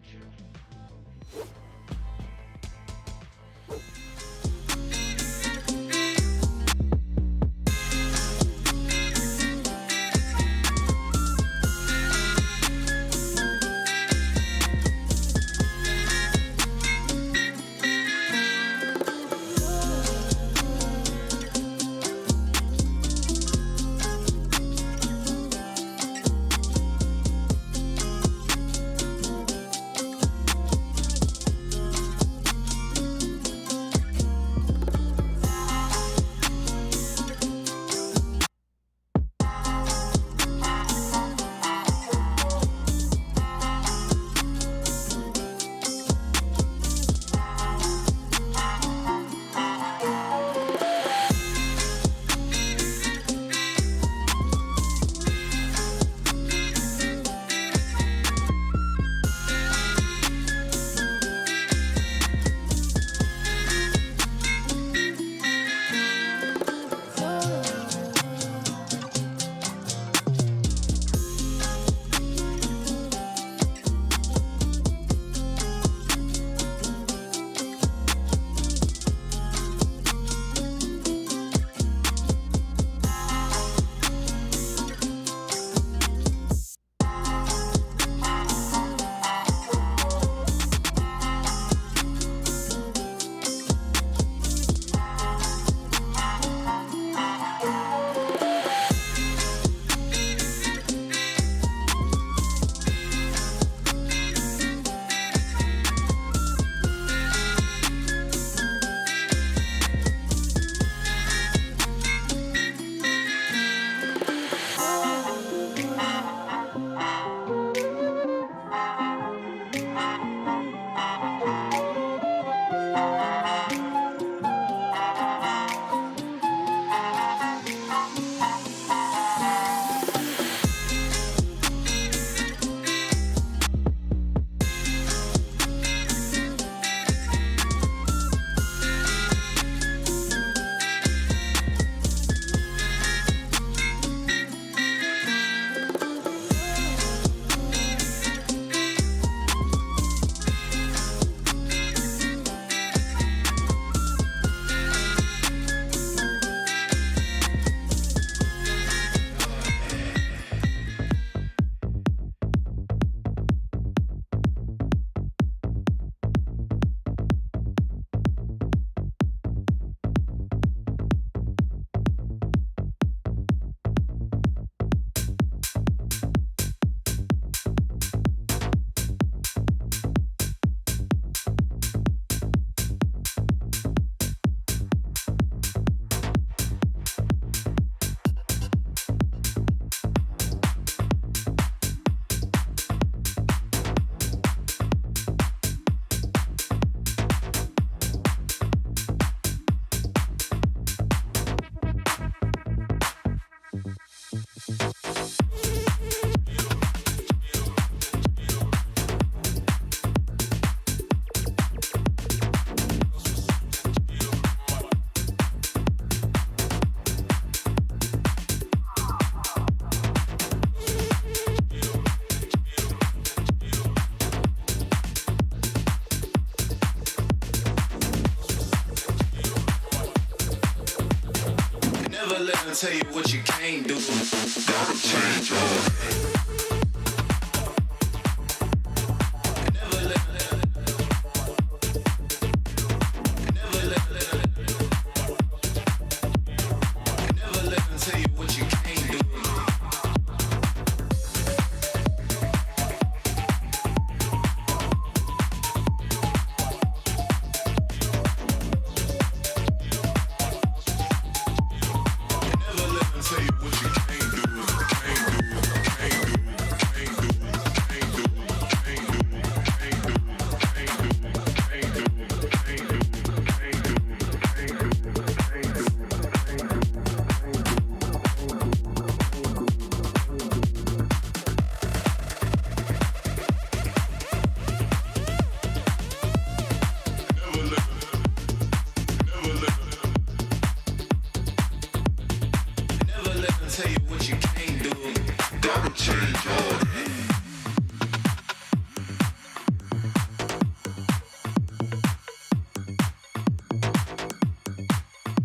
tell you what you can't do. Gotta change, boy.